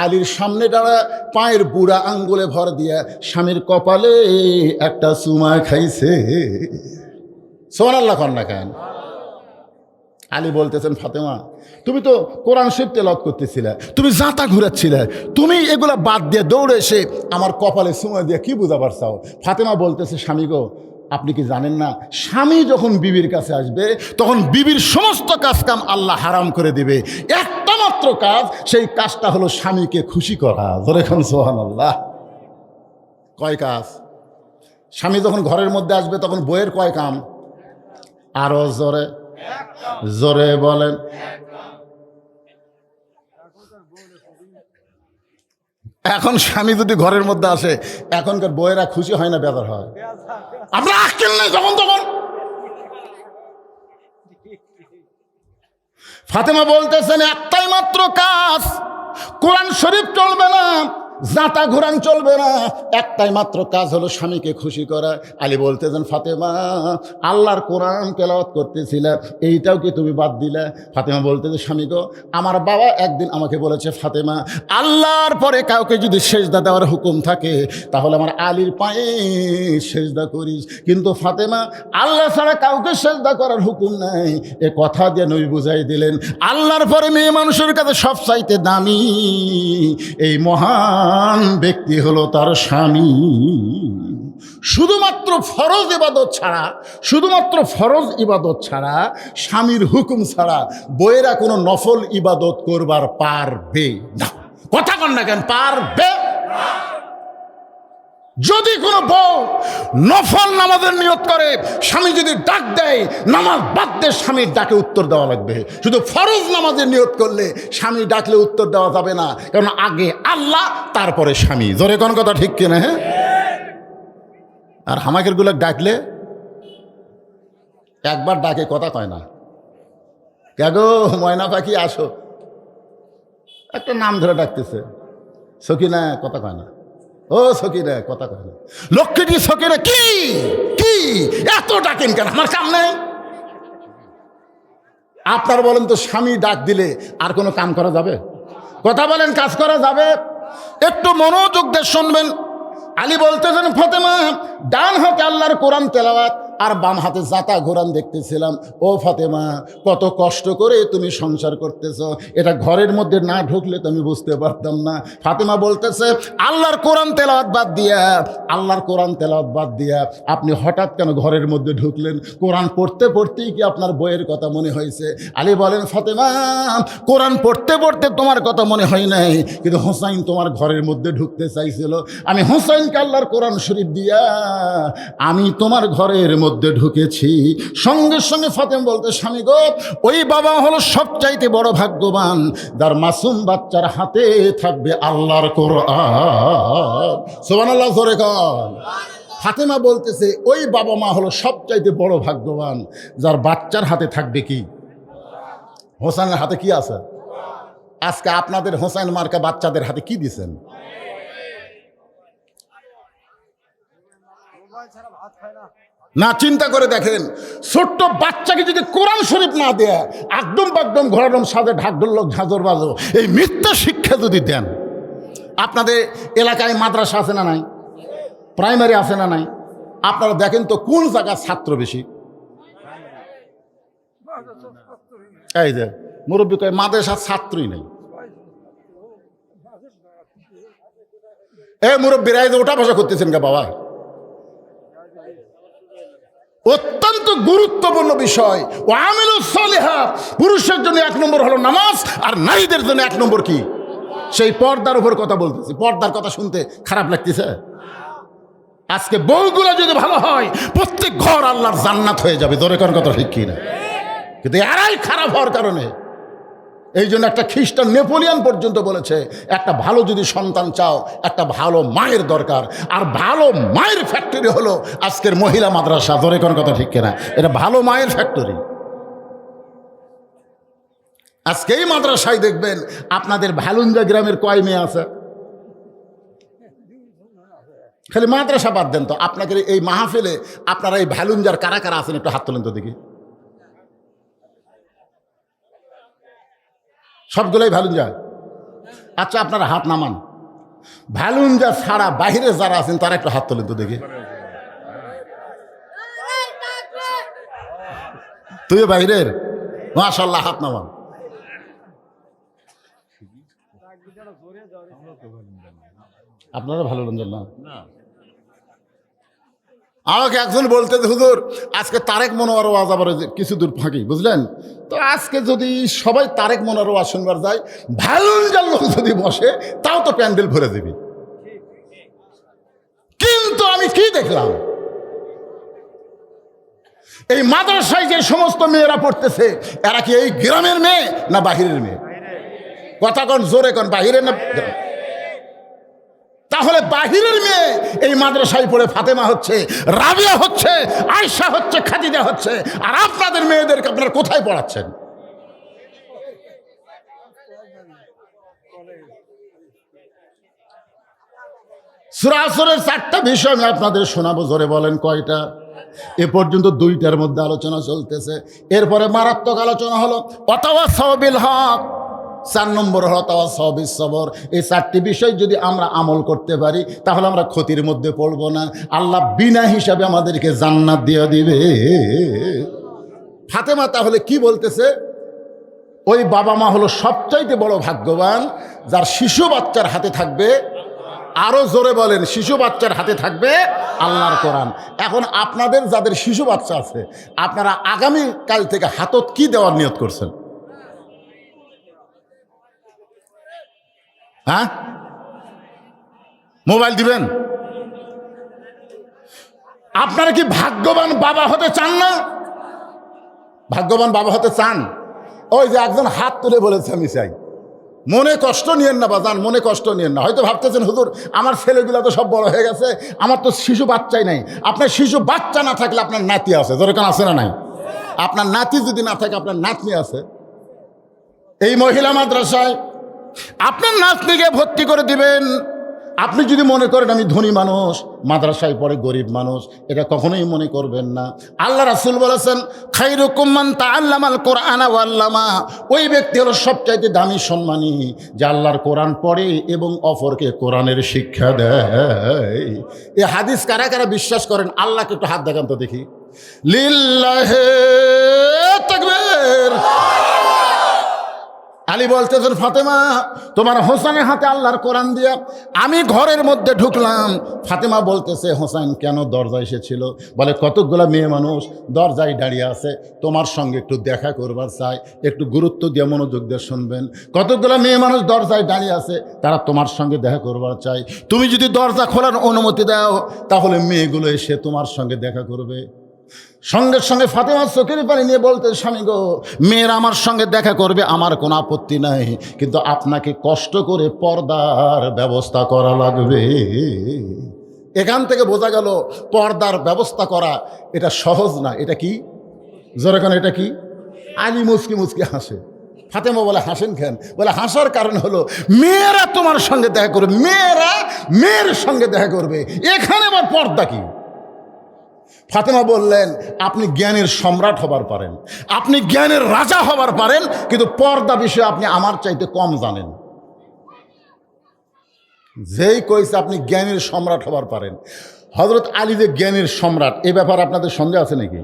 আলীর সামনে দাঁড়া পায়ের বুড়া আঙ্গুলে ভর দিয়া স্বামীর কপালে একটা চুমা খাইছে। সুবহানাল্লাহ কন্যা কেন? আলী বলতেছেন, ফাতেমা তুমি তো কোরআন শরীফ তেলাওয়াত করতেছিলে, তুমি জাঁতা ঘুরাচ্ছিলে, তুমি এগুলা বাদ দিয়ে দৌড়ে এসে আমার কপালে চুমা দিয়ে কি বুঝাবার চাও? ফাতেমা বলতেছে, স্বামী গো, আপনি কি জানেন না, স্বামী যখন বিবির কাছে আসবে তখন বিবির সমস্ত কাজ কাম আল্লাহ হারাম করে দিবে, একটা মাত্র কাজ, সেই কাজটা হলো স্বামীকে খুশি করা। জোরে খান সুবহানাল্লাহ। কয় কাজ? স্বামী যখন ঘরের মধ্যে আসবে তখন বইয়ের কয় কাম? আরো জোরে জোরে বলেন। এখন স্বামী যদি ঘরের মধ্যে আসে, এখনকার বইয়েরা খুশি হয় না বেজার হয়? আমরা আক্কেল নেই যখন তখন। ফাতেমা বলতেছেন, একটাই মাত্র কাজ, কোরআন শরীফ চলবে না, জাঁতা ঘোরান চলবে না, একটাই মাত্র কাজ হলো স্বামীকে খুশি করা। আলী বলতেছেন, ফাতেমা আল্লাহর কোরআন তেলাওয়াত করতেছিলে, এইটাও কি তুমি বাদ দিলে? ফাতেমা বলতেছে, স্বামী গো, আমার বাবা একদিন আমাকে বলেছে, ফাতেমা আল্লাহর পরে কাউকে যদি সেজদা দেওয়ার হুকুম থাকে তাহলে আমার আলীর পায়ে সেজদা করিস, কিন্তু ফাতেমা আল্লাহ ছাড়া কাউকে সেজদা করার হুকুম নাই। এ কথা দিয়ে নবী বুঝাই দিলেন, আল্লাহর পরে মেয়ে মানুষের কাছে সবচাইতে দামি এই মহান ব্যক্তি হলো তার স্বামী। শুধুমাত্র ফরজ ইবাদত ছাড়া, শুধুমাত্র ফরজ ইবাদত ছাড়া, স্বামীর হুকুম ছাড়া বইয়েরা কোনো নফল ইবাদত করবার পারবে না। কথা কন না কেন? পারবে। যদি কোনো বউ নফল নামাজের নিয়ত করে, স্বামী যদি ডাক দেয়, নামাজ বাদ দিয়ে স্বামীর ডাকে উত্তর দেওয়া লাগবে। শুধু ফরজ নামাজের নিয়ত করলে স্বামী ডাকলে উত্তর দেওয়া যাবে না, কারণ আগে আল্লাহ, তারপরে স্বামী। জোরে কোন কথা ঠিক কিনা? হ্যাঁ। আর হামাকের গুলো ডাকলে একবার ডাকে কথা কয় না, কেগো ময়না পাখি আসো, একটা নাম ধরে ডাকতেছে, সকিনা, কথা কয় না। ও সকিনা, কথা কয় না। লক্ষ্মীটি সকিনা, কি কি এত ডাকেন কেন? আমার কাম নেই। আপনার বলেন তো, স্বামী ডাক দিলে আর কোনো কাম করা যাবে? কথা বলেন, কাজ করা যাবে? একটু মনোযোগ দিয়ে শুনবেন। আলী বলতেছেন, ফাতেমা ডান হাতে আল্লাহর কোরআন তেলাওয়াত আর বাম হাতে জাঁতা ঘোরান দেখতেছিলাম। ও ফাতেমা, কত কষ্ট করে তুমি সংসার করতেছ, এটা ঘরের মধ্যে না ঢুকলে তো আমি বুঝতে পারতাম না। ফাতেমা বলতেছে, আল্লাহর কোরআন তেলাওয়াত বাদ দিয়া, আল্লাহর কোরআন তেলাওয়াত বাদ দিয়া আপনি হঠাৎ কেন ঘরের মধ্যে ঢুকলেন? কোরআন পড়তে পড়তেই কি আপনার বইয়ের কথা মনে হয়েছে? আলী বলেন, ফাতেমা কোরআন পড়তে পড়তে তোমার কথা মনে হয় নাই, কিন্তু হোসাইন তোমার ঘরের মধ্যে ঢুকতে চাইছিল, আমি হোসাইনকে আল্লাহর কোরআন শরীফ দিয়া আমি তোমার ঘরের মধ্যে ঢুকেছি। সঙ্গে সঙ্গে ফাতেমা বলতে, স্বামী গো, ওই বাবা হলো সবচাইতে বড় ভাগ্যবান যার মাসুম বাচ্চার হাতে থাকবে আল্লাহর কোরআন। সুবহানাল্লাহ, জোরে কর। ফাতেমা বলতেছে, ওই বাবা মা হলো সবচাইতে বড় ভাগ্যবান যার বাচ্চার হাতে থাকবে কি? হোসেনের হাতে কি আছে? আজকে আপনাদের হোসেন মার্কা বাচ্চাদের হাতে কি দিছেন? না, চিন্তা করে দেখেন, ছোট্ট বাচ্চাকে যদি কোরআন শরীফ না দেয়, একদম বাকদম ঘরদম সাজে ঢাকঢোলক ঝাঁঝর বাজো, এই মিথ্যা শিক্ষা যদি দেন। আপনাদের এলাকায় মাদ্রাসা আছে না নাই? প্রাইমারি আছে না নাই? আপনারা দেখেন তো কোন জায়গার ছাত্র বেশি? এই যে মুরব্বী কয় মাদ্রাসার ছাত্রই নেই। এ মুরব্বীরা, এই যে ওটা বসা করতেছেন কে বাবা? অত্যন্ত গুরুত্বপূর্ণ বিষয়। ও আমিলুস সালিহাত, পুরুষের জন্য 1 নম্বর হলো নামাজ, আর নারীদের জন্য 1 নম্বর কি? সেই পর্দার উপর কথা বলতেছি। পর্দার কথা শুনতে খারাপ লাগতেছে? আজকে বউগুলো যদি ভালো হয়, প্রত্যেক ঘর আল্লাহর জান্নাত হয়ে যাবে। জোরে কোন কথা ঠিক কিনা? কিন্তু এরাই খারাপ হওয়ার কারণে, এই জন্য একটা খ্রিস্টান নেপোলিয়ান পর্যন্ত বলেছে, একটা ভালো যদি সন্তান চাও, একটা ভালো মায়ের দরকার। আর ভালো মায়ের ফ্যাক্টরি হলো আজকের মহিলা মাদ্রাসা। ধরে কোন কথা ঠিক কিনা? এটা ভালো মায়ের ফ্যাক্টরি। আজকে এই মাদ্রাসায় দেখবেন আপনাদের ভালুঞ্জা গ্রামের কয় মেয়ে আছে? খালি মাদ্রাসা বাদ দেন তো, আপনাকে এই মাহফিলে আপনারা এই ভ্যালুঞ্জার কারা কারা আছেন একটু হাত তোলেন তো দেখি। সবগুলোই ভ্যালুঞ্জার? আচ্ছা আপনারা হাত নামান। ভ্যালুঞ্জার ছাড়া বাহিরে যারা আছেন তারা একটু হাত তোলেন তো দেখি। তুই বাহিরের? মাশাআল্লাহ, হাত নামান। আপনারা ভ্যালুঞ্জার না? আমাকে একজন বলতে, হুজুর আজকে তারেক মনোয়ার ওয়াজ আবার কিছু দূর ফাঁকি, বুঝলেন তো, আজকে যদি সবাই তারেক মনোয়ার ওয়াজ শুনবার যায়, ভ্যালুঞ্জার লোক যদি বসে তাও তো প্যান্ডেল ভরে দিবি। কিন্তু আমি কি দেখলাম, এই মাদ্রাসায় যে সমস্ত মেয়েরা পড়তেছে এরা কি এই গ্রামের মেয়ে না বাহিরের মেয়ে? কথা কোন জোরে কোন, বাহিরের না? তাহলে বাহিরের মেয়ে এই মাদ্রাসায় পড়ে ফাতেমা হচ্ছে, রাবিয়া হচ্ছে, আয়েশা হচ্ছে, খাদিজা হচ্ছে, আর আপনাদের মেয়েদেরকে আপনারা কোথায় পড়াচ্ছেন? সূরা আসরের 4টা বিষয় আমি আপনাদের শোনাবো, জোরে বলেন কয়টা? এ পর্যন্ত 2টার মধ্যে আলোচনা চলতেছে, এরপরে মারাত্মক আলোচনা হলো ওয়াতাওয়াসাউ বিল হক, 4 নম্বর হলো ওয়াতাওয়াসাউ বিস সবর। এই 4টি বিষয় যদি আমরা আমল করতে পারি তাহলে আমরা ক্ষতির মধ্যে পড়ব না, আল্লাহ বিনা হিসাবে আমাদেরকে জান্নাত দিয়ে দিবে। ফাতেমা তাহলে কি বলতেছে? ওই বাবা মা হলো সবচাইতে বড় ভাগ্যবান যার শিশু বাচ্চার হাতে থাকবে, আরো জোরে বলেন, শিশু বাচ্চার হাতে থাকবে আল্লাহর কোরআন। এখন আপনাদের যাদের শিশু বাচ্চা আছে, আপনারা আগামী কাল থেকে হাতত কি দেওয়ার নিয়ত করছেন? হ্যাঁ, মোবাইল দিবেন? আপনারা কি ভাগ্যবান বাবা হতে চান না? ভাগ্যবান বাবা হতে চান? ওই যে একজন হাত তুলে বলেছে আমি চাই। মনে কষ্ট নিয়েন না বাজান, মনে কষ্ট নিয়েন না। হয়তো ভাবতেছেন হুজুর আমার ছেলেগুলো তো সব বড় হয়ে গেছে, আমার তো শিশু বাচ্চাই নাই। আপনার শিশু বাচ্চা না থাকলে আপনার নাতি আছে, যেরকম আছে না নাই? আপনার নাতি যদি না থাকে আপনার নাতনি আছে। এই মহিলা মাদ্রাসায় আপনার নাতনিকে ভর্তি করে দিবেন। আপনি যদি মনে করেন আমি ধনী মানুষ, মাদ্রাসায় পড়ে গরিব মানুষ, এটা কখনোই মনে করবেন না। আল্লাহ রাসূল বলেছেন খায়রুকুম মান তাআল্লামাল কোরআনা ওয়া আল্লামা, ওই ব্যক্তি হলো সবচাইতে দামি সম্মানী যে আল্লাহর কোরআন পড়ে এবং অপরকে কোরআনের শিক্ষা দেয়। এই হাদিস কারা কারা বিশ্বাস করেন আল্লাহকে একটু হাত দেখান তো দেখি। লিল্লাহি তাকবীর। আলী বলতেছেন ফাতেমা তোমার হোসেনের হাতে আল্লাহর কোরআন দিয়া আমি ঘরের মধ্যে ঢুকলাম। ফাতেমা বলতেছে হোসেন কেন দরজায় এসেছিল? বলে কতকগুলো মেয়ে মানুষ দরজায় দাঁড়িয়ে আছে, তোমার সঙ্গে একটু দেখা করবার চাই, একটু গুরুত্ব দিয়ে মনোযোগ দিয়ে শুনবেন। কতকগুলো মেয়ে মানুষ দরজায় দাঁড়িয়ে আছে, তারা তোমার সঙ্গে দেখা করবার চাই। তুমি যদি দরজা খোলার অনুমতি দাও তাহলে মেয়েগুলো এসে তোমার সঙ্গে দেখা করবে। সঙ্গে সঙ্গে ফাতেমা চোখের পানি নিয়ে বলতে, স্বামী গো, মেয়েরা আমার সঙ্গে দেখা করবে, আমার কোনো আপত্তি নাই, কিন্তু আপনাকে কষ্ট করে পর্দার ব্যবস্থা করা লাগবে। এখান থেকে বোঝা গেল পর্দার ব্যবস্থা করা এটা সহজ না। এটা কি যেরকম, এটা কি? আলী মুচকি মুচকি হাসে। ফাতেমা বলে হাসেন কেন? বলে হাসার কারণ হলো মেয়েরা তোমার সঙ্গে দেখা করবে, মেয়েরা মেয়ের সঙ্গে দেখা করবে, এখানে আবার পর্দা কি? ফাতেমা বললেন আপনি জ্ঞানের সম্রাট হবার পারেন, আপনি জ্ঞানের রাজা হবার পারেন, কিন্তু পর্দা বিষয়ে আপনি আমার চাইতে কম জানেন। যেই কইছে আপনি জ্ঞানের সম্রাট হবার পারেন, হযরত আলী যে জ্ঞানের সম্রাট, এ ব্যাপারে আপনাদের সন্দেহ আছে নাকি?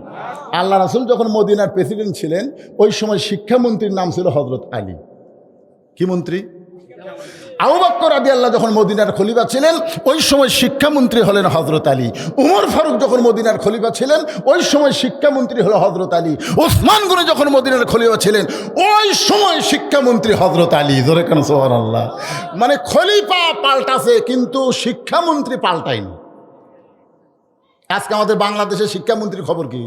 আল্লাহ রাসূল যখন মদিনার প্রেসিডেন্ট ছিলেন ওই সময় শিক্ষামন্ত্রীর নাম ছিল হযরত আলী। কি মন্ত্রী? আবু বকর রাদিয়াল্লাহু যখন মদিনার খলিফা ছিলেন ওই সময় শিক্ষামন্ত্রী হলেন হযরত আলী। উমর ফারুক যখন মদিনার খলিফা ছিলেন ওই সময় শিক্ষামন্ত্রী হলো হযরত আলী। ওসমান গনি যখন মদিনার খলিফা ছিলেন ওই সময় শিক্ষামন্ত্রী হযরত আলী। জোরে কেন সুবহানাল্লাহ। মানে খলিফা পাল্টাছে কিন্তু শিক্ষামন্ত্রী পাল্টায়নি। আজকে আমাদের বাংলাদেশের শিক্ষামন্ত্রীর খবর কি?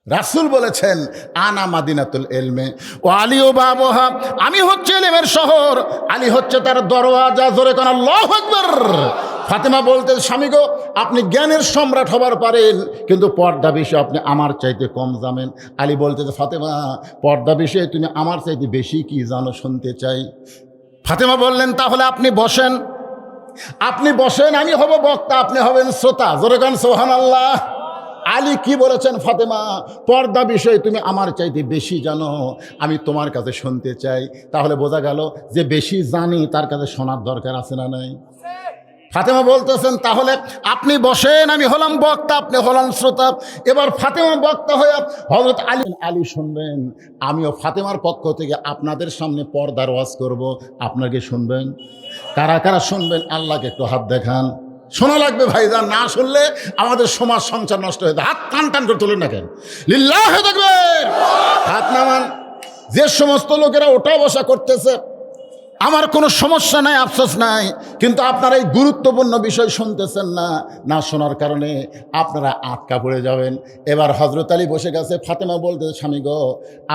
রাসূল বলেছেন আনা মাদিনাতুল ইলমে ও আলী ও বাবহা, আমি হচ্ছে ইলমের শহর, আলী হচ্ছে তার দরওয়াজা। জোরে কোন আল্লাহু আকবার। ফাতেমা বলতে, স্বামী গো, আপনি জ্ঞানের সম্রাট হবার পারেন কিন্তু পর্দা বিষয়ে আপনি আমার চাইতে কম জানেন। আলী বলতে, ফাতেমা পর্দা বিষয়ে তুমি আমার চাইতে বেশি কি জানো শুনতে চাই? ফাতেমা বললেন, তাহলে আপনি বসেন, আপনি বসেন, আমি হব বক্তা, আপনি হবেন শ্রোতা। জোরে গান সুবহানাল্লাহ। আলী কি বলেছেন, ফাতেমা পর্দা বিষয়ে তুমি আমার চাইতে বেশি জানো, আমি তোমার কাছে শুনতে চাই। তাহলে বোঝা গেল যে বেশি জানি তার কাছে শোনার দরকার আছে না নাই? ফাতেমা বলতেছেন, তাহলে আপনি বসেন, আমি হলাম বক্তা, আপনি হলাম শ্রোতা। এবার ফাতেমা বক্তা হয়ে হযরত আলী শুনবেন, আমিও ফাতেমার পক্ষ থেকে আপনাদের সামনে পর্দার ওয়াজ করব, আপনাকে শুনবেন। কারা কারা শুনবেন আল্লাহকে একটু হাত দেখান। শোনা লাগবে ভাইজান, না শুনলে আমাদের সমাজ সংসার নষ্ট হয়ে যায়। হাত টান টান করে তুলেন না কেন? লিল্লাহি তাকবীর, হাত নামান। যে সমস্ত লোকেরা ওঠা বসা করতেছে, আমার কোনো সমস্যা নাই, আফসোস নাই, কিন্তু আপনারা এই গুরুত্বপূর্ণ বিষয় শুনতেছেন না, না শোনার কারণে আপনারা আটকা পড়ে যাবেন। এবার হযরত আলী বসে গেছে, ফাতেমা বলতে, স্বামী গো,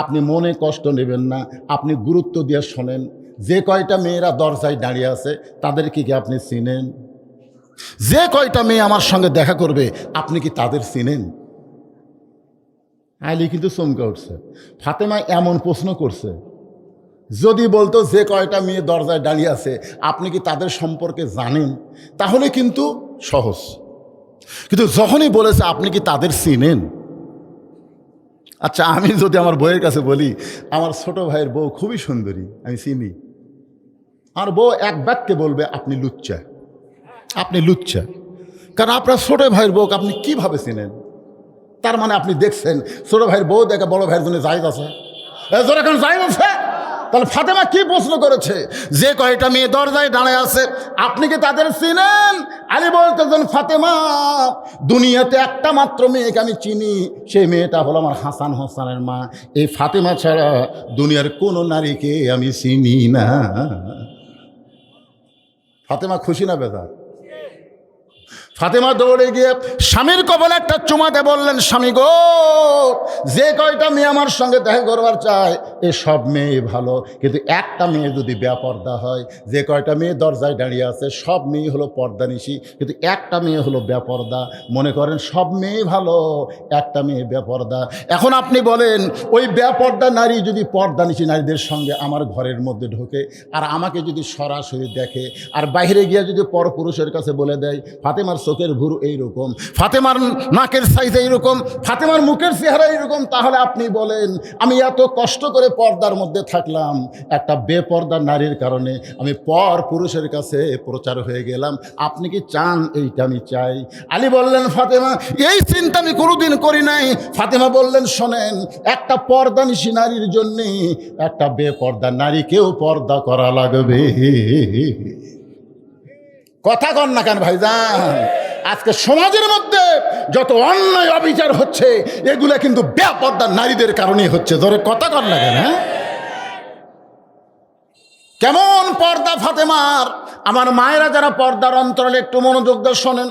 আপনি মনে কষ্ট নেবেন না, আপনি গুরুত্ব দিয়ে শোনেন। যে কয়টা মেয়েরা দরজায় দাঁড়িয়ে আছে তাদেরকে কি আপনি চিনেন? যে কয়টা মেয়ে আমার সঙ্গে দেখা করবে আপনি কি তাদের চিনেন? আলী কিন্তু চমকে উঠছে। ফাতেমা এমন প্রশ্ন করছে, যদি বলতো যে কয়টা মেয়ে দরজায় দাঁড়িয়ে আছে আপনি কি তাদের সম্পর্কে জানেন, তাহলে কিন্তু সহজ। কিন্তু যখনই বলেছে আপনি কি তাদের চিনেন, আচ্ছা আমি যদি আমার বউয়ের কাছে বলি আমার ছোট ভাইয়ের বউ খুবই সুন্দরী, আমি চিনি, আমার বউ এক বাক্যে বলবে আপনি লুচ্চা, আপনি লুচ্চা। কারণ আপনার ছোট ভাইয়ের বউকে আপনি কিভাবে চিনেন? তার মানে আপনি দেখছেন ছোট ভাইয়ের বউ দেখে বড় ভাইয়ের জন্য জায়েজ আছে, এখন জায়েজ আছে। তাহলে ফাতেমা কি প্রশ্ন করেছে, যে কয়টা মেয়ে দরজায় দাঁড়ায় আছে আপনি কি তাদের চিনেন? আলী বলতেছেন, ফাতেমা দুনিয়াতে একটা মাত্র মেয়েকে আমি চিনি, সেই মেয়েটা হলো আমার হাসান হোসেনের মা। এই ফাতেমা ছাড়া দুনিয়ার কোনো নারীকে আমি চিনি না। ফাতেমা খুশি না বেজার? ফাতেমা দৌড়ে গিয়ে স্বামীর কপালে একটা চুমাতে বললেন, স্বামী গো, যে কয়টা মেয়ে আমার সঙ্গে দেখা করবার চায় এ সব মেয়ে ভালো, কিন্তু একটা মেয়ে যদি বেপর্দা হয়, যে কয়টা মেয়ে দরজায় দাঁড়িয়ে আছে সব মেয়ে হলো পর্দানিশী, কিন্তু একটা মেয়ে হলো বেপর্দা। মনে করেন সব মেয়ে ভালো, একটা মেয়ে বেপর্দা। এখন আপনি বলেন, ওই বেপর্দা নারী যদি পর্দানিশী নারীদের সঙ্গে আমার ঘরের মধ্যে ঢোকে আর আমাকে যদি সরাসরি দেখে আর বাইরে গিয়ে যদি পরপুরুষের কাছে বলে দেয় ফাতেমার চোখের ভুরু এইরকম, ফাতেমার নাকের সাইজ এইরকম, ফাতেমার মুখের চেহারা এইরকম, তাহলে আপনি বলেন আমি এত কষ্ট করে পর্দার মধ্যে থাকলাম, একটা বেপর্দা নারীর কারণে আমি পর পুরুষের কাছে প্রচার হয়ে গেলাম, আপনি কি চান এইটা? আমি চাই। আলী বললেন, ফাতেমা এই চিন্তা আমি কোনোদিন করি নাই। ফাতেমা বললেন, শোনেন, একটা পর্দানিশী নারীর জন্যে একটা বেপর্দা নারীকেও পর্দা করা লাগবে। কথা কন না কেন ভাইজান? আজকে সমাজের মধ্যে যত অন্যায় অবিচার হচ্ছে এগুলো কিন্তু বেপর্দা নারীদের কারণেই হচ্ছে। ধরে কথা কন না কেন? হ্যাঁ, কেমন পর্দা ফাতেমার! আমার মায়েরা যারা পর্দার অন্তরালে একটু মনোযোগ দিয়ে শোনেন।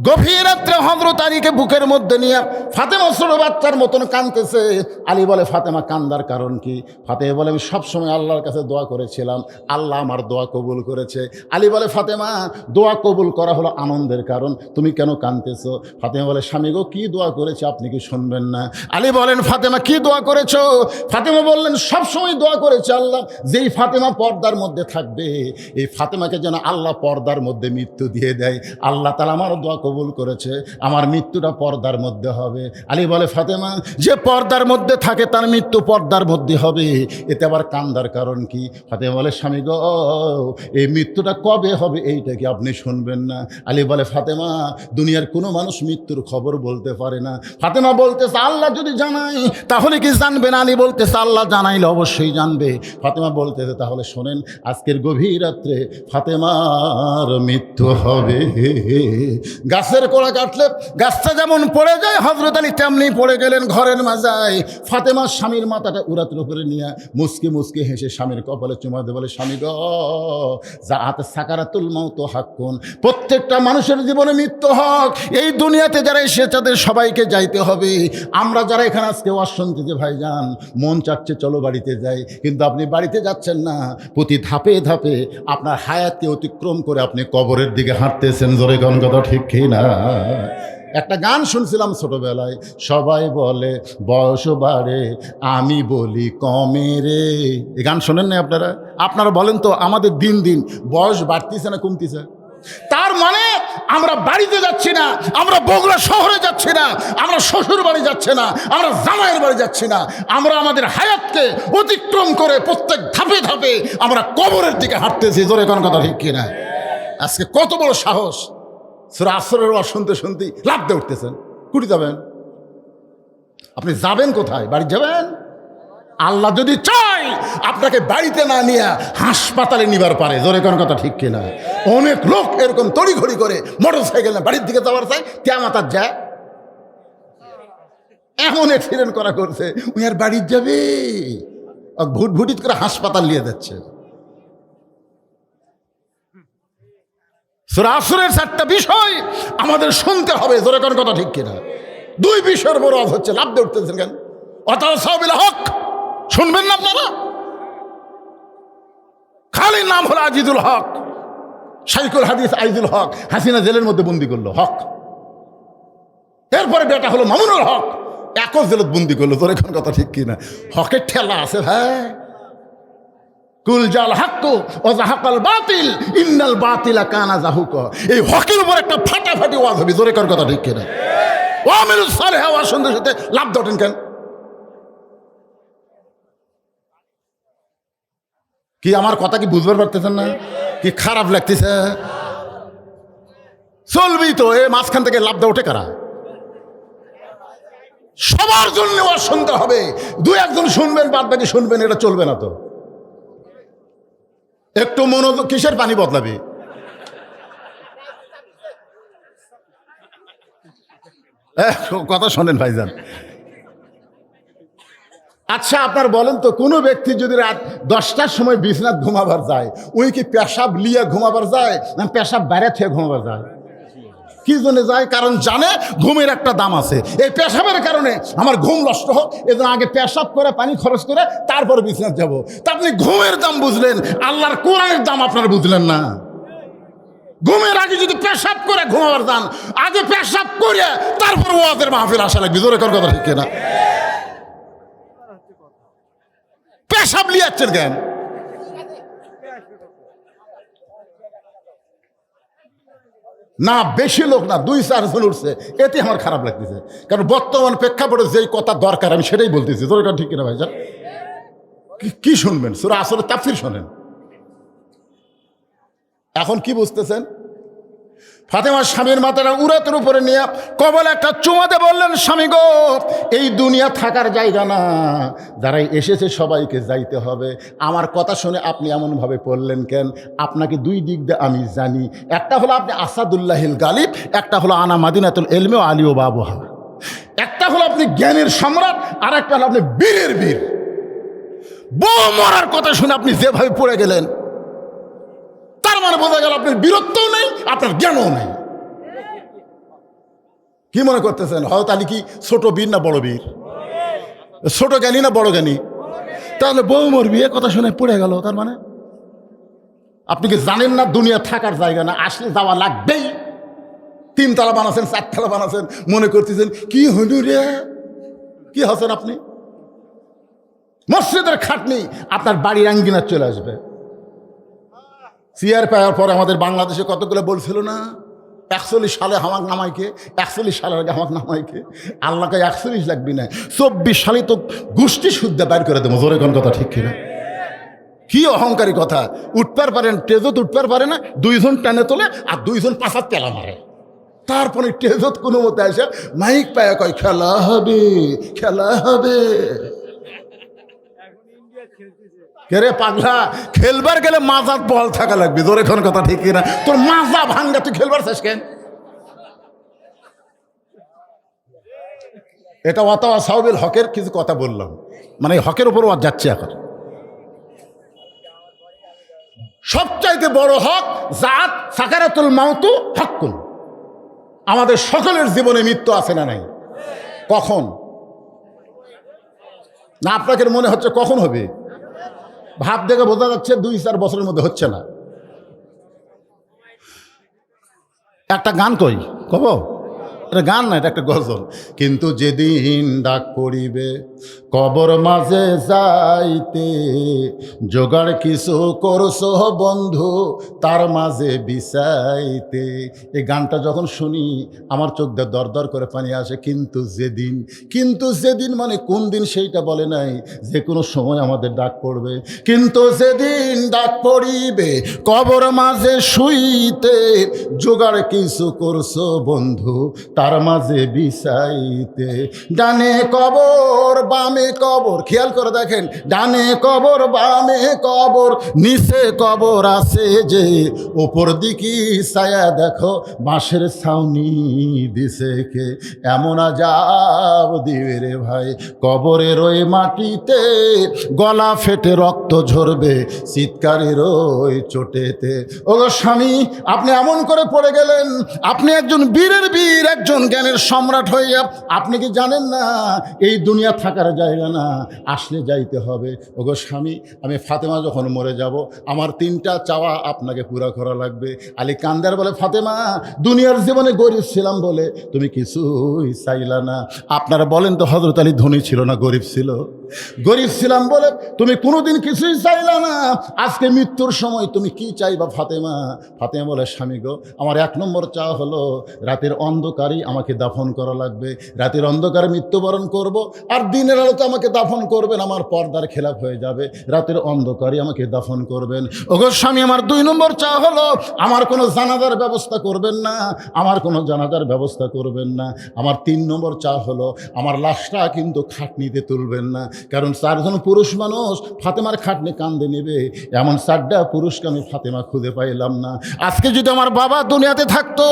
গভীর রাত্রে হযরত আলীকে বুকের মধ্যে নিয়ে ফাতেমা ছোট বাচ্চার মতন কাঁদতেছে। আলী বলে, ফাতেমা কান্দার কারণ কি? ফাতেমা বলে, আমি সবসময় আল্লাহর কাছে দোয়া করেছিলাম, আল্লাহ আমার দোয়া কবুল করেছে। আলী বলে, ফাতেমা দোয়া কবুল করা হলো আনন্দের কারণ, তুমি কেন কাঁদতেছো? ফাতেমা বলে, স্বামী গো, কি দোয়া করেছে আপনি কি শুনবেন না? আলী বলেন, ফাতেমা কি দোয়া করেছো? ফাতেমা বললেন, সবসময় দোয়া করেছে আল্লাহ যেই ফাতেমা পর্দার মধ্যে থাকবে এই ফাতেমাকে যেন আল্লাহ পর্দার মধ্যে মৃত্যু দিয়ে দেয়। আল্লাহ তাআলা আমার দোয়া কবুল করেছে, আমার মৃত্যুটা পর্দার মধ্যে হবে। আলী বলে, ফাতেমা যে পর্দার মধ্যে থাকে তার মৃত্যু পর্দার মধ্যে হবে, এতে আবার কান্দার কারণ কি? ফাতেমা বলে, স্বামী গো, এই মৃত্যুটা কবে হবে এইটা কি আপনি শুনবেন না? আলী বলে, ফাতেমা দুনিয়ার কোনো মানুষ মৃত্যুর খবর বলতে পারে না। ফাতেমা বলতেছে, আল্লাহ যদি জানাই তাহলে কি জানবে না? আলী বলতেছে, আল্লাহ জানাইলে অবশ্যই জানবে। ফাতেমা বলতেছে, তাহলে শোনেন, আজকের গভীর রাত্রে ফাতেমার মৃত্যু হবে। গাছের কোড়া কাটলে গাছটা যেমন পড়ে যায় হযরত আলী তেমনি পড়ে গেলেন ঘরের মাজায়। ফাতেমার স্বামীর মাথাটা উরাতের উপরে নিয়ে মুসকে মুসকে হেসে স্বামীর কপালে চুমা দিয়ে বলে, স্বামী গো, যাহাতে সাকারাতুল মাউত হাক্কুন, প্রত্যেকটা মানুষের জীবনে মৃত্যু হক। এই দুনিয়াতে যারা এসে তাদের সবাইকে যাইতে হবে। আমরা যারা এখানে আজকে ওয়াজ শুনতেছি ভাইজান, মন চাচ্ছে চলো বাড়িতে যাই, কিন্তু আপনি বাড়িতে যাচ্ছেন না, প্রতি ধাপে ধাপে আপনার হায়াতকে অতিক্রম করে আপনি কবরের দিকে হাঁটতেছেন। জোরে গান কথা ঠিক কি না? একটা গান শুনছিলাম ছোটবেলায়, সবাই বলে বয়স বাড়ে, আমি বলি কমে রে। এই গান শোনেন না আপনারা? আপনারা বলেন তো, আমাদের দিন দিন বয়স বাড়তিছে না কমতিছে? তার মানে আমরা বাড়িতে যাচ্ছি না, আমরা বগুড়া শহরে যাচ্ছি না, আমরা শ্বশুর বাড়ি যাচ্ছি না, আমরা জামাইয়ের বাড়ি যাচ্ছি না, আমরা আমাদের হায়াতকে অতিক্রম করে প্রত্যেক ধাপে ধাপে আমরা কবরের দিকে হাঁটতেছি। জোরে কোন কথা ঠিক কিনা? আজকে কত বড় সাহস! সূরা আসরের ওয়াজ শুনতে শুনতে লাফ দিয়ে উঠতেছেন। কুটি যাবেন? আপনি যাবেন কোথায়? বাড়ি যাবেন? আল্লাহ যদি চায় আপনাকে বাড়িতে না নিয়ে হাসপাতালে নিবার পারে। জোরে কোন কথা ঠিক কিনা? অনেক লোক এরকম তড়িঘড়ি করে মোটর সাইকেল না বাড়ির দিকে যাওয়ার চাই, কেমন তার যায়, এমন অ্যাক্সিডেন্ট করা করছে, উনি আর বাড়ির যাবে, ভুটভুটিত করে হাসপাতাল নিয়ে যাচ্ছে। সূরা আসরের 4টা বিষয় আমাদের শুনতে হবে। জোরে কোন কথা ঠিক কিনা? 2 বিষয়ের বড় আজ হচ্ছে, লাভ দিয়ে উঠতেছেন কেন? ওয়াতাওয়াসাউ বিল হক শুনবেন না আপনারা? খালি নাম হলো আজিজুল হক, শাইখুল হাদিস আইজুল হক। হাসিনা জেলের মধ্যে বন্দি করলো, হক। এরপরে বেটা হলো মামুনুল হক, একই জেলত বন্দি করলো। তোর এখন কথা ঠিক কিনা? হকের ঠেলা আছে ভাই। কুল জাল হক ও জাহাকাল বাতিল ইন্নাল বাতিলা কানা জাহুকা। এই হকের উপর একটা ফাটাফাটি ওয়াজ হবে। জোরে কর কথা ঠিক কিনা? ওয়ামিলুস সালিহ ওয়াজ শুনতে শুনতে লাভ দটেন কেন? কি আমার কথা কি বুঝবার পারতেছেন না? কি খারাপ লাগতেছে? চলবি তো, এ মাঝখান থেকে লাভ দেওয়া ওঠে কারা? সবার জন্য ওয়াজ শুনতে হবে। 2-1 জন শুনবেন, বাদ বাকি শুনবেন, এটা চলবে না তো। একটু মনোযোগ। কিসের পানি বদলাবে? কথা শোনেন ভাইজান। আচ্ছা আপনার বলেন তো, কোনো ব্যক্তি যদি রাত 10টার সময় বিছনাত ঘুমাবার যায়, ওই কি পেশাব লিয়ে ঘুমাবার যায় না পেশাব বাইরে থেকে ঘুমাবার যায়? কি জন্য যায়? কারণ জানে ঘুমের একটা দাম আছে। এই পেশাবের কারণে আমার ঘুম নষ্ট হোক, এজন্য আগে পেশাব করে পানি খরচ করে তারপরে বিছনাত যাব। তা আপনি ঘুমের দাম বুঝলেন, আল্লাহর কোরআনের দাম আপনারা বুঝলেন না। ঘুমের আগে যদি পেশাব করে ঘুমাবার যান, আগে পেশাব করে তারপর ওয়াজের মাহফিল আসা লাগবে। জোরে কথা ঠিক না? পেশাব লিয়াচ্ছেন কেন? না বেশি লোক না, 2-4 জন উঠছে, এতে আমার খারাপ লাগতেছে। কারণ বর্তমান প্রেক্ষাপটে যেই কথা দরকার আমি সেটাই বলতেছি। তোর ঠিক কিনা ভাইজান? কি শুনবেন? সূরা আসরের তাফসীর শোনেন। এখন কি বুঝতেছেন? ফাতেমার স্বামীর মাথাটা উরাতের উপরে নিয়ে কবলে একটা চুমাতে বললেন, স্বামী গো, এই দুনিয়া থাকার জায়গা না, যারাই এসেছে সবাইকে যাইতে হবে। আমার কথা শুনে আপনি এমনভাবে পড়লেন কেন? আপনাকে 2 দিক দিয়ে আমি জানি। একটা হলো আপনি আসাদুল্লাহিল গালিব, একটা হলো আনা মাদিনাতুল ইলমি ওয়া আলী ও বাবুহা। একটা হলো আপনি জ্ঞানের সম্রাট, আর একটা হলো আপনি বীরের বীর। বউ মরার কথা শুনে আপনি যেভাবে পড়ে গেলেন, তার মানে বোঝা গেল আপনার বীরত্বও নেই, আপনার জ্ঞানও নেই। কি মনে করতেছেন? হয়তো আলী কি ছোট বীর না বড় বীর? ছোট জ্ঞানী না বড় জ্ঞানী? তাহলে বউ মরবি এ কথা শুনে পড়ে গেল। তার মানে আপনি কি জানেন না দুনিয়া থাকার জায়গা না, আসলে যাওয়া লাগবেই। 3 তলা বানাচ্ছেন, 4 তলা বানাচ্ছেন, মনে করতেছেন কি হইল রে? কি হচ্ছেন আপনি? মসজিদের খাটনি আপনার বাড়ির আঙ্গিনা চলে আসবে। চেয়ার পাওয়ার পর আমাদের বাংলাদেশে কতগুলো বলছিল না, 41 সালে হামাক নামাইকে, 41 সালের আগে হামাক নামাইকে। আল্লাহকে 41 লাগবি না, 24 সালে তো গোষ্ঠী শুদ্ধ বাইর করে দেবো। জোরে কোন কথা ঠিক কিনা? কি অহংকারী কথা! উঠবার পারেন, টেজত উঠবার পারে না, 2 জন টানে তোলে আর 2 জন পাশাত তেলা মারে। তারপরে টেজত কোনো মতে আসে মাইক পায়া কয় খেলা হবে, খেলা হবে। কেরে পাগলা, খেলবার গেলে মাজাত বল থাকা লাগবে। তোর এখন কথা ঠিক না? তোর মাজা ভাঙ্গা, তুই খেলবার শেষ কেন? এটা ওয়াতাওয়াসাউ বিল হকের কিছু কথা বললাম, মানে হকের উপর ওয়াজ যাচ্ছে। এখন সবচাইতে বড় হক জাত সাকারাতুল মাউতু হকুন। আমাদের সকলের জীবনে মৃত্যু আছে না নাই? কখন না আপনাকে মনে হচ্ছে কখন হবে? ভাব দেখে বোঝা যাচ্ছে 2-4 বছরের মধ্যে হচ্ছে না। একটা গান কই কব, এটা গান না, এটা একটা গজল। কিন্তু যেদিন ডাক পড়িবে কবর মাঝে যাইতে, জোগাড় কিছু করছো বন্ধু তার মাঝে বিছাইতে। এই গানটা যখন শুনি আমার চোখ দিয়ে দর দর করে পানি আসে। কিন্তু যেদিন মানে কোন দিন সেইটা বলে নাই, যে কোনো সময় আমাদের ডাক পড়বে। কিন্তু যেদিন ডাক পড়িবে কবর মাঝে শুইতে, জোগাড় কিছু করছো বন্ধু তার মাঝে বিছাইতে। ডানে কবর বামে কবর, খেয়াল করে দেখেন, ডানে কবর বামে কবর, নিচে কবর আছে যে, ওপর দিকে ছায়া দেখো বাঁশের ছাউনি দিছে কে। এমন আজাব দিবে রে ভাই কবরের ওই মাটিতে, গলা ফেটে রক্ত ঝরবে চিৎকারের ওই চোটেতে। ও স্বামী, আপনি এমন করে পড়ে গেলেন, আপনি একজন বীরের বীর, একজন জ্ঞানের সম্রাট হইয়া আপনি কি জানেন না এই দুনিয়া থাকার জায়গা না, আসলে যাইতে হবে। ওগো স্বামী, আমি ফাতেমা যখন মরে যাব আমার 3টা চাওয়া আপনাকে পুরা করা লাগবে। আলী কান্দার বলে, ফাতেমা দুনিয়ার জীবনে গরিব ছিলাম বলে তুমি কিছুই চাইলা না। আপনারা বলেন তো হযরত আলী ধনী ছিল না গরিব ছিল? গরিব ছিলাম বলে তুমি কোনোদিন কিছুই চাইলা না। আজকে মৃত্যুর সময় তুমি কি চাইবা ফাতেমা? ফাতেমা বলে, স্বামী গো, আমার 1 নম্বর চাওয়া হলো রাতের অন্ধকারেই আমাকে দাফন করা লাগবে। রাতের অন্ধকারে মৃত্যুবরণ করব, আর দিনের আলোতে আমাকে দাফন করবেন, আমার পর্দার খেলাপ হয়ে যাবে। রাতের অন্ধকারে আমাকে দাফন করবেন। ওগো স্বামী, আমার 2 নম্বর চাওয়া হলো আমার কোনো জানাজার ব্যবস্থা করবেন না, আমার কোনো জানাজার ব্যবস্থা করবেন না। আমার 3 নম্বর চাওয়া হলো আমার লাশটা কিন্তু খাটনিতে তুলবেন না, কারণ 4 জন পুরুষ মানুষ ফাতেমার খাটনি কান্দে নেবে, এমন 4টা পুরুষকে আমি ফাতেমা খুঁজে পাইলাম না। আজকে যদি আমার বাবা দুনিয়াতে থাকতো,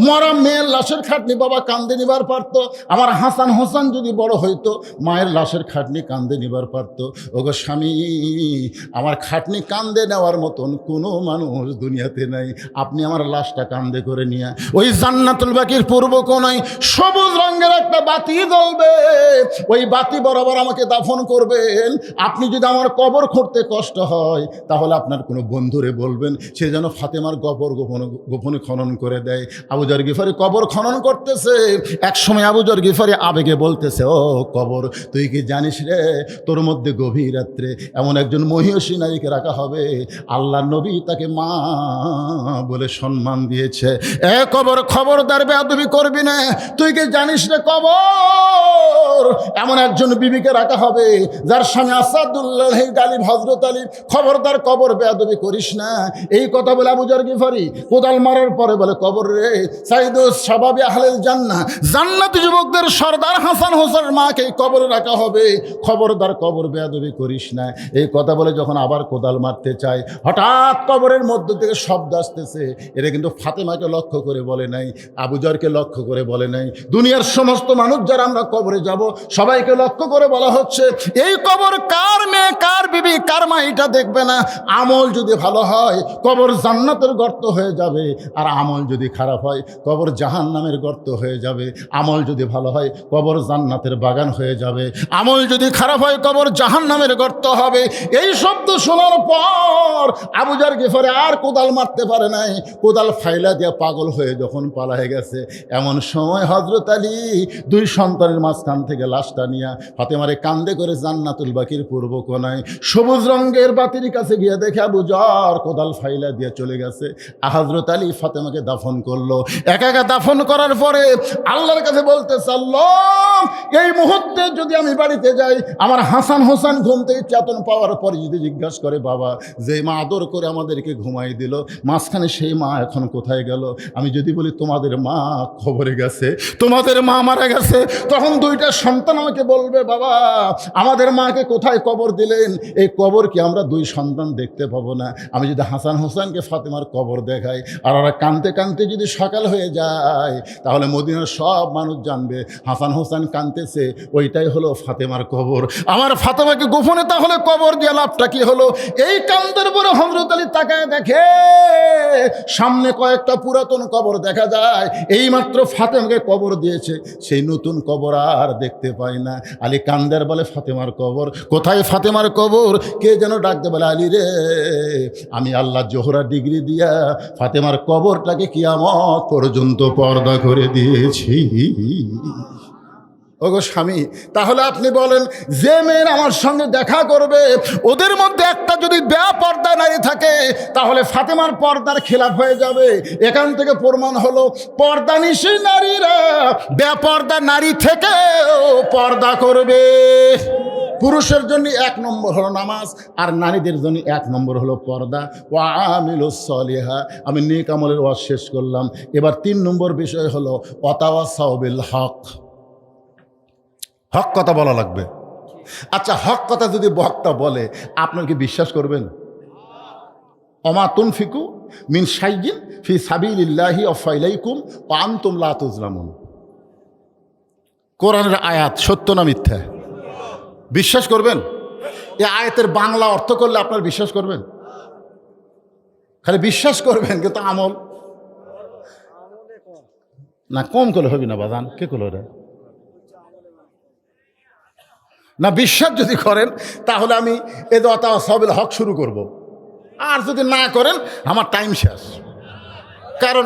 মরা মেয়ের লাশের খাটনি বাবা কান্দে নিবার পারতো। আমার হাসান হোসেন যদি বড় হইতো, মায়ের লাশের খাটনি কান্দে নিবার পারতো। ওগো স্বামী, আমার খাটনি কান্দে নেওয়ার মতন কোনো মানুষ দুনিয়াতে নাই। আপনি আমার লাশটা কান্দে করে নিয়ে ওই জান্নাতুল বাকির পূর্ব কোণায় সবুজ রঙের একটা বাতি জ্বলবে, ওই বাতি বরাবর আমাকে দাফন করবেন। আপনি যদি আমার কবর খুঁড়তে কষ্ট হয়, তাহলে আপনার কোনো বন্ধুরে বলবেন সে যেন ফাতেমার কবর গোপনে খনন করে দেয়। আবু যর গিফারি কবর খনন করতেছে, এক সময় আবু যর গিফারি আবেগে বলতেছে, ও কবর, তুই কি জানিস রে, তোর মধ্যে গভীর রাত্রে এমন একজন মহিষী নারীকে রাখা হবে, আল্লাহ নবী তাকে মা বলে সম্মান দিয়েছে। এ কবর, খবরদার বেয়াদবি করবি না। তুই কি জানিস রে কবর, এমন একজন বিবিকে রাখা হবে যার স্বামী আসাদুল্লাহ গালিব হযরত আলী। খবরদার কবর বেয়াদবি করিস না। এই কথা বলে আবু যর গিফারি কোদাল মারার পরে বলে, কবর রে সাইদুস শাবাবি আহলিল জান্নাহ, জান্নাতি যুবকদের সর্দার হাসান হোসেনের মাকে কবরে রাখা হবে। খবরদার কবর বেয়াদবি করিস না। এই কথা বলে যখন আবার কোদাল মারতে চায়, হঠাৎ কবরের মধ্য থেকে শব্দ আসতেছে। এটা কিন্তু ফাতেমাকে লক্ষ্য করে বলে নাই, আবু যরকে লক্ষ্য করে বলে নাই, দুনিয়ার সমস্ত মানুষ যারা আমরা কবরে যাব সবাইকে লক্ষ্য করে বলা হচ্ছে, এই কবর কার মেয়ে, কার বিবি, কার মা, এটা দেখবে না। আমল যদি ভালো হয় কবর জান্নাতের গর্ত হয়ে যাবে, আর আমল যদি খারাপ হয় কবর জাহান্নামের গর্ত হয়ে যাবে। আমল যদি ভালো হয় কবর জান্নাতের বাগান হয়ে যাবে, আমল যদি খারাপ হয় কবর জাহান্নামের গর্ত হবে। এই শব্দ শোনার পর আবু যর গিফারি আর কোদাল মারতে পারে নাই, কোদাল ফাইলা দিয়ে পাগল হয়ে যখন পালায়ে গেছে, এমন সময় হযরত আলী 2 সন্তানের মাঝখান থেকে লাশটা নিয়ে ফাতেমারে কান্দে করে জান্নাতুল বাকির পূর্ব কোণায় সবুজ রঙের বাতির কাছে গিয়ে দেখে আবু যর কোদাল ফাইলা দিয়ে চলে গেছে। হযরত আলী ফাতেমাকে দাফন করলো। একা একা দাফন করার পরে আল্লাহর কাছে বলতেছে, আল্লাহ, এই মুহূর্তে যদি আমি বাড়িতে যাই, আমার হাসান হোসেন ঘুম থেকে চেতন পাওয়ার পরে যদি জিজ্ঞাসা করে, বাবা, যে মা আদর করে আমাদেরকে ঘুমাই দিল, মাঝখানে সেই মা এখন কোথায় গেল? আমি যদি বলি তোমাদের মা খবরে গেছে, তোমাদের মা মারা গেছে, তখন 2টা সন্তান আমাকে বলবে, বাবা, আমাদের মাকে কোথায় কবর দিলেন? এই কবর কি আমরা 2 সন্তান দেখতে পাবো না? আমি যদি হাসান হোসেনকে ফাতেমার কবর দেখাই আর ওরা কাঁদতে কাঁদতে যদি সকাল হয়ে যায়, তাহলে মদিনার সব মানুষ জানবে হাসান হোসেন কাঁদতেছে, ওইটাই হলো ফাতেমার কবর। আমার ফাতেমাকে গোপনে তাহলে কবর দিয়ে লাভটা কি হলো? এই কান্দের পরে হযরত আলী তাকায় দেখে সামনে কয়েকটা পুরাতন কবর দেখা যায়। এইমাত্র ফাতেমাকে কবর দিয়েছে, সেই নতুন কবর আর দেখতে পায় না। আলী কান্দের বলে, ফাতেমার কবর। কোথায় ফাতেমার কবর? কে যেন ডাকতে বলে, আলী রে, আমি আল্লাহ জোহরা ডিগ্রি দিয়া ফাতেমার কবরটাকে কিয়ামত পর্যন্ত পর্দা করে দিয়েছি। ওগো স্বামী, তাহলে আপনি বলেন, যে মেয়ের আমার সঙ্গে দেখা করবে ওদের মধ্যে একটা যদি বেপর্দা নারী থাকে তাহলে ফাতেমার পর্দার খেলাফ হয়ে যাবে। এখান থেকে প্রমাণ হলো পর্দানিশী নারীরা বেপর্দা নারী থেকে পর্দা করবে। পুরুষের জন্য 1 নম্বর হলো নামাজ, আর নারীদের জন্য 1 নম্বর হলো পর্দা। ওয়া আমিলুস সলিহা, আমি নেক আমলের ওয়াজ শেষ করলাম। এবার 3 নম্বর বিষয় হলো ওয়াতাওয়াসাউ বিল হক। হক কথা বলা লাগবে। আচ্ছা, হক কথা যদি বক্তা বলে আপনার কি বিশ্বাস করবেন? ওমা তুনফিকু মিন শাইইন ফি সাবিলিল্লাহি আফাইলাইকুম ওয়া আনতুম লা তুজলামুন। কোরআনের আয়াত, সত্য না মিথ্যা? বিশ্বাস করবেন? এই আয়াতের বাংলা অর্থ করলে আপনার বিশ্বাস করবেন? খালি বিশ্বাস করবেন, কিন্তু আমল না। কম করলে হবে না বাদান, কে করলো রে না? বিশ্বাস যদি করেন তাহলে আমি এ দোয়াতা সবিল হক শুরু করব। আর যদি না করেন আমার টাইম শেষ। কারণ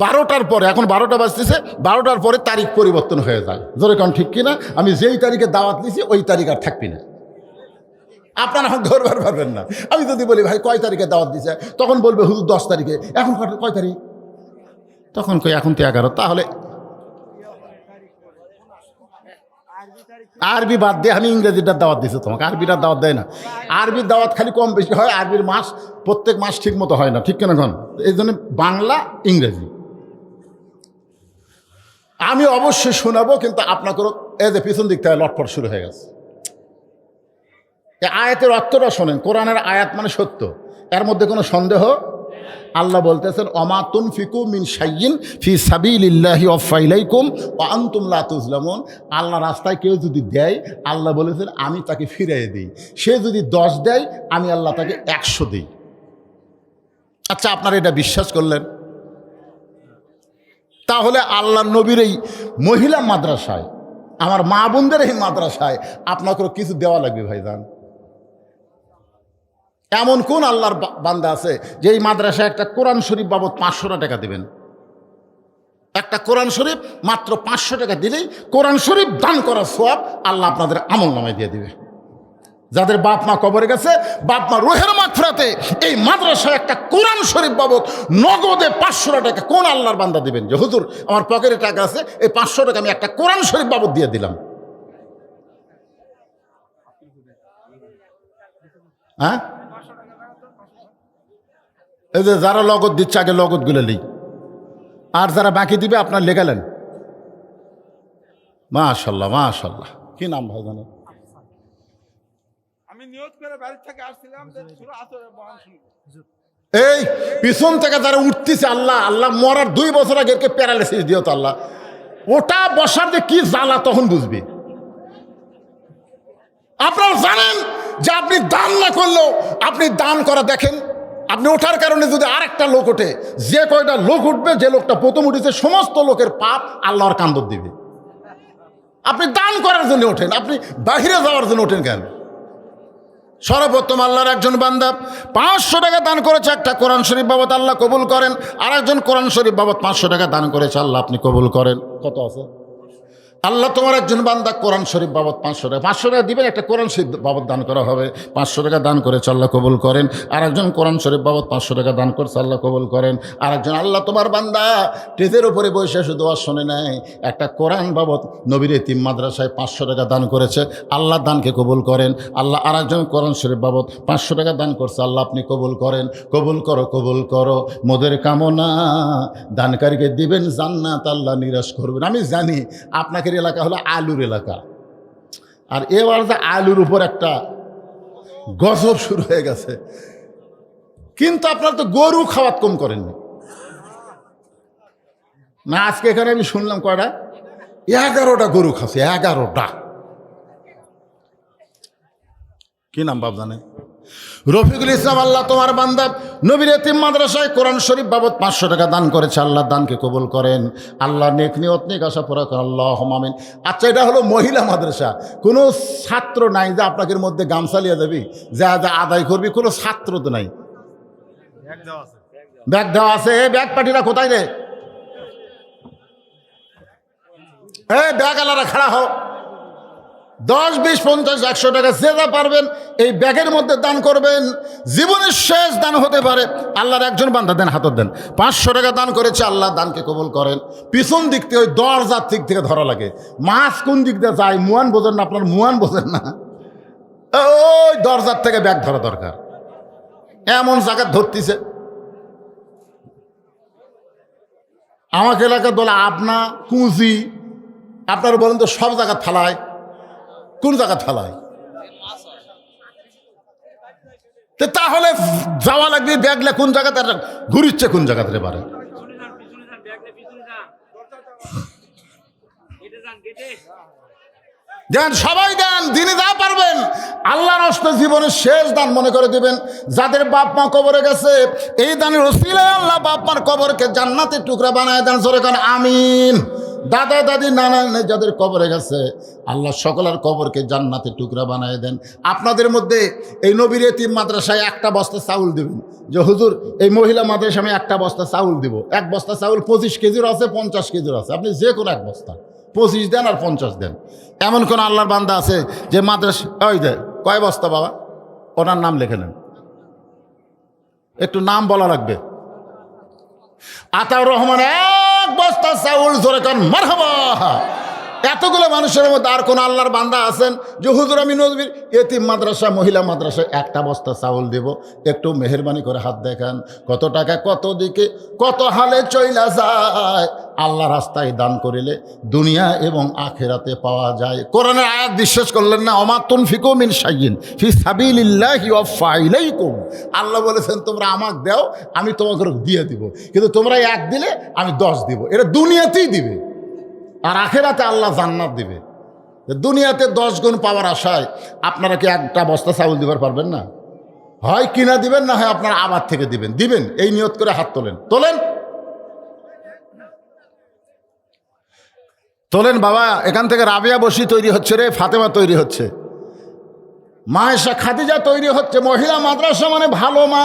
12টার পরে, এখন 12টা বাজতেছে, 12টার পরে তারিখ পরিবর্তন হয়ে যায়। জোরে কারণ ঠিক কিনা? আমি যেই তারিখে দাওয়াত দিয়েছি ওই তারিখ আর থাকবি না। আপনারা এখন ধরবার পারবেন না। আমি যদি বলি ভাই কয় তারিখে দাওয়াত দিয়েছে, তখন বলবে হুজুর 10 তারিখে। এখন কয় তারিখ? তখন কই এখন তো 11। তাহলে আরবি বাদ দিয়ে আমি ইংরেজিটার দাওয়াত দিচ্ছি তোমাকে, আরবিটার দাওয়াত দেয় না। আরবির দাওয়াত খালি কম বেশি হয়, আরবির মাস প্রত্যেক মাস ঠিক মতো হয় না, ঠিক কেন? এখন এই জন্য বাংলা ইংরেজি আমি অবশ্যই শোনাবো, কিন্তু আপনাকেও এই যে পিছন দিক থেকে লটফট শুরু হয়ে গেছে। এই আয়াতের অর্থটা শোনেন। কোরআনের আয়াত মানে সত্য, এর মধ্যে কোনো সন্দেহ। আল্লাহ বলতেছেন ওমা তুনফিকু মিন শাইইন ফি সাবিলিল্লাহি ওয়াফাইলাইকুম ওয়া আনতুম লা তুজলামুন। আল্লাহ রাস্তায় কেউ যদি দেয়, আল্লাহ বলেছেন আমি তাকে ফিরিয়ে দিই। সে যদি 10 দেয়, আমি আল্লাহ তাকে 100 দিই। আচ্ছা, আপনারা এটা বিশ্বাস করলেন? তাহলে আল্লাহ নবীর এই মহিলা মাদ্রাসায়, আমার মা বোনদের এই মাদ্রাসায় আপনাকেও কিছু দেওয়া লাগবে ভাইজান। এমন কোন আল্লাহর বান্দা আছে যে এই মাদ্রাসায় একটা কোরআন শরীফ বাবদ 500 টাকা দেবেন? একটা কোরআন শরীফ মাত্র 500 টাকা দিলেই কোরআন শরীফ দান করার সওয়াব আল্লাহ আপনাদের আমল নামায় দিয়ে দিবে। যাদের বাপ মা কবরে গেছে, বাপ মা রুহের মাগফিরাতে এই মাদ্রাসায় একটা কোরআন শরীফ বাবদ নগদে 500 টাকা কোন আল্লাহর বান্দা দিবেন যে হুজুর আমার পকেটে টাকা আছে, এই 500 টাকা আমি একটা কোরআন শরীফ বাবদ দিয়ে দিলাম? হ্যাঁ, এই যে যারা লগত দিচ্ছে আগে লগত গুলো নেই, আর যারা বাকি দিবে আপনার লেগালেন। মাশাল্লাহ মাশাল্লাহ। কি নাম ভাই জানেন? আমি নিয়ত করে বাড়ি থেকে আসছিলাম যে সূরা আসরের বয়ান শুনবো। এই পিছন থেকে যারা উঠতেছে, আল্লাহ আল্লাহ মরার 2 বছর আগে এরকে প্যারালাইসিস দিও তো আল্লাহ। ওটা বসার যে কি জ্বালা তখন বুঝবি। আপনারা জানেন যে আপনি দান না করলেও আপনি দান করা দেখেন, আপনি ওঠার কারণে যদি আরেকটা লোক ওঠে, যে কয়টা লোক উঠবে, যে লোকটা প্রথম উঠেছে সমস্ত লোকের পাপ আল্লাহর কান্দর দিবে। আপনি দান করার জন্য ওঠেন, আপনি বাহিরে যাওয়ার জন্য ওঠেন কেন? সর্বপ্রথম আল্লাহর একজন বান্দা 500 টাকা দান করেছে একটা কোরআন শরীফ বাবদ, আল্লাহ কবুল করেন। আর একজন কোরআন শরীফ বাবদ 500 টাকা দান করেছে, আল্লাহ আপনি কবুল করেন। কত আছে? আল্লাহ তোমার একজন বান্দা কোরআন শরীফ বাবদ 500 টাকা, 500 টাকা দিবেন, একটা কোরআন শরীফ বাবদ দান করা হবে। 500 টাকা দান করেছে, আল্লাহ কবুল করেন। আর একজন কোরআন শরীফ বাবদ 500 টাকা দান করছে, আল্লাহ কবুল করেন। আর একজন আল্লাহ তোমার বান্দা টেজের উপরে বসে শুধু আর শোনে নাই, একটা কোরআন বাবদ নবীর এতিম মাদ্রাসায় 500 টাকা দান করেছে, আল্লাহ দানকে কবুল করেন। আল্লাহ আর একজন কোরআন শরীফ বাবদ 500 টাকা দান করছে, আল্লাহ আপনি কবুল করেন। কবুল করো কবুল করো, মোদের কামনা দানকারীকে দিবেন জান্নাত, আল্লাহ নিরাশ করবেন। আমি জানি আপনাকে এলাকা হলো আলুর এলাকা, আর এবার যে আলুর উপর একটা গজব শুরু হয়ে গেছে। কিন্তু আপনারা তো গরু খাওয়াত কম করেননি না? আজকে এখানে আমি শুনলাম কয়টা, 11টা গরু খাচ্ছে, 11টা। কি নাম বাপ জানে? রফিকুল ইসলাম, আল্লাহ তোমার বান্দা নবীর এতিম মাদ্রাসায় কোরআন শরীফ বাবদ 500 টাকা দান করেছে, আল্লাহ দানকে কবুল করেন, আল্লাহ নেক নিয়ত নেক আশা পুরা করেন, আল্লাহুম্মা আমিন। আচ্ছা, এটা হলো মহিলা মাদ্রাসা, কোনো ছাত্র নাই যে আপনাদের মধ্যে গামছা লিয়ে যাবি যা যা আদায় করবি, কোনো ছাত্র তো নাই। ব্যাগ দেওয়া আছে, ব্যাগ পার্টিরা কোথায় রে? ব্যাগ আলারা খাড়া হও, 10, 20, 50, 100 টাকা যে যা পারবেন এই ব্যাগের মধ্যে দান করবেন। জীবনের শেষ দান হতে পারে। আল্লাহর একজন বান্দা দেন, হাতত দেন, 500 টাকা দান করেছে, আল্লাহ দানকে কবুল করেন। পিছন দিক থেকে ওই দরজার দিক থেকে ধরা লাগে, মাছ কোন দিক দিয়ে যায় মুয়ান বোঝেন না, আপনার মুয়ান বোঝেন না, ওই দরজার থেকে ব্যাগ ধরা দরকার, এমন জায়গা ধরতেছে। আমাকে এলাকার বলে আপনা কুঁজি, আপনার বলেন তো সব জায়গা থালায়, কোন জায়গা থালায়? তাহলে যাওয়া লাগবে ব্যাগলে কোন জায়গাতে ঘুরিচ্ছে, কোন জায়গাতে পারে। দেন, সবাই দেন, দিনে যা পারবেন। আল্লাহর হস্তে জীবনের শেষ দান মনে করে দিবেন। যাদের বাপ মা কবরে গেছে, এই দানের ওসিলায় আল্লাহ বাপ মার কবরকে জান্নাতের টুকরা বানায় দেন, জোরে কান আমিন। দাদা দাদি নানা নানি যাদের কবরে গেছে, আল্লাহ সকলের কবরকে জান্নাতের টুকরা বানায় দেন। আপনাদের মধ্যে এই নবীর এতিম মাদ্রাসায় একটা বস্তা চাউল দিবেন, যে হুজুর এই মহিলা মাদ্রাসায় আমি একটা বস্তা চাউল দিব। এক বস্তা চাউল 25 কেজির আছে, 50 কেজির আছে, আপনি যে কোনো এক বস্তা 25 দেন আর 50 দেন। এমন কোন আল্লাহর বান্দা আছে যে মাদ্রাসা ওই দেয় কয় বস্তা বাবা, ওনার নাম লিখে নেন, একটু নাম বলা লাগবে। আতাউর রহমান 1 বস্তা চাউল, জোরে কান মারহাবা। এতগুলো মানুষের মধ্যে আর কোন আল্লাহর বান্দা আছেন যে হুজুর আমি নবীর এতিম মাদ্রাসা মহিলা মাদ্রাসায় একটা বস্তা চাউল দেব? একটু মেহেরবানি করে হাত দেখান। কত টাকা কত দিকে কত হালে চইলা যায়, আল্লাহ রাস্তায় দান করিলে দুনিয়া এবং আখিরাতে পাওয়া যায়। কোরআনের আয়াত বিশ্বাস করলেন না? ওমা তুনফিকু মিন শাইইন ফি সাবিলিল্লাহি ওয়াফা ইলাইকুম। আল্লাহ বলেছেন তোমরা আমাকে দাও, আমি তোমাকে দিয়ে দিব, কিন্তু তোমরা 1 দিলে আমি 10 দিব। এটা দুনিয়াতেই দিবে, আর আখিরাতে আল্লাহ জান্নাত দিবে। দুনিয়াতে 10 গুণ পাওয়ার আশায় আপনারা কি একটা বস্তা চাউল দিবার পারবেন না? হয় কিনা দিবেন, না হয় আপনারা আবার থেকে দিবেন। দিবেন এই নিয়ত করে হাত তোলেন, তোলেন তোলেন বাবা। এখান থেকে রাবিয়া বসি তৈরি হচ্ছে রে, ফাতেমা তৈরি হচ্ছে, মায়েশা খাদিজা তৈরি হচ্ছে। মহিলা মাদ্রাসা মানে ভালো মা,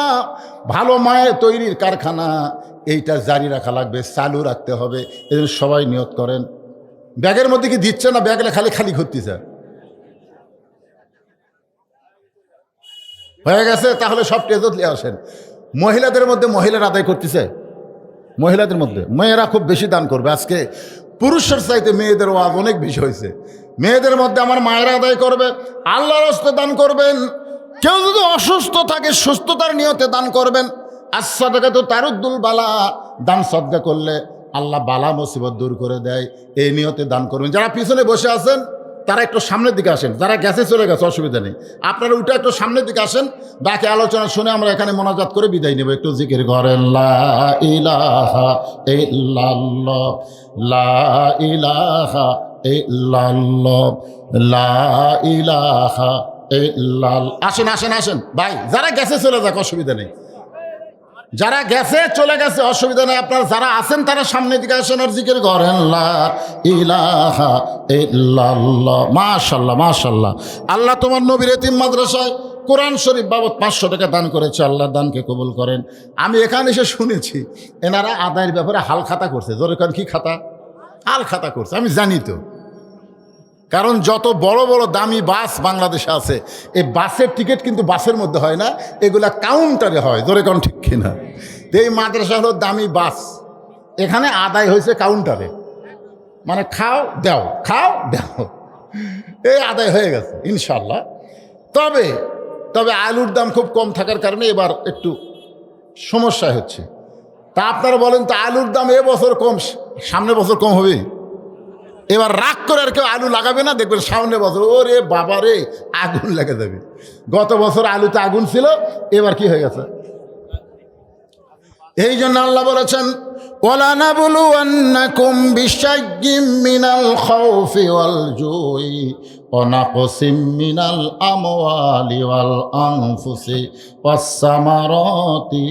ভালো মায়ের তৈরির কারখানা। এইটা জারি রাখা লাগবে, চালু রাখতে হবে। এজন্য সবাই নিয়ত করেন। ব্যাগের মধ্যে কি দিচ্ছে না? ব্যাগটা খালি খালি ঘুরতেছে, হয়ে গেছে। তাহলে সব টেজত নিয়ে আসেন। মহিলাদের মধ্যে মহিলারা আদায় করতেছে, মহিলাদের মধ্যে মেয়েরা খুব বেশি দান করবে। আজকে পুরুষের চাইতে মেয়েদের ওয়াজ অনেক বেশি হয়েছে। মেয়েদের মধ্যে আমার মায়েরা আদায় করবে, আল্লাহর হস্তে দান করবেন। কেউ যদি অসুস্থ থাকে সুস্থতার নিয়তে দান করবেন। আস-সাদাকা তো তারুদ্দুল বালা, দান সদকা করলে আল্লাহ বালা মুসিবত দূর করে দেয়, এই নিয়তে দান করবেন। যারা পিছনে বসে আছেন তারা একটু সামনের দিকে আসেন, যারা গেছে চলে গেছে অসুবিধা নেই, আপনারা উঠে একটু সামনের দিকে আসেন। বাকি আলোচনা শুনে আমরা এখানে মোনাজাত করে বিদায় নেব। একটু জিকির করেন, লা ইলাহা ইল্লাল্লাহ, লা ইলাহা ইল্লাল্লাহ, লা ইলাহা ইল্লাল্লাহ। আসেন আসেন আসেন ভাই, যারা গেছে চলে যাক, অসুবিধা নেই। যারা গেছে চলে গেছে অসুবিধা নেই, আপনারা যারা আছেন তারা সামনের দিকে আসেন আর জিকির করেন, লা ইলাহা ইল্লাল্লাহ। মাশাআল্লাহ মাশাআল্লাহ। আল্লাহ তোমার নবীর এতিম মাদ্রাসায় কোরআন শরীফ বাবদ 500 টাকা দান করেছে, আল্লাহ দানকে কবুল করেন। আমি এখানে এসে শুনেছি এনারা আদায়ের ব্যাপারে হাল খাতা করছে। জোরে কান, কি খাতা? হাল খাতা করছে। আমি জানি তো, কারণ যত বড় বড় দামি বাস বাংলাদেশে আছে, এই বাসের টিকিট কিন্তু বাসের মধ্যে হয় না, এগুলা কাউন্টারে হয়। ধরে কোন ঠিক কিনা? এই মাদ্রাসা হলো দামি বাস, এখানে আদায় হয়েছে কাউন্টারে, মানে খাও দাও খাও দাও, এই আদায় হয়ে গেছে ইনশাল্লাহ। তবে তবে আলুর দাম খুব কম থাকার কারণে এবার একটু সমস্যা হচ্ছে। তা আপনারা বলেন তো, আলুর দাম এবছর কম, সামনের বছর কম হবে? এবার রাগ করে আর কেউ আলু লাগাবে না, দেখবেন সামনের বছর ওরে বাবা রে আগুন লেগে যাবে। গত বছর আলুতে আগুন ছিল, এবার কি হয়ে গেছে? এই জন্য আল্লাহ বলেছেন, ওয়ালানাবলুওয়ান্নাকুম বিশাইয়্যিম মিনাল খাউফি ওয়াল জুই ওয়ানাকসিম মিনাল আমওয়ালি ওয়াল আনফুসি ওয়াস সামারাতি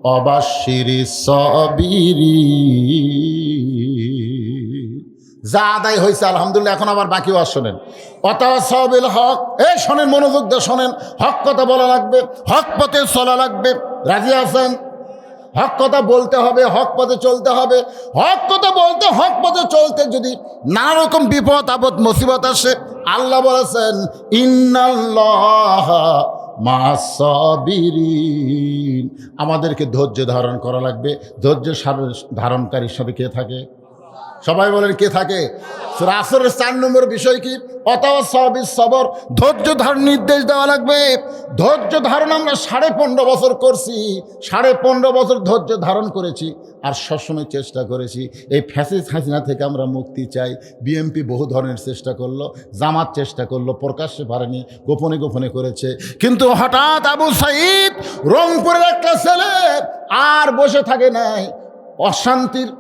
ওয়াবাশশিরিস সাবিরিন। যা আদায় হয়েছে আলহামদুলিল্লাহ, এখন আবার বাকি ওয়াজ শোনেন। ওয়াতাওয়াসাউ বিল হক, এই শোনেন, মনোযোগ দিয়ে শোনেন, হক কথা বলা লাগবে, হক পথে চলা লাগবে। রাজি আছেন? হক কথা বলতে হবে, হক পথে চলতে হবে। হক কথা বলতে, হক পথে চলতে যদি নানা রকম বিপদ আপদ মুসিবত আসে, আল্লাহ বলেছেন ইন্নাল্লাহা মা'আস সাবিরিন, আমাদেরকে ধৈর্য ধারণ করা লাগবে। ধৈর্য ধারণকারীর সাথে কে থাকে? সবাই বলেন কে থাকে? সূরা আসরের 4 নম্বর বিষয় কি? ওয়াতাওয়াসাউ বিস সবর, ধৈর্য ধারণ নির্দেশ দেওয়া লাগবে। ধৈর্য ধারণ আমরা 15.5 বছর করছি, 15.5 বছর ধৈর্য ধারণ করেছি, আর সবসময় চেষ্টা করেছি এই ফ্যাসিস্ট হাসিনা থেকে আমরা মুক্তি চাই। বিএনপি বহু ধরনের চেষ্টা করলো, জামাত চেষ্টা করলো, প্রকাশ্যে পারেনি, গোপনে গোপনে করেছে। কিন্তু হঠাৎ আবু সাঈদ রংপুরের একটা ছেলে আর বসে থাকে নাই, অশান্তির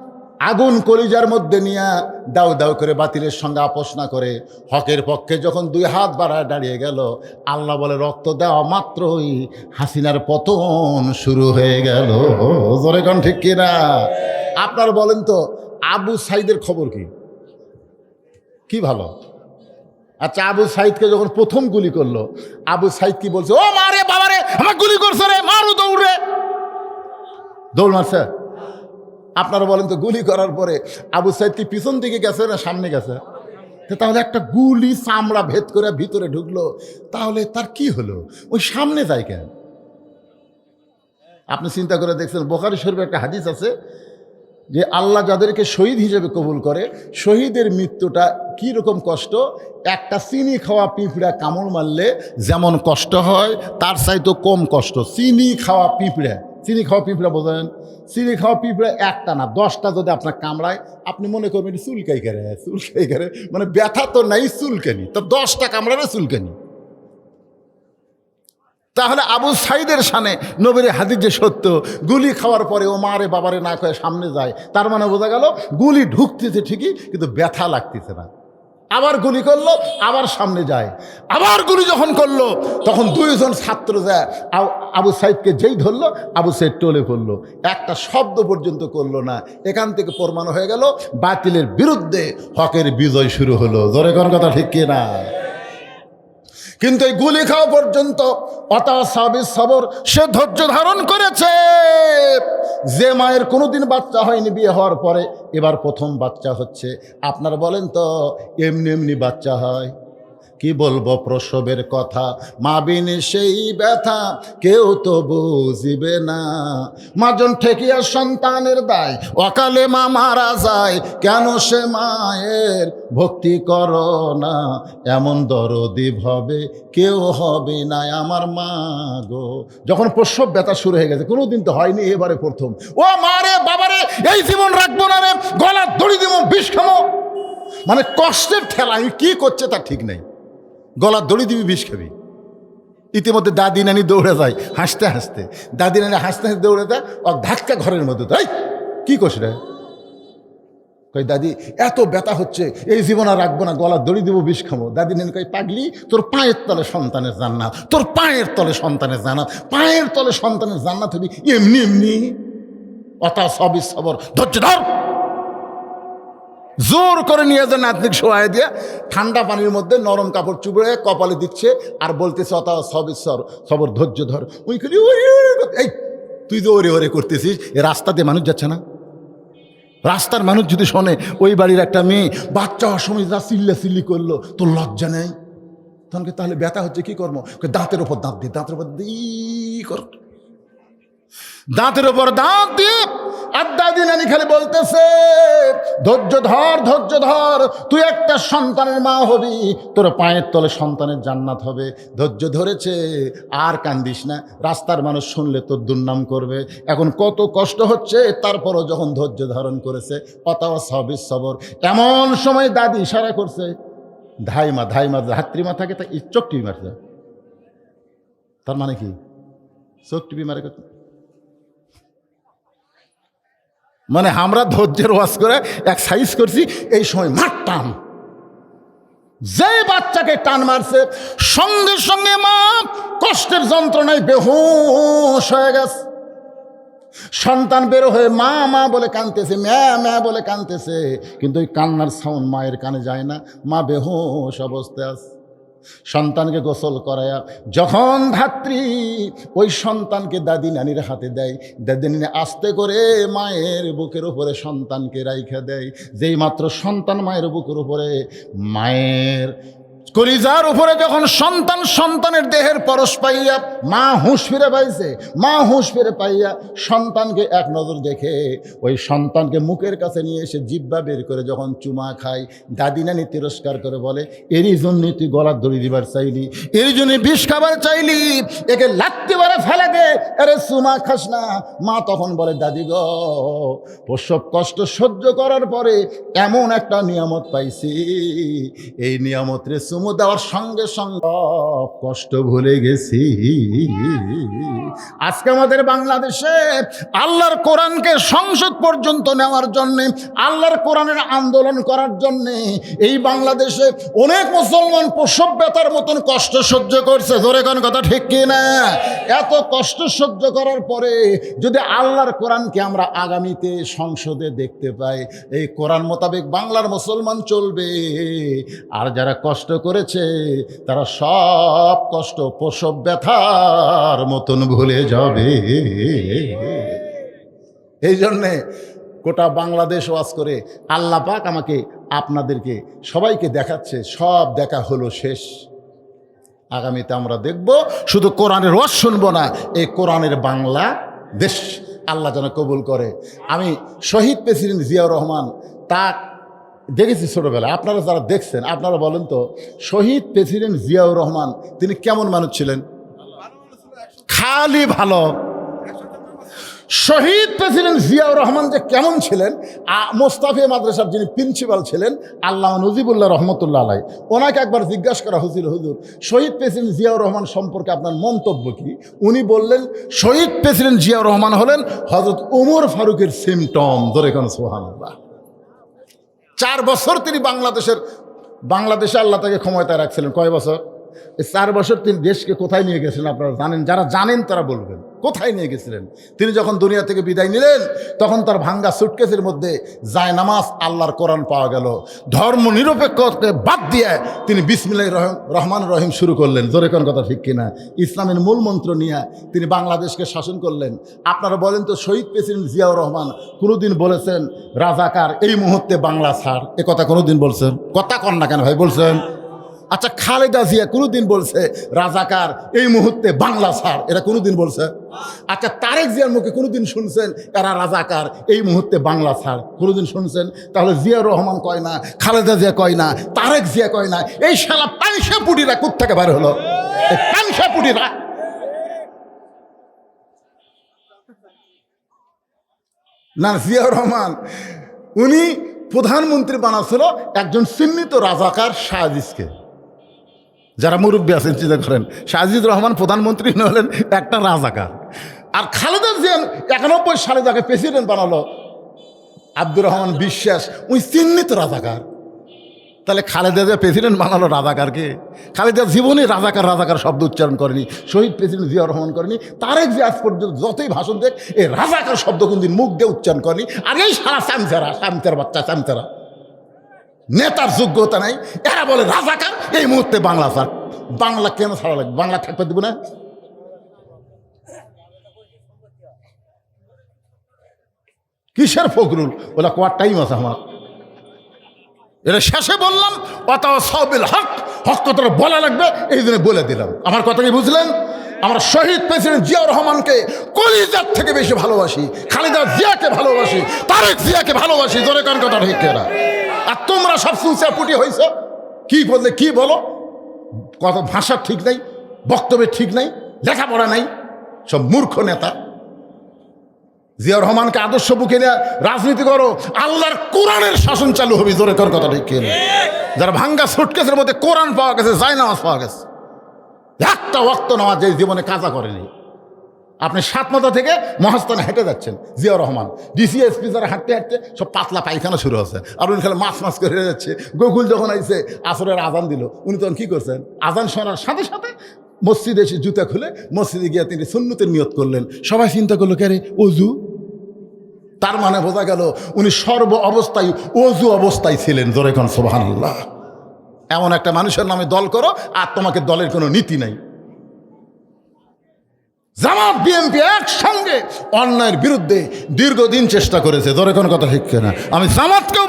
আগুন কলিজার মধ্যে নিয়ে দাউ দাউ করে বাতিলের সঙ্গে আপোষ না করে হকের পক্ষে যখন 2 হাত বাড়ায় দাঁড়িয়ে গেল, আল্লাহ বলে রক্ত দেওয়া মাত্রই হাসিনার পতন শুরু হয়ে গেল। জোরে কোন ঠিক কিনা? আপনার বলেন তো আবু সাঈদের খবর কি? কি ভালো? আচ্ছা, আবু সাঈদকে যখন প্রথম গুলি করলো, আবু সাঈদ কি বলছে? ও মারে বাবারে, আমার গুলি করছে রে, মারু দৌড়ে। দৌড় মারছে? আপনারা বলেন তো গুলি করার পরে আবু সাঈদ কি পিছন দিকে গেছে না সামনে গেছে? তাহলে একটা গুলি চামড়া ভেদ করে ভিতরে ঢুকলো, তাহলে তার কি হলো? ওই সামনে যায় কেন? আপনি চিন্তা করে দেখছেন, বুখারী শরীফে একটা হাদিস আছে যে আল্লাহ যাদেরকে শহীদ হিসেবে কবুল করে, শহীদের মৃত্যুটা কি রকম কষ্ট, একটা চিনি খাওয়া পিঁপড়া কামড় মারলে যেমন কষ্ট হয় তার চাইতে কম কষ্ট। চিনি খাওয়া পিঁপড়া, চিনি খাওয়া পিঁপড়া বোঝেন? চিনি খাওয়া পিঁপড়া একটা না 10টা যদি আপনার কামড়ায়, আপনি মনে করবেন চুলকাই করে, চুলকাই করে, মানে ব্যথা তো নাই, চুলকানি তো 10টা কামড়ালে চুলকানি। তাহলে আবু সাঈদের শানে নবীর হাদিস যে সত্য, গুলি খাওয়ার পরে ও মারে বাবারে না কয়ে সামনে যায়, তার মানে বোঝা গেল গুলি ঢুকতেছে ঠিকই কিন্তু ব্যথা লাগতেছে না। আবার গুলি করলো, আবার সামনে যায়, আবার গুলি যখন করলো তখন 2 জন ছাত্র যায় আবু সাঈদকে যেই ধরলো, আবু সাঈদ টলে পড়লো, একটা শব্দ পর্যন্ত করলো না। এখান থেকে প্রমাণ হয়ে গেল বাতিলের বিরুদ্ধে হকের বিজয় শুরু হলো। জোরে কোন কথা ঠিক কিনা? কিন্তু এই গুলি খাওয়া পর্যন্ত ওয়াতাওয়াসাউ বিস সবর, সে ধৈর্য ধারণ করেছে। যে মায়ের কোনোদিন বাচ্চা হয়নি বিয়ে হওয়ার পরে এবার প্রথম বাচ্চা হচ্ছে, আপনারা বলেন তো এমনি এমনি বাচ্চা হয়? কি বলবো প্রসবের কথা, মা বিনে সেই ব্যথা কেউ তো বুঝিবে না। মাজন ঠেকিয়া সন্তানের দায়, অকালে মা মারা যায়, কেন সে মায়ের ভক্তি করো না? এমন দরদি ভাবে কেউ হবে না আমার মা গো। যখন প্রসব ব্যথা শুরু হয়ে গেছে, কোনোদিন তো হয়নি, এবারে প্রথম, ও মা রে বাবারে, এই জীবন রাখবো না রে, গলা দড়ি দিব, বিষ খাবো। মানে কষ্টের ঠেলা কি করছে তার ঠিক নেই, গলার দড়ি দিবি, বিষ খাবি। ইতিমধ্যে দাদি নানি দৌড়ে যায় হাসতে হাসতে, দাদি নানি হাসতে হাসতে দৌড়ে যায়, আর ধাক্কা ঘরের মধ্যে, তাই কি করছে রে? কই দাদি এত ব্যথা হচ্ছে, এই জীবন আর রাখবো না, গলার দড়ি দিব, বিষ খাবো। দাদি নানি কই পাগলি, তোর পায়ের তলে সন্তানের জান্নাত, তোর পায়ের তলে সন্তানের জান্নাত, পায়ের তলে সন্তানের জান্নাত হবি এমনি এমনি। ওয়াতাওয়াসাউ বিস সবর, ধৈর্য ধর। জোর করে নিয়ে যে নাতনিক শোয়ায় দিয়ে ঠান্ডা পানির মধ্যে নরম কাপড় চুবড়ে কপালে দিচ্ছে আর বলতেছে ওয়াতাওয়াসাউ বিস সবর, ধৈর্য ধর। ওই খালি এই তুই যে ওরে ওরে করতেছিস, এ রাস্তা দিয়ে মানুষ যাচ্ছে না? রাস্তার মানুষ যদি শোনে ওই বাড়ির একটা মেয়ে বাচ্চা হওয়ার সময় যা চিল্লা চিল্লি করলো, তোর লজ্জা নেই? তখন তাহলে ব্যথা হচ্ছে কি কর্ম? দাঁতের ওপর দাঁত দিয়ে, দাঁতের ওপর কর, দাঁতের ওপর দাঁত দিয়ে। আর দাদি নানি খালি বলতেছে ধৈর্য ধর, ধৈর্য ধর, তুই একটা সন্তানের মা হবি, তোর পায়ের তলে সন্তানের জান্নাত হবে। ধৈর্য ধরেছে, আর কান্দিস না, রাস্তার মানুষ শুনলে তোর দুর্নাম করবে। এখন কত কষ্ট হচ্ছে, তারপরও যখন ধৈর্য ধারণ করেছে, ওয়াতাওয়াসাউ বিস সবর। এমন সময় দাদি ইশারা করছে, ধাইমা ধাইমা, ধাত্রীমা থাকে তা চোখ টিপি মারছে। তার মানে কি? চোখ টিপি মারে কথা, মানে আমরা ধৈর্যের ওয়াজ করে এক সাইজ করছি, এই সময় মারতাম, যে বাচ্চাকে টান মারছে সঙ্গে সঙ্গে মা কষ্টের যন্ত্রণায় বেহুশ হয়ে গেছে। সন্তান বের হয়ে মা মা বলে কাঁদতেছে, ম্যা ম্যা বলে কাঁদতেছে, কিন্তু ওই কান্নার সাউন্ড মায়ের কানে যায় না। মা বেহুশ অবস্থায় আছে। সন্তানকে গোসল করায়া যখন ধাত্রী ওই সন্তানকে দাদি নানির হাতে দেয়, দাদি নানি আস্তে করে মায়ের বুকের উপরে সন্তানকে রাইখা দেয়। যেই মাত্র সন্তান মায়ের বুকের উপরে, মায়ের কলিজার উপরে যখন সন্তানের দেহের পরশ পাইয়া মা হুঁশ ফিরে পাইছে, মা হুঁশ ফিরে পাইয়া সন্তানকে এক নজর দেখে ওই সন্তানকে মুখের কাছে নিয়ে এসে জিব্বা বের করে যখন চুমা খায়, দাদি নানি তিরস্কার করে বলে, এরই জন্যই তুই গলার দড়ি দিবার চাইলি, এরই জন্যই বিষ খাবার চাইলি, একে লাত্তি মারে ফেলে দে, আরে চুমা খাস না। মা তখন বলে, দাদি গো, প্রসব কষ্ট সহ্য করার পরে এমন একটা নিয়ামত পাইছি, এই নিয়ামত রে চুমু দেওয়ার সঙ্গে সঙ্গে কষ্ট ভুলে গেছি। আজকে আমাদের বাংলাদেশে আল্লাহর কোরআনকে সংসদ পর্যন্ত নেওয়ার জন্যে, আল্লাহর কোরআনের আন্দোলন করার জন্যে এই বাংলাদেশে অনেক মুসলমান প্রসব ব্যথার মতন কষ্ট সহ্য করছে। ধরে কোন কথা ঠিক কি না? এত কষ্ট সহ্য করার পরে যদি আল্লাহর কোরআনকে আমরা আগামীতে সংসদে দেখতে পাই, এই কোরআন মোতাবেক বাংলার মুসলমান চলবে। আর যারা কষ্ট করেছে তারা সব কষ্ট প্রসব ব্যথার মতন ভুলে যাবে। এই জন্যে গোটা বাংলাদেশ ওয়াজ করে আল্লাহ পাক আমাকে আপনাদেরকে সবাইকে দেখাচ্ছে, সব দেখা হলো শেষ। আগামীতে আমরা দেখব, শুধু কোরআনের ওয়াজ শুনবো না, এই কোরআনের বাংলা দেশ আল্লাহ যেন কবুল করে। আমি শহীদ প্রেসিডেন্ট জিয়াউর রহমান তা দেখেছি ছোটোবেলায়। আপনারা যারা দেখছেন আপনারা বলেন তো, শহীদ প্রেসিডেন্ট জিয়াউর রহমান তিনি কেমন মানুষ ছিলেন? খালি ভালো। শহীদ প্রেসিডেন্ট জিয়াউর রহমান যে কেমন ছিলেন, মোস্তাফিয়া মাদ্রাসার যিনি প্রিন্সিপাল ছিলেন আল্লামা নজিবুল্লাহ রহমতুল্লাহ আলাই, ওনাকে একবার জিজ্ঞাসা করা হয়েছিল, হুজুর শহীদ প্রেসিডেন্ট জিয়াউর রহমান সম্পর্কে আপনার মন্তব্য কি? উনি বললেন, শহীদ প্রেসিডেন্ট জিয়াউর রহমান হলেন হযরত ওমর ফারুকের সিমটম। ধরে কোন সুবহানাল্লাহ। 4 বছর তিনি বাংলাদেশে আল্লাহ তাকে ক্ষমতায় রাখছিলেন। কয় বছর? এই 4 বছর তিনি দেশকে কোথায় নিয়ে গেছিলেন আপনারা জানেন? যারা জানেন তারা বলবেন কোথায় নিয়ে গেছিলেন। তিনি যখন দুনিয়া থেকে বিদায় নিলেন তখন তার ভাঙ্গা সুটকেসের মধ্যে জায়নামাজ, আল্লাহর কোরআন পাওয়া গেল। ধর্ম নিরপেক্ষকে বাদ দিয়ে তিনি বিসমিল্লাহির রহমান রহিম শুরু করলেন। জোরে কোন কথা ঠিক কিনা? ইসলামের মূল মন্ত্র নিয়ে তিনি বাংলাদেশকে শাসন করলেন। আপনারা বলেন তো, শহীদ প্রেসিডেন্ট জিয়াউর রহমান কোনোদিন বলেছেন রাজাকার এই মুহূর্তে বাংলা ছাড়? এ কথা কোনোদিন বলছেন? কথা কন না কেন ভাই, বলছেন? আচ্ছা, খালেদা জিয়া কোনোদিন বলছে রাজাকার এই মুহূর্তে বাংলা ছাড়? এরা কোনোদিন বলছে? আচ্ছা, তারেক জিয়ার মুখে কোনোদিন শুনছেন এরা রাজাকার এই মুহূর্তে বাংলা ছাড়? কোনোদিন শুনছেন? তাহলে জিয়াউর রহমান কয় না, খালেদা জিয়া কয় না, তারেক জিয়া কয় না, এই শালা পাংশা পুটিরা কোত্থেকে বার হলো? এই পাংশা পুটিরা। না, জিয়াউর রহমান উনি প্রধানমন্ত্রী বানাচ্ছিল একজন চিহ্নিত রাজাকার শাহজিজকে। যারা মুরব্বী আছেন চিন্তা করেন, শাহজিদুর রহমান প্রধানমন্ত্রী হলেন একটা রাজাকার। আর খালেদা জিয়া 91 সালে যাকে প্রেসিডেন্ট বানালো আব্দুর রহমান বিশ্বাস, উনি চিহ্নিত রাজাকার। তাহলে খালেদা জিয়া প্রেসিডেন্ট বানালো রাজাকারকে? খালেদা জীবনে রাজাকার শব্দ উচ্চারণ করেনি, শহীদ প্রেসিডেন্ট জিয়া রহমান করেনি, তারেক জিয়া আজ পর্যন্ত যতই ভাষণ দেখ এই রাজাকার শব্দ কোনদিন মুখ দিয়ে উচ্চারণ করেনি। আর এই সারা সামচারা বাচ্চা সামচারা, নেতার যোগ্যতা নাই, এরা বলে রাজাকার এই মুহূর্তে বাংলা ছাড়। বাংলা কেন ছাড়া লাগবে? বাংলা থাকতে দেবো না? কিসের ফখরুল? ওলা কোয়ার টাইম আছে আমার। এটা শেষে বললাম, ওয়াতাওয়াসাবিল হক, হক কথাটা বলা লাগবে, এই জন্য বলে দিলাম। আমার কথা কি বুঝলেন? আমরা শহীদ প্রেসিডেন্ট জিয়াউর রহমানকে কলিজার থেকে বেশি ভালোবাসি, খালেদা জিয়াকে ভালোবাসি, তারেক জিয়াকে ভালোবাসি। জোরে কোন কথা ঠিক না? আর তোমরা সব সুলসা পুটি হয়েছ, কি বললে কি বলো, কত ভাষা ঠিক নাই, বক্তব্যের ঠিক নাই, লেখাপড়া নাই, সব মূর্খ নেতা। জিয়াউর রহমানকে আদর্শ বুকে নিয়ে রাজনীতি করো, আল্লাহর কোরআনের শাসন চালু হবে। জোরে কর কথা ঠিক কিনা? যারা ভাঙ্গা সুটকেসের মধ্যে কোরআন পাওয়া গেছে, জায়নামাজ পাওয়া গেছে, একটা ওয়াক্ত নামাজ যে জীবনে কাজা করেনি। আপনি সাতমাথা থেকে মহাস্থানে হেঁটে যাচ্ছেন, জিয়াউর রহমান ডিসিএসপি যারা হাঁটতে হাঁটতে সব পাতলা পায়খানা শুরু হচ্ছে, আর উনি খালি মাছ মাছ করে যাচ্ছে। গোকুল যখন আইছে আসরের আজান দিল, উনি তখন কী করছেন, আজান শোনার সাথে সাথে মসজিদে এসে জুতা খুলে মসজিদে গিয়ে তিনি সুন্নতের নিয়ত করলেন। সবাই চিন্তা করলো, কে রে অজু? তার মানে বোঝা গেল উনি সর্ব অবস্থায় অজু অবস্থায় ছিলেন। জোরে কোন সুবহানাল্লাহ। এমন একটা মানুষের নামে দল করো আর তোমাকে দলের কোনো নীতি নাই। জামাত বিএনপি একসঙ্গে অন্যায়ের বিরুদ্ধে দীর্ঘদিন চেষ্টা করেছে। জোরে কোন কথা ঠিক না? আমি জামাতকে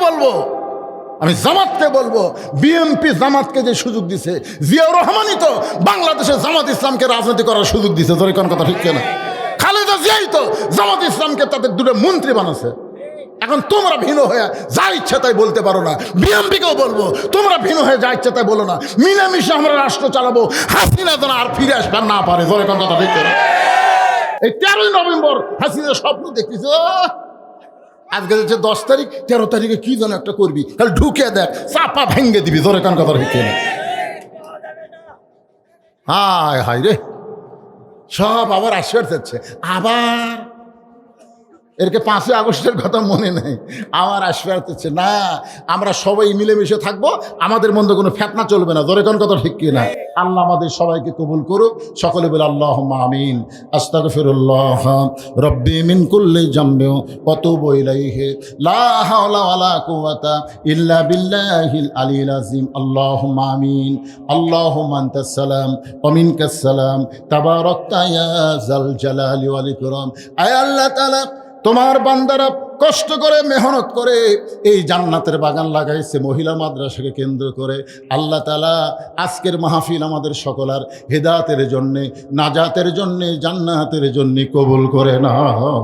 বলবো, বিএনপি জামাতকে যে সুযোগ দিছে, জিয়াউর রহমানই তো বাংলাদেশে জামাত ইসলামকে রাজনীতি করার সুযোগ দিছে। জোরে কোন কথা ঠিক না? খালেদা জিয়াই তো জামাত ইসলামকে তাদের দুটো মন্ত্রী বানাচ্ছে। এখন তোমরা ভিন্ন হয়ে যা ইচ্ছা তাই বলতে পারো না। বিএনপিকেও বলবো, তোমরা ভিন্ন হয়ে যা ইচ্ছা তাই বলো না। মিলেমিশে আমরা রাষ্ট্র চালাবো, হাসিনা যেন আর ফিরে আসবার না পারে। জোরে কোন কথা ঠিক না? এই 13ই নভেম্বর হাসিনা স্বপ্ন দেখতেছে, আজকে হচ্ছে 10 তারিখ, 13 তারিখে কি যেন একটা করবি, তাহলে ঢুকে দেখ, চাপা ভেঙ্গে দিবি। জোরে কোন কথা ঠিক না? হায় হায় রে, সব আবার আশ্বাস যাচ্ছে। আবার এরকে 5ই আগস্টের কথা মনে নেই, আমার আশ্বাস হচ্ছে না, আমরা সবাই মিলেমিশে থাকবো, আমাদের মধ্যে কোনো ফেতনা চলবে না। জোরে কোন কথা ঠিক কিনা? আল্লাহ আমাদের সবাইকে কবুল করুক। সকলে বলে আল্লাহুম্মা আমিন। আস্তাগফিরুল্লাহ রব্বি মিন কুল্লি জামবি ওয়া তুবু ইলাইহি লা হাওলা ওয়ালা কুওয়াতা ইল্লা বিল্লাহিল আলিয়্যিল আযীম। আল্লাহুম্মা আমিন। আল্লাহুম্মা আনতাস সালাম ওয়া মিনকাস সালাম তাবারাকতা ইয়া যাল জালালি ওয়াল ইকরাম। আয় আল্লাহ তাআলা, তোমার বান্দারা কষ্ট করে মেহনত করে এই জান্নাতের বাগান লাগাইছে মহিলা মাদ্রাসাকে কেন্দ্র করে। আল্লাহ তাআলা আজকের মাহফিল আমাদের সকলার হেদায়েতের জন্যে, নাজাতের জন্যে, জান্নাতের জন্যে কবুল করে নাও।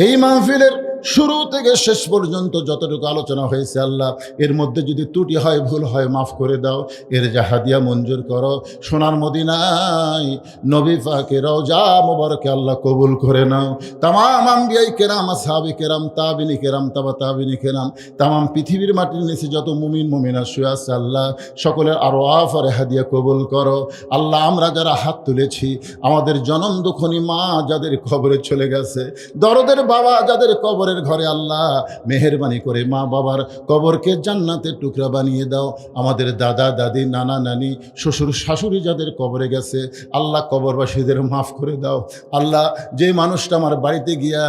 এই মাহফিলের শুরু থেকে শেষ পর্যন্ত যতটুকু আলোচনা হয়েছে আল্লাহ, এর মধ্যে যদি ত্রুটি হয়, ভুল হয়, মাফ করে দাও। এর জাহাদিয়া মঞ্জুর করো। সোনার মদিনায় নবী পাকের রওজা মোবারকে আল্লাহ কবুল করে নাও। তামাম আম্বিয়াই কেরাম, আসহাবে কেরাম, তাবিনী কেরাম, তাবা তাবিনী কেরাম, তামাম পৃথিবীর মাটির নিচে যত মুমিন মুমিনা শুয়ে আছে আল্লাহ, সকলের আরওয়াফ আর হাদিয়া কবুল করো। আল্লাহ আমরা যারা হাত তুলেছি, আমাদের জনম দুঃখনী মা যাদের কবরে চলে গেছে, দরদের বাবা যাদের কবরে ঘরে, আল্লাহ মেহেরবানি করে মা বাবার কবরকে জান্নাতের টুকরা বানিয়ে দাও। আমাদের দাদা দাদি, নানা নানি, শ্বশুর শাশুড়ি যাদের কবরে গেছে, আল্লাহ কবরবাসীদের মাফ করে দাও। আল্লাহ যে মানুষটা আমার বাড়িতে গিয়া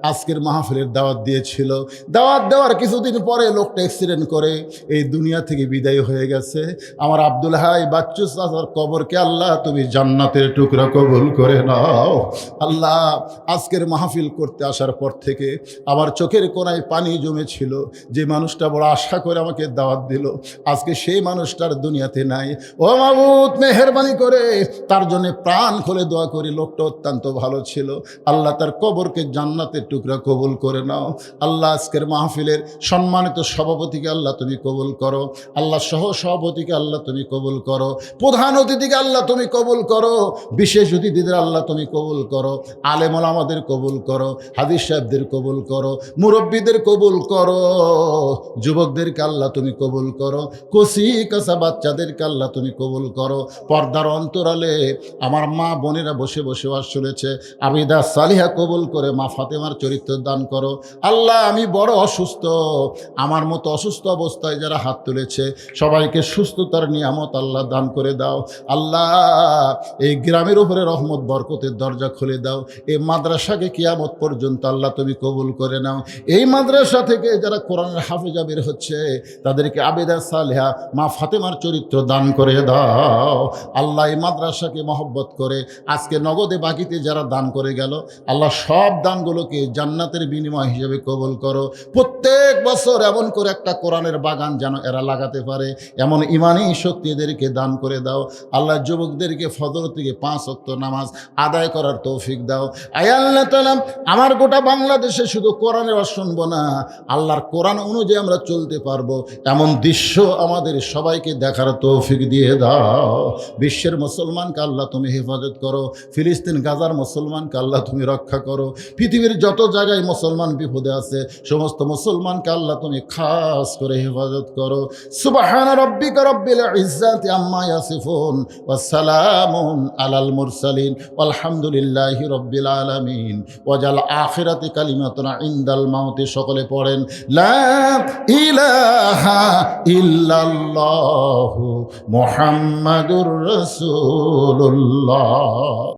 আজকের মাহফিলের দাওয়াত দিয়েছিল, দাওয়াত দেওয়ার কিছুদিন পরে লোকটা অ্যাক্সিডেন্ট করে এই দুনিয়া থেকে বিদায় হয়ে গেছে, আমার আব্দুল হাই বাচ্চু চাচার কবরকে আল্লাহ তুমি জান্নাতের টুকরা কবুল করে নাও। আল্লাহ আজকের মাহফিল করতে আসার পর থেকে আমার চোখের কোণায় পানি জমেছিল। যে মানুষটা বড় আশা করে আমাকে দাওয়াত দিল, আজকে সেই মানুষটার দুনিয়াতে নাই। ও মাবুদ, মেহেরবানি করে তার জন্য প্রাণ খুলে দোয়া করি। লোকটা অত্যন্ত ভালো ছিল, আল্লাহ তার কবরকে জান্নাতের টুকরা কবুল করে নাও। আল্লাহ আজকের মাহফিলের সম্মানিত সভাপতিকে আল্লাহ তুমি কবুল করো। আল্লাহ সহ সভাপতিকে আল্লাহ তুমি কবুল করো। প্রধান অতিথিকে আল্লাহ তুমি কবুল করো। বিশেষ অতিথিদের আল্লাহ তুমি কবুল করো। আলেম ওলামাদের কবুল করো। হাদিস সাহেবদের কবুল করো। মুরব্বীদের কবুল করো। যুবকদেরকে আল্লাহ তুমি কবুল করো। কচি কাঁচা বাচ্চাদেরকে আল্লাহ তুমি কবুল করো। পর্দার অন্তরালে আমার মা বোনেরা বসে বসে ওয়াজ শুনেছে, আবিদা সালিহা কবুল করে মা ফাতেমার চরিত্র দান করো। আল্লাহ আমি বড় অসুস্থ, আমার মতো অসুস্থ অবস্থায় যারা হাত তুলেছে সবাইকে সুস্থতার নিয়ামত আল্লাহ দান করে দাও। আল্লাহ এই গ্রামের উপরে রহমত বরকতের দরজা খুলে দাও। এই মাদ্রাসাকে কিয়ামত পর্যন্ত আল্লাহ তুমি কবুল করে নাও। এই মাদ্রাসা থেকে যারা কোরআনের হাফেজা বের হচ্ছে তাদেরকে আবেদা সালেহা মা ফাতেমার চরিত্র দান করে দাও। আল্লাহ এই মাদ্রাসাকে মহব্বত করে আজকে নগদে বাকিতে যারা দান করে গেল, আল্লাহ সব দানগুলোকে জান্নাতের বিনিময় হিসেবে কবুল করো। প্রত্যেক বছর এমন করে একটা কোরআনের বাগান যেন এরা লাগাতে পারে, এমন ইমানি শক্তি এদেরকে দান করে দাও। আল্লাহ যুবকদেরকে ফজর থেকে 5 ওয়াক্ত নামাজ আদায় করার তৌফিক দাও। আয় আল্লাহ তাআলা আমার গোটা বাংলাদেশে শুধু কোরআনের আওয়াজ শুনবো না, আল্লাহর কোরআন অনুযায়ী আমরা চলতে পারবো এমন দৃশ্য আমাদের সবাইকে দেখার তৌফিক দিয়ে দাও। বিশ্বের মুসলমানকে আল্লাহ তুমি হেফাজত করো, ফিলিস্তিন গাজার মুসলমানকে আল্লাহ তুমি রক্ষা করো, পৃথিবীর যত জায়গায় মুসলমান বিপদে আছে সমস্ত মুসলমানকে আল্লাহ তুমি খাস করে হেফাজত করো। সুবহান রাব্বিকা রাব্বিল ইজ্জাতি আম্মা ইয়াসিফুন ওয়া সালামুন আলাল মুরসালিন আলহামদুলিল্লাহি রাব্বিল আলামিন ওয়াজাল আখিরাতি কালিমাতুনা ইনদাল মাউতি। সকলে পড়েন লা ইলাহা ইল্লাল্লাহু মুহাম্মাদুর রাসূলুল্লাহ।